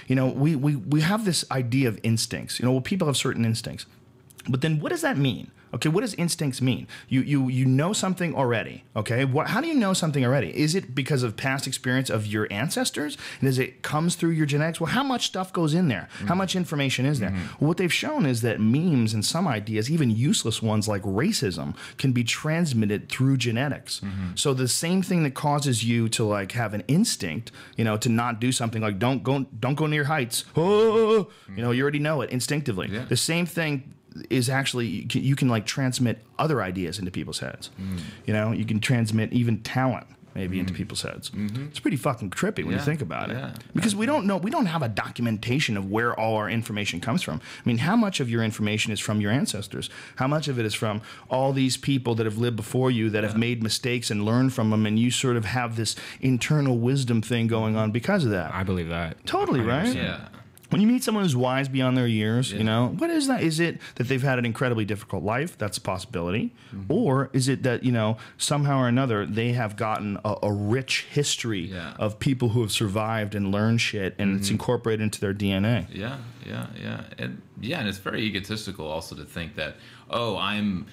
We have this idea of instincts. People have certain instincts, but then what does that mean? Okay, what does instincts mean? You know something already, okay? How do you know something already? Is it because of past experience of your ancestors? And does it comes through your genetics? Well, how much stuff goes in there? How much information is there? Well, what they've shown is that memes and some ideas, even useless ones like racism, can be transmitted through genetics. So the same thing that causes you to like have an instinct, to not do something like don't go near heights. Oh, you already know it instinctively. Yeah. The same thing is actually you can like transmit other ideas into people's heads. You can transmit even talent maybe into people's heads. It's pretty fucking trippy when you think about it. Because we don't have a documentation of where all our information comes from. I mean, how much of your information is from your ancestors? How much of it is from all these people that have lived before you that have made mistakes and learned from them, and you sort of have this internal wisdom thing going on because of that? I believe that. Totally, right? Yeah. When you meet someone who's wise beyond their years, what is that? Is it that they've had an incredibly difficult life? That's a possibility. Or is it that, somehow or another they have gotten a rich history of people who have survived and learned shit, and it's incorporated into their DNA? Yeah. And it's very egotistical also to think that, I'm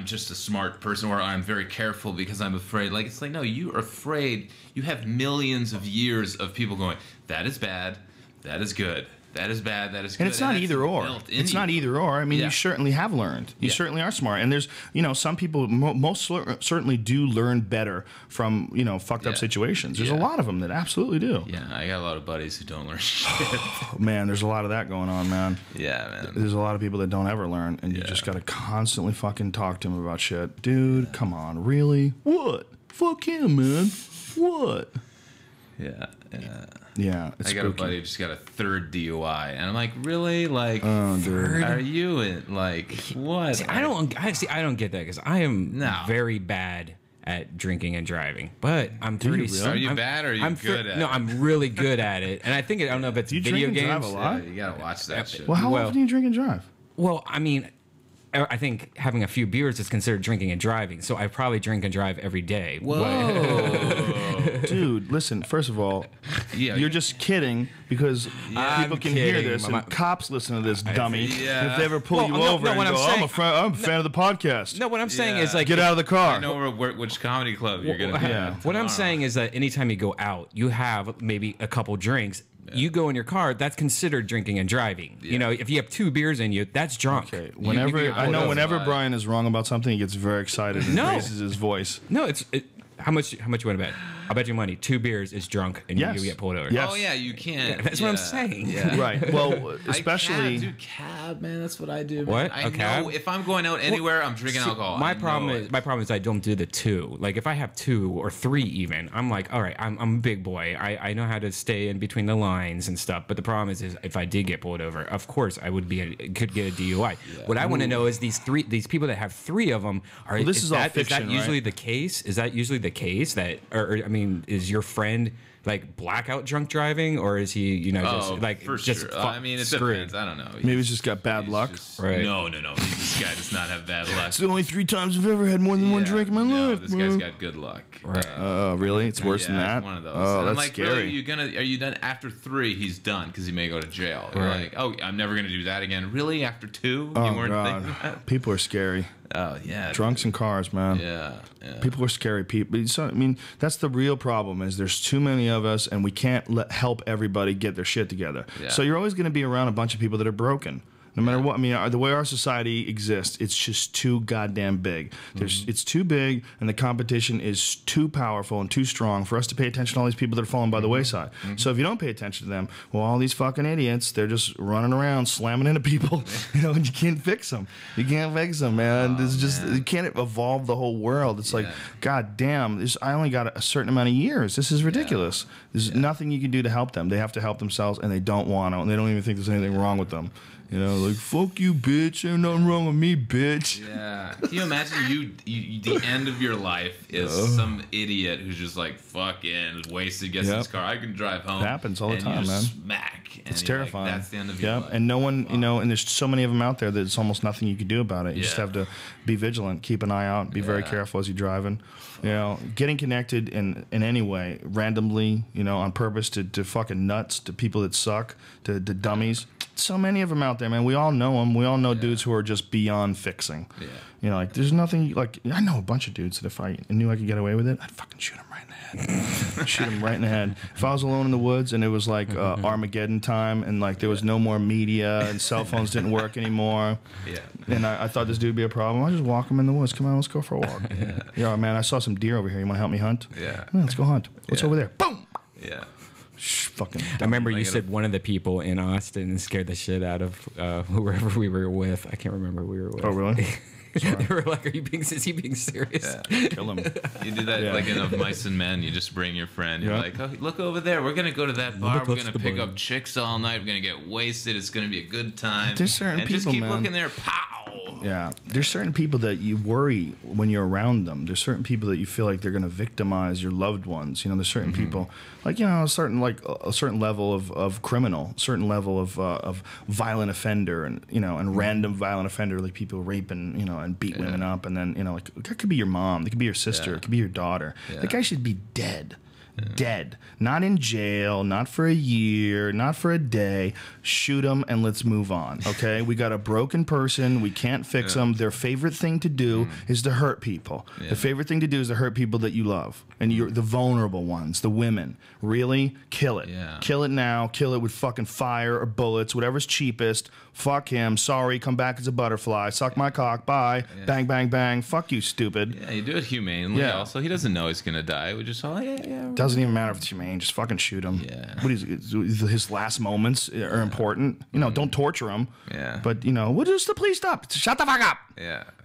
just a smart person, or I'm very careful because I'm afraid. Like, it's like, no, you are afraid. You have millions of years of people going, that is bad. That is good. That is bad. That is good. And it's not either or. It's not either or. I mean, you certainly have learned. You certainly are smart. And there's, some people most certainly do learn better from, fucked up situations. There's a lot of them that absolutely do. Yeah, I got a lot of buddies who don't learn shit. Man, there's a lot of that going on, man. Yeah, man. There's a lot of people that don't ever learn, and you just got to constantly fucking talk to them about shit. Dude, come on. Really? What? Fuck him, man. What? Yeah. Yeah, it's I got spooky. a buddy who just got a third DUI, and I'm like, really? Like, are you in, like, what? See, I don't get that because I am very bad at drinking and driving, but I'm 30. Are you bad or are you good at it? No, I'm really good at it, and I don't know if it's video drink and games. drive a lot? Yeah, you gotta watch that shit. Well, how often do you drink and drive? Well, I mean, I think having a few beers is considered drinking and driving, so I probably drink and drive every day. Whoa. Dude, listen, first of all, you're just kidding because people can hear this and cops listen to this dummy. If they ever pull you over and go, I'm a fan of the podcast. No, what I'm saying is like... Get out of the car. I know which comedy club you're going to be. What I'm saying is that anytime you go out, you have maybe a couple drinks. You go in your car, that's considered drinking and driving. If you have 2 beers in you, that's drunk. Okay. Whenever Brian is wrong about something, he gets very excited and raises his voice. No, how much you want to bet? I'll bet you money 2 beers is drunk and you get pulled over. Yes. Oh yeah, you can't. Yeah, that's what I'm saying. Yeah. Right. Well, especially cab, man. That's what I do. Man. What? I know if I'm going out anywhere, I'm drinking alcohol. My problem is I don't do the 2. Like if I have 2 or 3 even, I'm like, all right, I'm a big boy. I know how to stay in between the lines and stuff. But the problem is if I did get pulled over, of course I would could get a DUI. Yeah. What I want to know is these people that have 3 of them are. Well, this is all fiction, is that usually right? the case? Is that usually the case that, or I mean, is your friend like blackout drunk driving, or is he, just like for just sure? I mean, it depends. I don't know. Maybe he's just got bad luck. Right? No. This guy does not have bad luck. It's the only 3 times I've ever had more than one drink in my life. This guy's got good luck. Right. Really? It's worse than that. It's one of those. Oh, and that's like, scary. Really, are you done after 3? He's done because he may go to jail. You're like, oh, I'm never gonna do that again. Really? After 2? You weren't thinking that? People are scary. Oh yeah. Drunks in cars, man. Yeah. People are scary people. So, I mean, that's the real problem is there's too many of us and we can't help everybody get their shit together. Yeah. So you're always going to be around a bunch of people that are broken. No matter what, I mean, the way our society exists, it's just too goddamn big. It's too big, and the competition is too powerful and too strong for us to pay attention to all these people that are falling by the wayside. So if you don't pay attention to them, well, all these fucking idiots, they're just running around slamming into people, and you can't fix them. You can't fix them, man. You can't evolve the whole world. It's like, god damn, I only got a certain amount of years. This is ridiculous. There's nothing you can do to help them. They have to help themselves, and they don't want to, and they don't even think there's anything wrong with them. Like, fuck you, bitch. Ain't nothing wrong with me, bitch. Yeah. Can you imagine the end of your life is some idiot who's just like fucking wasted, gets in his car. I can drive home. It happens all the time, man. Smack. It's terrifying. Like, that's the end of your life. And no one, and there's so many of them out there that it's almost nothing you can do about it. You just have to be vigilant, keep an eye out, be very careful as you're driving. Getting connected in any way, randomly, on purpose to fucking nuts, to people that suck, to dummies. So many of them out there, man. We all know them. We all know dudes who are just beyond fixing. Yeah. Like there's nothing like I know a bunch of dudes that if I knew I could get away with it, I'd fucking shoot them right in the head. Shoot them right in the head. If I was alone in the woods and it was like Armageddon time and like there was no more media and cell phones didn't work anymore. And I thought this dude would be a problem. I just walk him in the woods. Come on, let's go for a walk. Man, I saw some deer over here. You want to help me hunt? Yeah. Let's go hunt. What's over there? Boom. Yeah. Fucking I remember you said one of the people in Austin scared the shit out of whoever we were with. I can't remember who we were with. Oh, really? They were like, is he being serious? Kill him. You do that like in Of Mice and Men. You just bring your friend. You're like, oh, look over there. We're going to go to that bar. We're going to pick up chicks all night. We're going to get wasted. It's going to be a good time. There's certain people, just keep man. looking there. Pow. Yeah. There's certain people that you worry when you're around them. There's certain people that you feel like they're going to victimize your loved ones. There's certain people, like, a certain level of criminal, certain level of violent offender and random violent offender, like people rape and beat women up. And then, like, that could be your mom. It could be your sister. It could be your daughter. The guy should be dead. Dead. Not in jail, not for a year, not for a day. Shoot them and let's move on, okay? We got a broken person. We can't fix them. Their favorite thing to do is to hurt people. The favorite thing to do is to hurt people that you love. And you're the vulnerable ones, the women. Really? Kill it. Kill it now. Kill it with fucking fire or bullets, whatever's cheapest. Fuck him. Sorry. Come back as a butterfly. Suck my cock. Bye. Bang, bang, bang. Fuck you, stupid. Yeah, you do it humanely. Also, he doesn't know he's gonna die. We just doesn't even matter if it's humane. Just fucking shoot him. What is his last moments are important. Don't torture him. But what does the police stop? Shut the fuck up.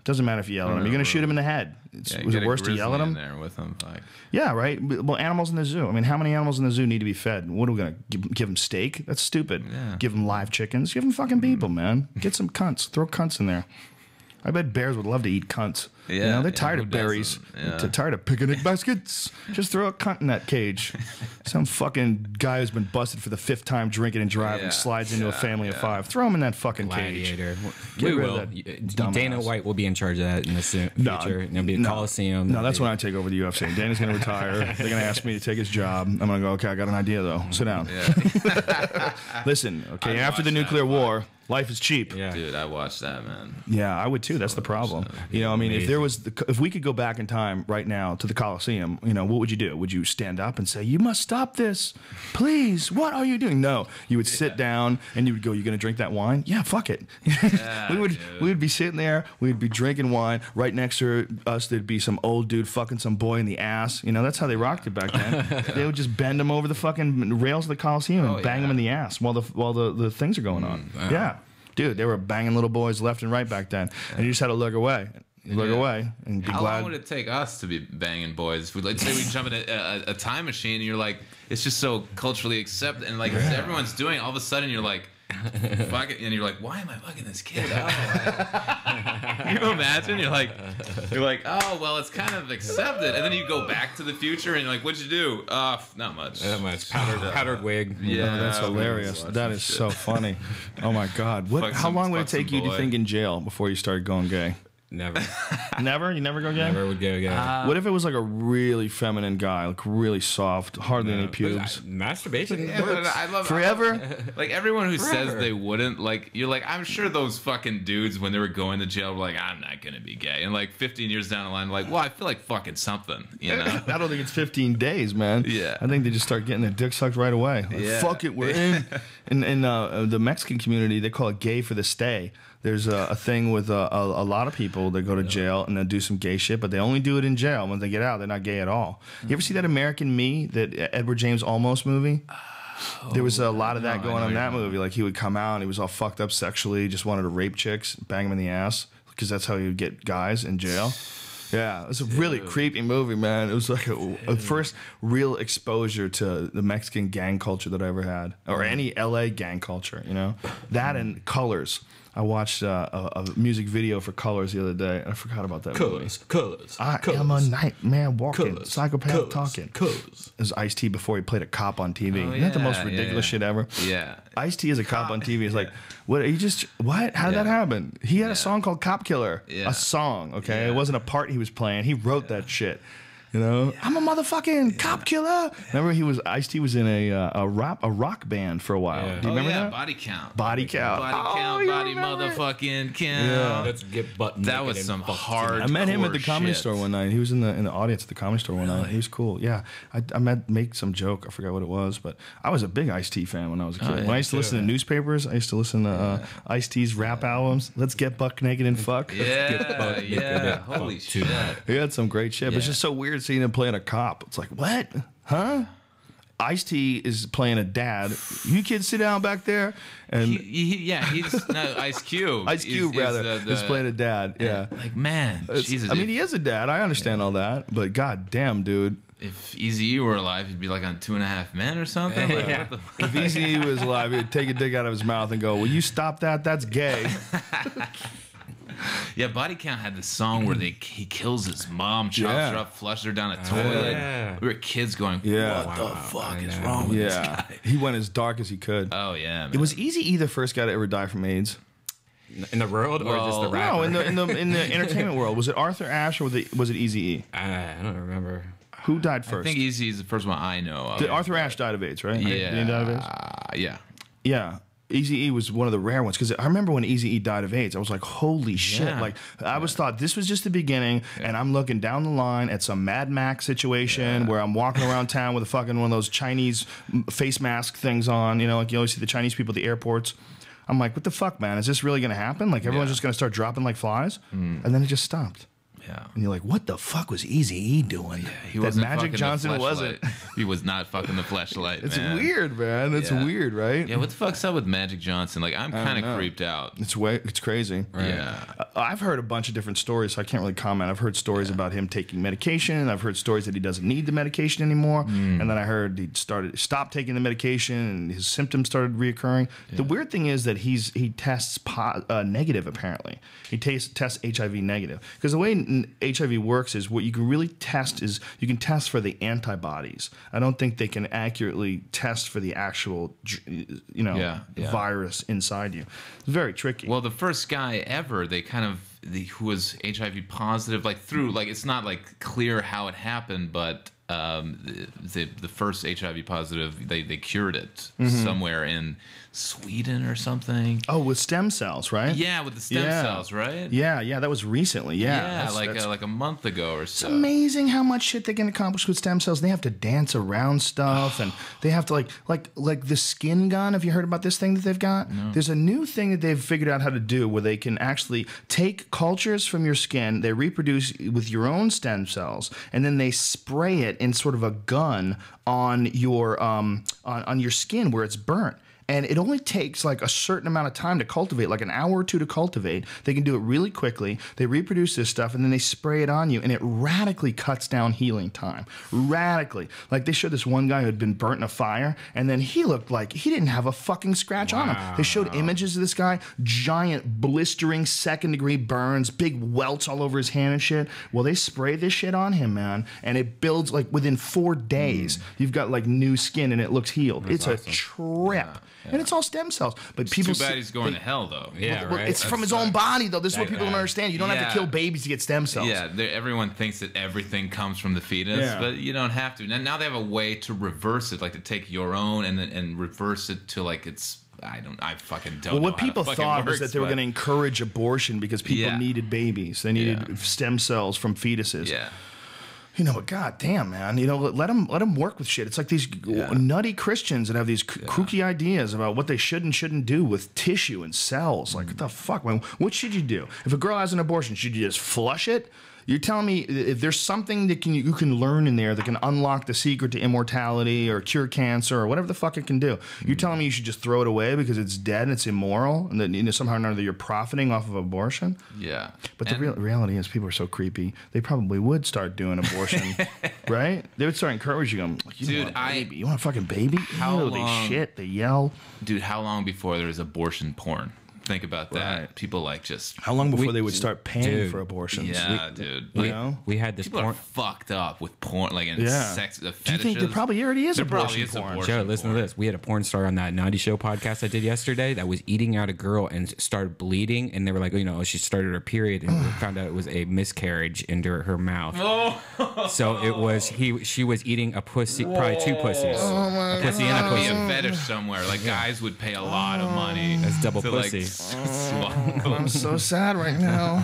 Doesn't matter if you yell at him. You're gonna shoot him in the head. Was it worse to yell at him? There with him, like. Yeah, right. Well, animals in the zoo. I mean, how many animals in the zoo need to be fed? What are we gonna give them steak? That's stupid. Give them live chickens. Give them fucking people, man. Get some cunts. Throw cunts in there. I bet bears would love to eat cunts. They're tired of berries. They're tired of picnic baskets. Just throw a cunt in that cage. Some fucking guy who's been busted for the 5th time drinking and driving slides into a family of 5. Throw him in that fucking Gladiator. cage. We will. Dana White will be in charge of that in the future. There'll be a Coliseum. No, that's when I take over the UFC. Dana's going to retire. They're going to ask me to take his job. I'm going to go, okay, I got an idea, though. Sit down. Listen, okay, after the nuclear war, Life is cheap. Yeah. Dude, I watched that, man. Yeah, I would too. That's the problem. You know, I mean, if we could go back in time right now to the Coliseum, you know, what would you do? Would you stand up and say, "You must stop this, please"? What are you doing? No, you would sit down and you would go, "You gonna drink that wine? Yeah, fuck it." Yeah, we would be sitting there. We'd be drinking wine. Right next to us, there'd be some old dude fucking some boy in the ass. You know, that's how they rocked it back then. They would just bend him over the fucking rails of the Coliseum and bang him in the ass while the things are going on. Yeah. Dude, they were banging little boys left and right back then, and you just had to look away, and be glad. How long would it take us to be banging boys? If we say we jump in a time machine, and you're like, it's just so culturally accepted, and like everyone's doing it, all of a sudden you're like, fuck it, and you're like, why am I fucking this kid? Can you imagine? You're like, oh well, it's kind of accepted, and then you go back to the future, and you're like, what'd you do? Not much. Not much. Powdered wig. Yeah, that's hilarious. That is so funny. Oh my god, how long would it take you to think in jail before you started going gay? Never. Never? You never go gay? Never would go gay. What if it was like a really feminine guy, like really soft, hardly any pubes? Masturbation Yeah, works. I love Forever? Like everyone who says they wouldn't, like you're like, I'm sure those fucking dudes when they were going to jail were like, I'm not gonna be gay. And like 15 years down the line, like, well, I feel like fucking something, you know? I don't think it's 15 days, man. Yeah. I think they just start getting their dick sucked right away. Like, Yeah. fuck it, we're in. In the Mexican community, they call it gay for the stay. There's a thing with a lot of people that go to jail and they'll do some gay shit, but they only do it in jail. When they get out, they're not gay at all. You ever see that American Me, that Edward James Olmos movie? There was a lot of that going on in that movie. Like he would come out and he was all fucked up sexually, just wanted to rape chicks, bang them in the ass, because that's how he would get guys in jail. Yeah, it's a really creepy movie, man. It was like a first real exposure to the Mexican gang culture that I ever had, or any LA gang culture, you know? That and Colors. I watched a music video for Colors the other day, and I forgot about that movie. Colors. I am a nightmare walking, Colors. psychopath Colors. talking. Colors. It was Ice-T before he played a cop on TV. Oh, Isn't that the most yeah, ridiculous yeah. shit ever? Yeah. Ice-T as a cop on TV is like, what? How did that happen? He had a song called Cop Killer. Yeah. A song, okay? Yeah. It wasn't a part he was playing. He wrote that shit. You know, I'm a motherfucking cop killer. Remember, Ice-T was in a rock band for a while. Yeah. Do you remember that? Body Count. Body Count. Body you body remember it? motherfucking count. Yeah. Let's get butt That naked was and some fuck hard. I met him at the comedy shit. store one night. He was in the audience at the comedy store one night. He was cool. Yeah, I make some joke. I forgot what it was, but I was a big Ice-T fan when I was a kid. yeah, When I used to listen to newspapers, I used to listen to Ice-T's rap albums. Let's get buck naked and fuck. Yeah. Holy shit. He had some great shit. But it's just so weird seeing him playing a cop. It's like, what? Huh? Ice-T is playing a dad. You kids sit down back there. And He's no Ice Cube. Ice Cube, is playing a dad. Yeah. Like, man, Jesus. I mean, he is a dad. I understand all that. But god damn, dude. If Eazy-E were alive, he'd be like on 2.5 Men or something. Like, what the fuck? If Eazy-E was alive, he'd take a dick out of his mouth and go, will you stop that? That's gay. Yeah, Body Count had this song where he kills his mom, chops her up, flushes her down a toilet. Yeah. We were kids going, what the fuck is wrong with this guy? He went as dark as he could. Oh, yeah, man. It was Eazy-E the first guy to ever die from AIDS. In the world or just the rapper? No, in the entertainment world. Was it Arthur Ashe or was it Eazy-E? I don't remember. Who died first? I think Eazy is the first one I know of. Arthur Ashe died of AIDS, right? Yeah. Did he die of AIDS? Yeah. Yeah. Eazy-E was one of the rare ones because I remember when Eazy-E died of AIDS, I was like, holy shit. Yeah. Like, I was thought this was just the beginning, and I'm looking down the line at some Mad Max situation where I'm walking around town with a fucking one of those Chinese face mask things on, you know, like you always see the Chinese people at the airports. I'm like, what the fuck, man? Is this really going to happen? Like, everyone's just going to start dropping like flies? And then it just stopped. Yeah. And you're like, what the fuck was Eazy-E doing? Yeah, he that wasn't Magic fucking the Johnson wasn't. He was not fucking the flashlight. It's man. weird, man. It's weird, right? Yeah, what the fuck's up with Magic Johnson? Like, I'm kind of creeped out. It's crazy. Yeah. I've heard a bunch of different stories, so I can't really comment. I've heard stories about him taking medication. I've heard stories that he doesn't need the medication anymore. And then I heard he stopped taking the medication, and his symptoms started reoccurring. The weird thing is that he tests negative. Apparently, he tests HIV negative because the way HIV works is what you can really test is you can test for the antibodies. I don't think they can accurately test for the actual, virus inside you. It's very tricky. Well, the first guy ever, who was HIV positive, like through, like it's not like clear how it happened, but the first HIV positive, they cured it somewhere in Sweden or something. Oh, with stem cells, right? Yeah, with the stem cells, right? Yeah, that was recently. Yeah, like a month ago or so. It's amazing how much shit they can accomplish with stem cells. They have to dance around stuff, and they have to like the skin gun. Have you heard about this thing that they've got? No. There's a new thing that they've figured out how to do where they can actually take cultures from your skin, they reproduce with your own stem cells, and then they spray it in sort of a gun on your on your skin where it's burnt. And it only takes like a certain amount of time to cultivate, like an hour or two to cultivate. They can do it really quickly. They reproduce this stuff, and then they spray it on you, and it radically cuts down healing time. Radically. Like they showed this one guy who had been burnt in a fire, and then he looked like he didn't have a fucking scratch on him. They showed images of this guy, giant blistering second-degree burns, big welts all over his hand and shit. Well, they spray this shit on him, man, and it builds like within 4 days. You've got like new skin, and it looks healed. That's awesome. A trip. Yeah. And it's all stem cells. But people too bad he's going to hell, though. Yeah, well, right. it's from his own body, though. This is what people don't understand. You don't have to kill babies to get stem cells. Yeah, everyone thinks that everything comes from the fetus, but you don't have to. Now they have a way to reverse it, like to take your own and reverse it to like it's. I fucking don't know. Well, what people thought was that they were going to encourage abortion because people needed babies. They needed stem cells from fetuses. Yeah. You know, but goddamn, man, you know, let them work with shit. It's like these nutty Christians that have these kooky ideas about what they should and shouldn't do with tissue and cells. Like, what the fuck, man? What should you do? If a girl has an abortion, should you just flush it? You're telling me if there's something that you can learn in there that can unlock the secret to immortality or cure cancer or whatever the fuck it can do, you're telling me you should just throw it away because it's dead and it's immoral and that somehow or another you're profiting off of abortion? Yeah. But the reality is people are so creepy. They probably would start doing abortion, right? They would start encouraging them. Like, you want a baby? You want a fucking baby? They shit. They yell. Dude, how long before there was abortion porn? Think about that. Right. People like just how long before they would start paying for abortions? Yeah, dude. We had this people porn. Are fucked up with porn, like in sex. Do you think there probably already is abortion porn? Joe, listen to this. We had a porn star on that Naughty Show podcast I did yesterday that was eating out a girl and started bleeding, and they were like, she started her period, and we found out it was a miscarriage into her mouth. Oh. So it was she was eating a pussy, probably 2 pussies, a pussy and a pussy. Be a fetish somewhere. Like guys would pay a lot of money. That's double pussy. I'm so sad right now.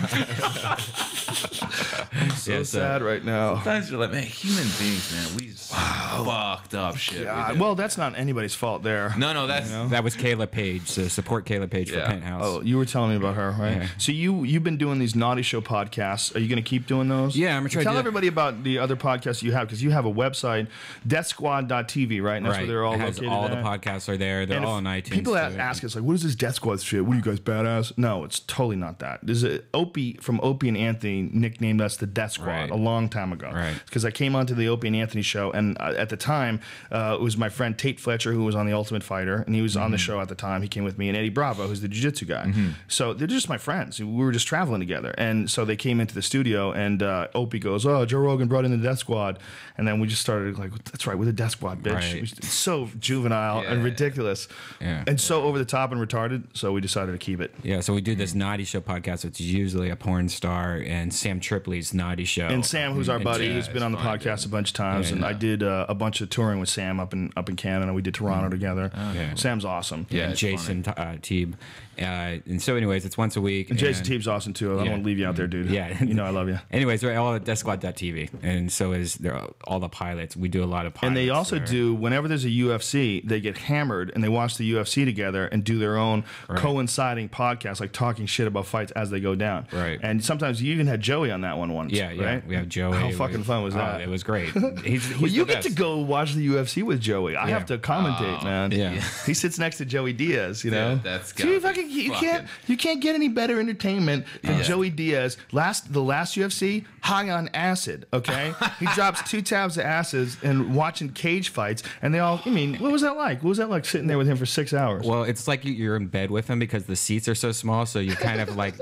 I'm so sad right now. Sometimes you're like, man, human beings, man, we fucked up shit. Well, that's not anybody's fault there. No, that's that was Kayla Page. So support Kayla Page for Penthouse. Oh, you were telling me about her, right? Yeah. So you've been doing these Naughty Show podcasts. Are you going to keep doing those? Yeah, I'm going to try. Tell everybody about the other podcasts you have because you have a website, deathsquad.tv, right? And that's where they're all located. All the podcasts are there. They're all on iTunes. People ask us like, "What is this Death Squad shit? What are you guys badass?" No, it's totally not that. There's Opie from Opie and Anthony nicknamed us the Death Squad a long time ago. Right. Because I came onto the Opie and Anthony show, and at the time, it was my friend Tate Fletcher who was on The Ultimate Fighter, and he was on the show at the time. He came with me, and Eddie Bravo, who's the jiu-jitsu guy. So they're just my friends. We were just traveling together, and so they came into the studio, and Opie goes, "Oh, Joe Rogan brought in the Death Squad," and then we just started like, "That's right, we're the Death Squad, bitch." Right. It's so juvenile and ridiculous, and so over the top and retarded. So we decided to keep it. Yeah, so we do this Naughty Show podcast, which is usually a porn star and Sam Tripoli's Naughty Show. And Sam, who's our buddy, who's been on the podcast a bunch of times, and I did a bunch of touring with Sam up in Canada. We did Toronto together. Sam's awesome. Yeah, and Jason Teeb. And so, anyways, it's once a week. And Jason Teeb's awesome too. I don't want to leave you out there, dude. Yeah, you know I love you. Anyways, we're all at DeathSquad.tv, and so is there all the pilots. We do a lot of pilots. And they also do whenever there's a UFC, they get hammered and they watch the UFC together and do their own coinciding podcast, like talking shit about fights as they go down. Right. And sometimes you even had Joey on that one once. Yeah, right? We have Joey. How fucking fun was that? It was great. He's well, you get to go watch the UFC with Joey. I have to commentate, man. Yeah. He sits next to Joey Diaz. You know, that's you can't get any better entertainment than Joey Diaz. The last UFC, hung on acid. Okay, he drops 2 tabs of acids and watching cage fights, and they all. I mean, what was that like? What was that like sitting there with him for 6 hours? Well, it's like you're in bed with him because the seats are so small, so you're kind of like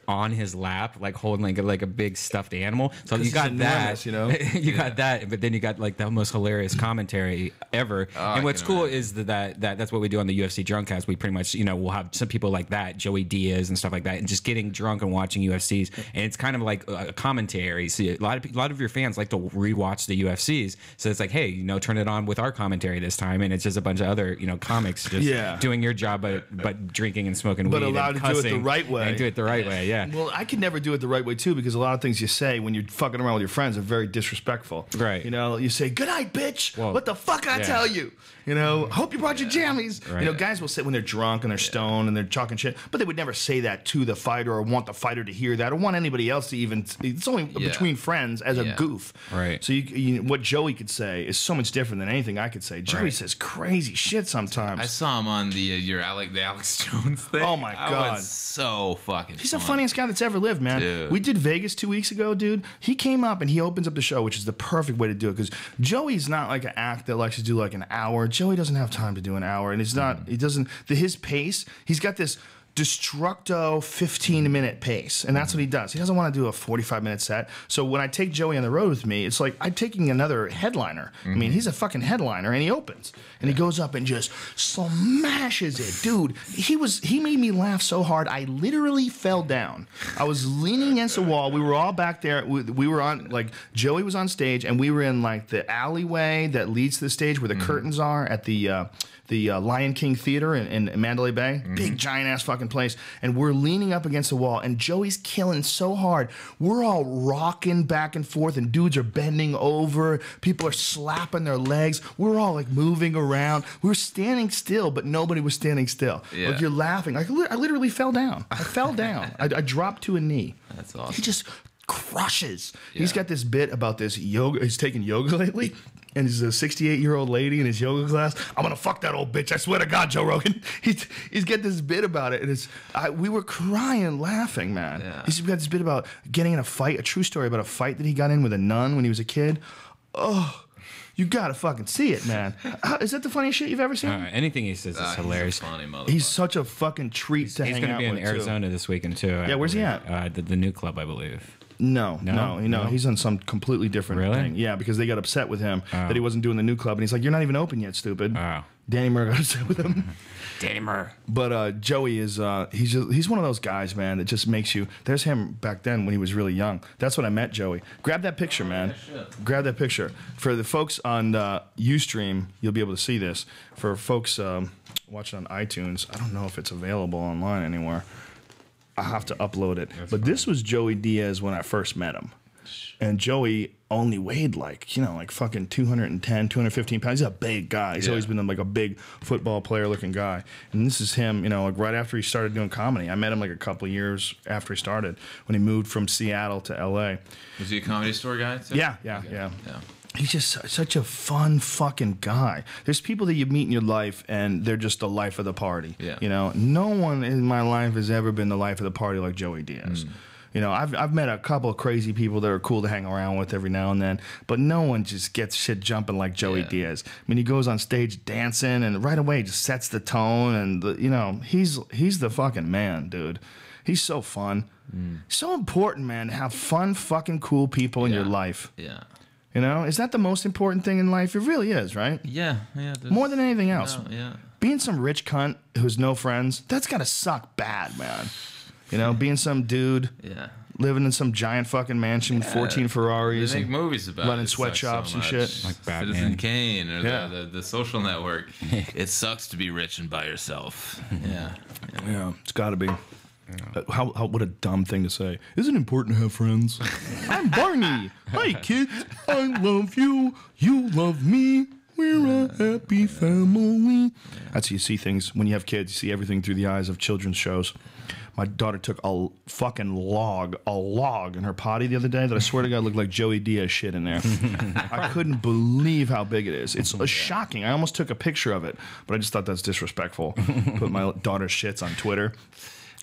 on his lap, like holding like a big stuffed animal. So you got that, you know, you got that, but then you got like the most hilarious commentary ever. And what's cool is that's what we do on the UFC Drunkcast. We pretty much, we'll have some people like that, Joey Diaz and stuff like that, and just getting drunk and watching UFCs, and it's kind of like a commentary. commentary. See, a lot of your fans like to rewatch the UFCs, so it's like, hey, turn it on with our commentary this time, and it's just a bunch of other comics just doing your job, but drinking and smoking weed, allowed and to do it the cussing right way. and do it the right way. Yeah. Well, I could never do it the right way too, because a lot of things you say when you're fucking around with your friends are very disrespectful. Right. You say, "Good night, bitch." Well, what the fuck I tell you? Hope you brought your jammies. Right. Guys will say when they're drunk and they're stoned and they're talking shit, but they would never say that to the fighter or want the fighter to hear that or want anybody else to even. It's only between friends as a goof. Right. So what Joey could say is so much different than anything I could say. Joey says crazy shit sometimes. I saw him on the Alex Jones thing. Oh my god, that was so fucking. He's the funniest guy that's ever lived, man. Dude. We did Vegas 2 weeks ago, dude. He came up and he opens up the show, which is the perfect way to do it, because Joey's not like an act that likes to do like an hour. Joey doesn't have time to do an hour, and his pace, he's got this destructo 15-minute pace, and that's what he does. He doesn't want to do a 45-minute set. So when I take Joey on the road with me, it's like I'm taking another headliner. I mean, he's a fucking headliner, and he opens and he goes up and just smashes it, dude. He made me laugh so hard I literally fell down. I was leaning against the wall. We were all back there. We were on, like, Joey was on stage, and we were in like the alleyway that leads to the stage where the curtains are at the Lion King Theater in Mandalay Bay. Big, giant-ass fucking place. And we're leaning up against the wall, and Joey's killing so hard. We're all rocking back and forth, and dudes are bending over. People are slapping their legs. We're all, like, moving around. We were standing still, but nobody was standing still. Yeah. Like, you're laughing. I literally fell down. I fell down. I dropped to a knee. That's awesome. He just crushes. Yeah. He's got this bit about this yoga. He's taken yoga lately. And he's a 68-year-old lady in his yoga class. I'm gonna fuck that old bitch. I swear to God, Joe Rogan. He's got this bit about it, and we were crying, laughing, man. Yeah. He's got this bit about getting in a fight, a true story about a fight that he got in with a nun when he was a kid. Oh, you gotta fucking see it, man. Is that the funniest shit you've ever seen? Anything he says is hilarious. He's such a fucking treat to hang out with. He's gonna be in Arizona this weekend too. Yeah, where's he at? The new club, I believe. No. He's on some completely different thing. Yeah, because they got upset with him that he wasn't doing the new club, and he's like, "You're not even open yet, stupid." Oh. Danny Murr got upset with him. Danny Murr. But Joey is he's one of those guys, man, that just makes you. There's him back then when he was really young. That's when I met Joey. Grab that picture, man. Yeah, grab that picture. For the folks on Ustream, you'll be able to see this. For folks watching on iTunes, I don't know if it's available online anywhere. I have to upload it. But this was Joey Diaz when I first met him. And Joey only weighed like fucking 210, 215 pounds. He's a big guy. He's always been like a big football player looking guy. And this is him, like right after he started doing comedy. I met him like a couple of years after he started, when he moved from Seattle to LA. Was he a Comedy Store guy too? Yeah. He's just such a fun fucking guy. There's people that you meet in your life, and they're just the life of the party. Yeah. No one in my life has ever been the life of the party like Joey Diaz. I've met a couple of crazy people that are cool to hang around with every now and then, but no one just gets shit jumping like Joey Diaz. I mean, he goes on stage dancing, and right away just sets the tone, and he's the fucking man, dude. He's so fun. So important, man, to have fun, fucking cool people in your life. Yeah. Is that the most important thing in life? It really is, right? Yeah. More than anything else. Yeah. Being some rich cunt who's no friends, that's gotta suck bad, man. Being some dude living in some giant fucking mansion with 14 Ferraris. They make movies about running sweatshops and shit. Like Batman. Citizen Kane or the Social Network. It sucks to be rich and by yourself. Yeah, it's gotta be. What a dumb thing to say. Isn't it important to have friends? I'm Barney. Hi, kids. I love you. You love me. We're a happy family. That's how you see things. When you have kids, you see everything through the eyes of children's shows. My daughter took a fucking log in her potty the other day that I swear to God looked like Joey Diaz shit in there. I couldn't believe how big it is. It's shocking. I almost took a picture of it, but I just thought that's disrespectful. Put my daughter's shits on Twitter.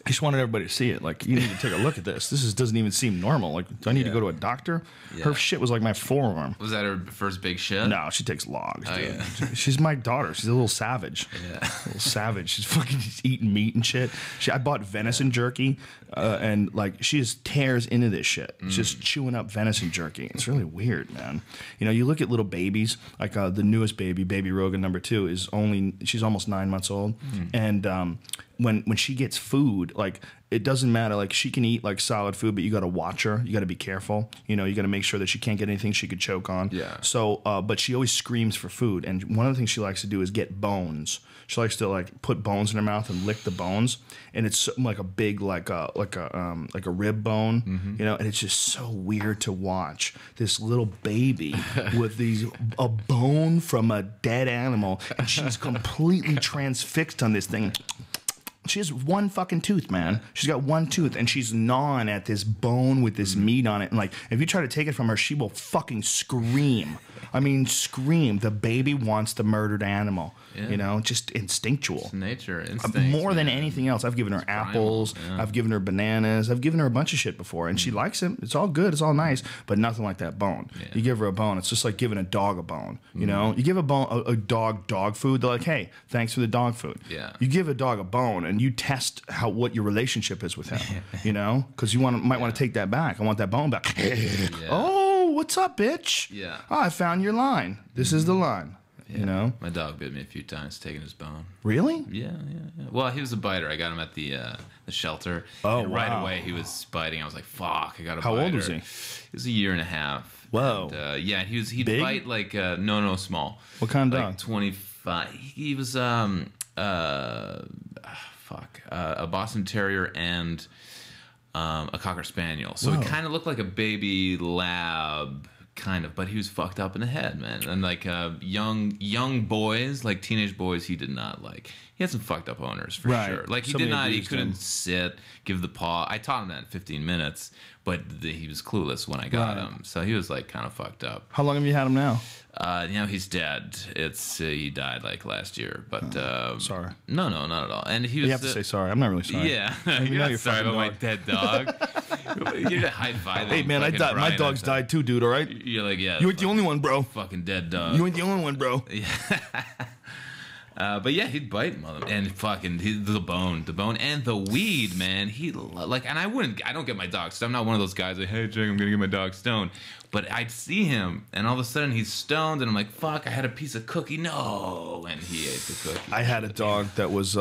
I just wanted everybody to see it. Like, you need to take a look at this. This doesn't even seem normal. Like, do I need to go to a doctor? Yeah. Her shit was like my forearm. Was that her first big shit? No, she takes logs, dude. She's my daughter. She's a little savage. Yeah. A little savage. She's fucking just eating meat and shit. I bought venison jerky, and, like, she just tears into this shit. She's just chewing up venison jerky. It's really weird, man. You look at little babies, like the newest baby Rogan #2, she's almost 9 months old. And when she gets food, like it doesn't matter. Like she can eat like solid food, but you got to watch her. You got to be careful. You know, you got to make sure that she can't get anything she could choke on. Yeah. So, but she always screams for food, and one of the things she likes to do is get bones. She likes to like put bones in her mouth and lick the bones, and it's like a big like a rib bone, you know, and it's just so weird to watch this little baby with a bone from a dead animal, and she's completely transfixed on this thing. She has one fucking tooth, man. She's got one tooth, and she's gnawing at this bone with this meat on it. And like, if you try to take it from her, she will fucking scream. I mean, scream. The baby wants the murdered animal. Yeah. You know, just instinctual. It's nature, instinct. More than anything else. I've given her apples. Yeah. I've given her bananas. I've given her a bunch of shit before, and she likes it. It's all good. It's all nice, but nothing like that bone. Yeah. You give her a bone, it's just like giving a dog a bone. You know, you give a dog food. They're like, hey, thanks for the dog food. Yeah. You give a dog a bone, and you test what your relationship is with him. You know, because you might want to take that back. I want that bone back. Oh, what's up, bitch? Yeah. Oh, I found your line. This is the line. Yeah. You know, my dog bit me a few times, taking his bone. Really? Yeah. Well, he was a biter. I got him at the shelter. Oh, and right away he was biting. I was like, "Fuck, I got a biter." How old was he? He was a year and a half. Whoa. And, yeah, he'd Big? bite like no, small. What kind of like dog? 25. He was a Boston Terrier and a Cocker Spaniel. So Whoa. it kind of looked like a baby lab. Kind of, but he was fucked up in the head, man. And like young boys, like teenage boys, he did not like. He had some fucked up owners for sure. Like he couldn't sit, give the paw. I taught him that in 15 minutes, but he was clueless when I got him. So he was like kind of fucked up. How long have you had him now? He's dead. He died like last year, but sorry. No, not at all. And he was. You have to say sorry. I'm not really sorry. Yeah, you're not sorry about my dead dog. You're high fiving. Hey man, I died. My dog's died too, dude. All right. You're like, yeah. You ain't the only one, bro. Fucking dead dog. You ain't the only one, bro. Yeah. But yeah, he'd bite and fucking the bone and the weed, man. And I don't get my dog stoned. I'm not one of those guys like, hey Jake, I'm gonna get my dog stoned. But I'd see him, and all of a sudden he's stoned, and I'm like, fuck, I had a piece of cookie. No, and he ate the cookie. I had a dog that was,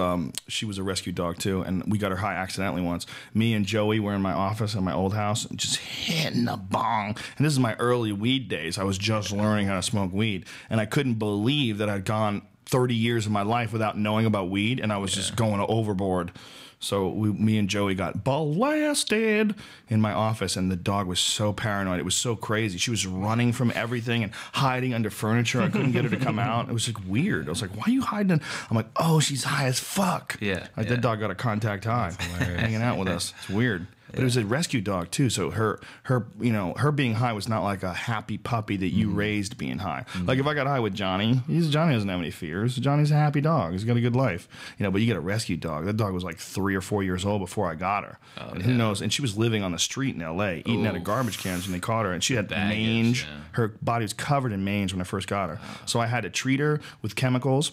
she was a rescue dog too, and we got her high accidentally once. Me and Joey were in my office in my old house, and just hitting the bong. And this is my early weed days. I was just learning how to smoke weed, and I couldn't believe that I'd gone 30 years of my life without knowing about weed, and I was just going overboard. So me and Joey got blasted in my office, and the dog was so paranoid. It was so crazy. She was running from everything and hiding under furniture. I couldn't get her to come out. It was like weird. I was like, why are you hiding? I'm like, oh, she's high as fuck. Yeah. Like that dog got a contact high hanging out with us. It's weird. But it was a rescue dog too, so her being high was not like a happy puppy that you raised being high. Like if I got high with Johnny, Johnny doesn't have any fears. Johnny's a happy dog. He's got a good life, But you get a rescue dog. That dog was like 3 or 4 years old before I got her, and who knows? And she was living on the street in L.A. eating out of garbage cans when they caught her, and she had mange. Yeah. Her body was covered in mange when I first got her, so I had to treat her with chemicals.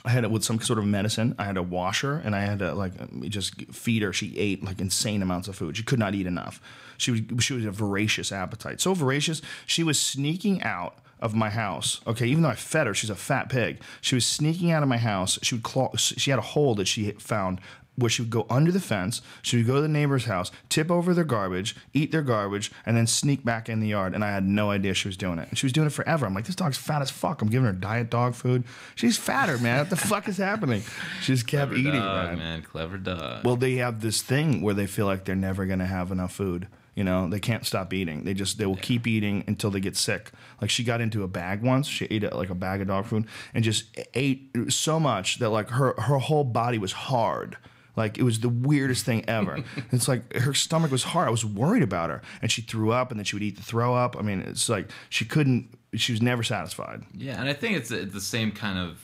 I had it with some sort of medicine. I had to wash her, and I had to just feed her. She ate like insane amounts of food. She could not eat enough. She was a voracious appetite. So voracious, she was sneaking out of my house. Okay, even though I fed her, she's a fat pig. She was sneaking out of my house. She would claw. She had a hole that she found where she would go under the fence. She would go to the neighbor's house, tip over their garbage, eat their garbage, and then sneak back in the yard. And I had no idea she was doing it. And she was doing it forever. I'm like, this dog's fat as fuck. I'm giving her diet dog food. She's fatter, man. What the fuck is happening? She just kept eating, man. Clever dog. Well, they have this thing where they feel like they're never going to have enough food. They can't stop eating. They will keep eating until they get sick. Like she got into a bag once. She ate a bag of dog food and just ate so much that like her whole body was hard. Like it was the weirdest thing ever. It's like her stomach was hard. I was worried about her, and she threw up, and then she would eat the throw up. I mean, it's like she was never satisfied. Yeah, and I think it's the same kind of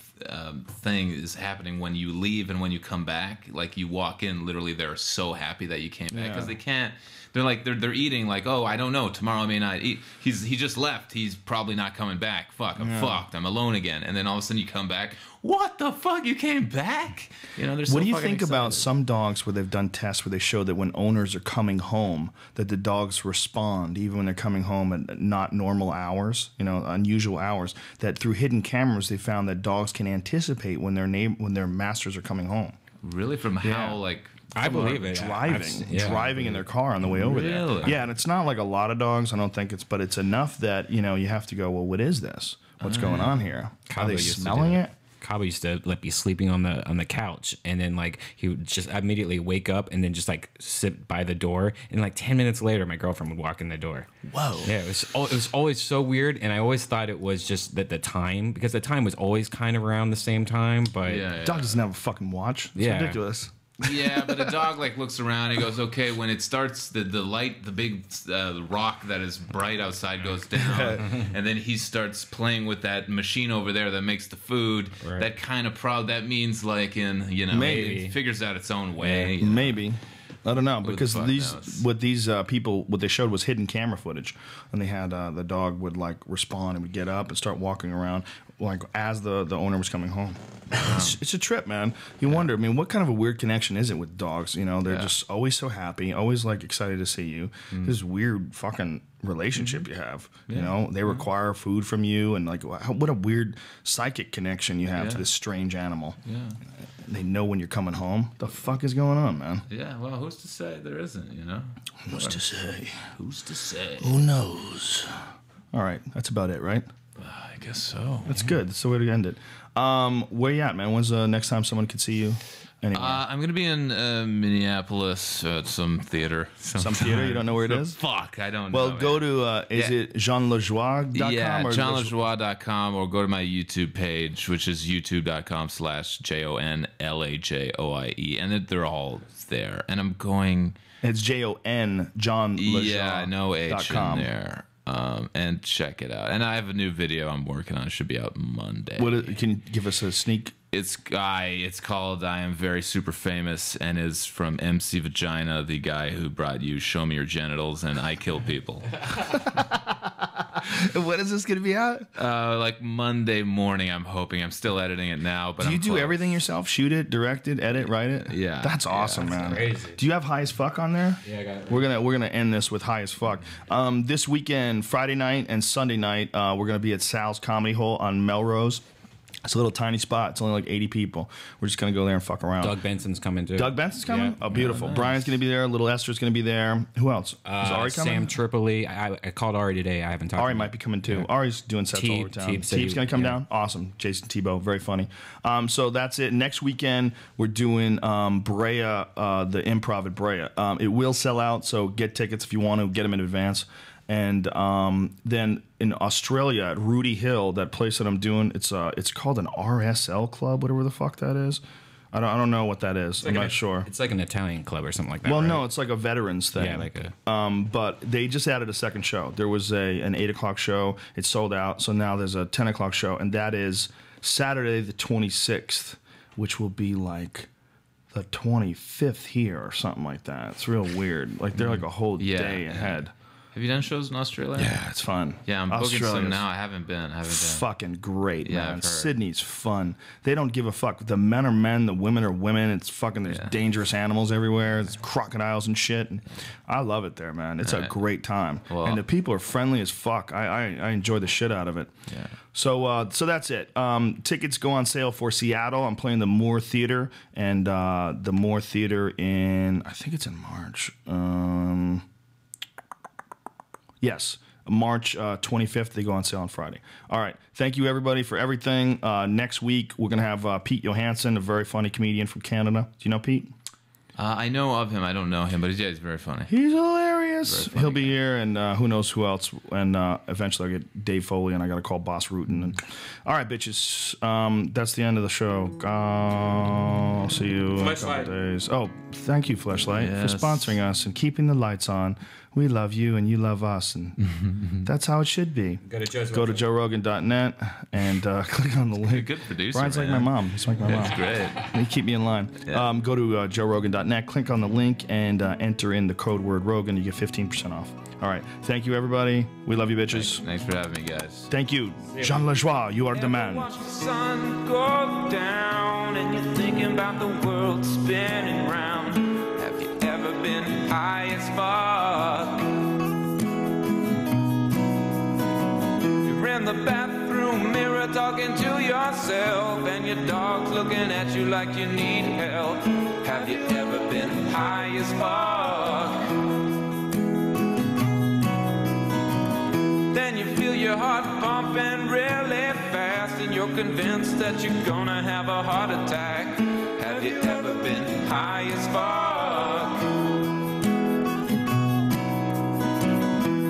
thing is happening when you leave and when you come back. Like you walk in, literally they're so happy that you came back because they can't. They're eating like, oh, I don't know, tomorrow I may not eat. He just left. He's probably not coming back. Fuck, I'm fucked. I'm alone again. And then all of a sudden you come back. What the fuck? You came back? What do you think about some dogs where they've done tests where they show that when owners are coming home, that the dogs respond even when they're coming home at not normal hours, unusual hours? That through hidden cameras they found that dogs can anticipate when their masters are coming home. Really? From how, like... I believe it. Driving in their car on the way over there. Yeah, and it's not like a lot of dogs. I don't think but it's enough that, you know, you have to go, well, what is this? What's going on here? Are they smelling it? Cabo used to be sleeping on the couch, and then like he would just immediately wake up and then just like sit by the door, and like 10 minutes later my girlfriend would walk in the door. Whoa. Yeah, it was always so weird, and I always thought it was just that the time, because the time was always kind of around the same time, but dog doesn't have a fucking watch. It's ridiculous. Yeah, but the dog like looks around and goes, okay, when it starts, the light, the big rock that is bright outside goes down, and then he starts playing with that machine over there that makes the food. Right. That kind of that means like maybe it figures out its own way. You know? Maybe. I don't know, because these people, what they showed was hidden camera footage, and they had the dog would like respond and would get up and start walking around like as the owner was coming home. It's a trip, man. You wonder, I mean, what kind of a weird connection is it with dogs? You know, they're just always so happy, always like excited to see you. This weird fucking relationship you have. You know, they require food from you, and like what a weird psychic connection you have to this strange animal. Yeah. They know when you're coming home. The fuck is going on, man? Yeah, well, who's to say there isn't, you know? Who's to say? Who's to say? Who knows? All right, that's about it, right? I guess so. That's good. That's the way to end it. Where you at, man? When's the next time someone could see you? Anyway. I'm going to be in Minneapolis at some theater. Some theater? You don't know where it is? Fuck, I don't know. Well, go to, is it JonLajoie.com? Yeah, JonLajoie.com, or go to my YouTube page, which is youtube.com/JonLajoie. And they're all there. And I'm going... It's Jon, Jon Lajoie. Yeah, no H in there. And check it out. And I have a new video I'm working on. It should be out Monday. Can you give us a sneak? It's called I Am Very Super Famous, and is from MC Vagina, the guy who brought you Show Me Your Genitals and I Kill People. When is this going to be out? Like Monday morning, I'm hoping. I'm still editing it now. But do you do everything yourself? Shoot it, direct it, edit, write it? Yeah. That's awesome, man. Crazy. Do you have High as Fuck on there? Yeah, I got it. We're gonna end this with High as Fuck. This weekend, Friday night and Sunday night, we're gonna be at Sal's Comedy Hole on Melrose. It's a little tiny spot. It's only like 80 people. We're just going to go there and fuck around. Doug Benson's coming too. Doug Benson's coming? Yeah. Oh, beautiful. Yeah, nice. Brian's going to be there. Little Esther's going to be there. Who else? Is Ari coming? Sam Tripoli. I called Ari today. I haven't talked to him. Ari might be coming too. Yeah. Ari's doing sets all over town. Teeb's going to come down? Awesome. Jason Tebow. Very funny. So that's it. Next weekend, we're doing Brea, the Improv at Brea. It will sell out, so get tickets if you want to. Get them in advance. And then in Australia at Rudy Hill, that place that I'm doing, it's called an RSL club, whatever the fuck that is. I don't know what that is. I'm not sure. It's like an Italian club or something like that. Well, right? No, it's like a veterans thing. Yeah, like a. But they just added a second show. There was an 8 o'clock show. It sold out, so now there's a 10 o'clock show, and that is Saturday the 26th, which will be like the 25th here or something like that. It's real weird. Like they're like a whole day ahead. Have you done shows in Australia? Yeah, it's fun. Yeah, I'm booking some now. I haven't been. Fucking great, man. Sydney's fun. They don't give a fuck. The men are men, the women are women. It's fucking, there's dangerous animals everywhere. There's crocodiles and shit. And I love it there, man. It's a great time. Well, and the people are friendly as fuck. I enjoy the shit out of it. Yeah. So that's it. Tickets go on sale for Seattle. I'm playing the Moore Theater, and the Moore Theater in, I think it's in March. Yes, March 25th. They go on sale on Friday. All right. Thank you, everybody, for everything. Next week, we're going to have Pete Johansson, a very funny comedian from Canada. Do you know Pete? I know of him. I don't know him, but he's very funny. He's hilarious. He'll be here, and who knows who else. And eventually I'll get Dave Foley, and I got to call Boss Rutan. And all right, bitches. That's the end of the show. I'll see you in a couple days. Oh, thank you, Fleshlight, for sponsoring us and keeping the lights on. We love you, and you love us, and that's how it should be. Go to JoeRogan.net and click on the link. Good producer, Brian's like my mom. He's like my mom. That's great. He keep me in line. Yeah. Go to JoeRogan.net, click on the link, and enter in the code word Rogan. You get 15% off. All right. Thank you, everybody. We love you, bitches. Thanks for having me, guys. Thank you. Jon Lajoie, you are the man. Watch the sun go down, and you're thinking about the world spinning round. Have you ever been high as fuck? You're in the bathroom mirror mirror talking to yourself, and your dog's looking at you like you need help. Have you ever been high as fuck? Then you feel your heart pumping really fast, and you're convinced that you're gonna have a heart attack. Have you ever been high as fuck?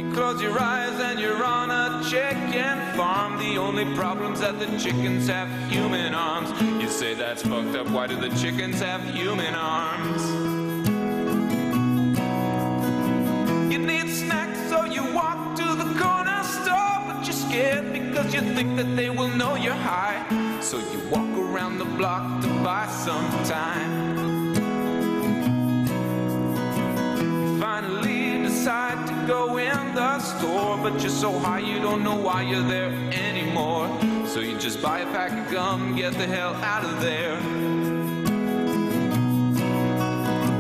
You close your eyes and you're on a chicken farm. The only problem's that the chickens have human arms. You say that's fucked up, why do the chickens have human arms? You need snacks, so you walk to the corner store, but you're scared because you think that they will know you're high. So you walk around the block to buy some time. You finally decide to go in the store, but you're so high you don't know why you're there anymore. So you just buy a pack of gum, get the hell out of there.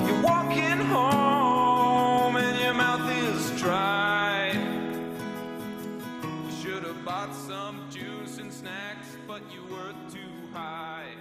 You're walking home and your mouth is dry. You should have bought some juice and snacks, but you were too high.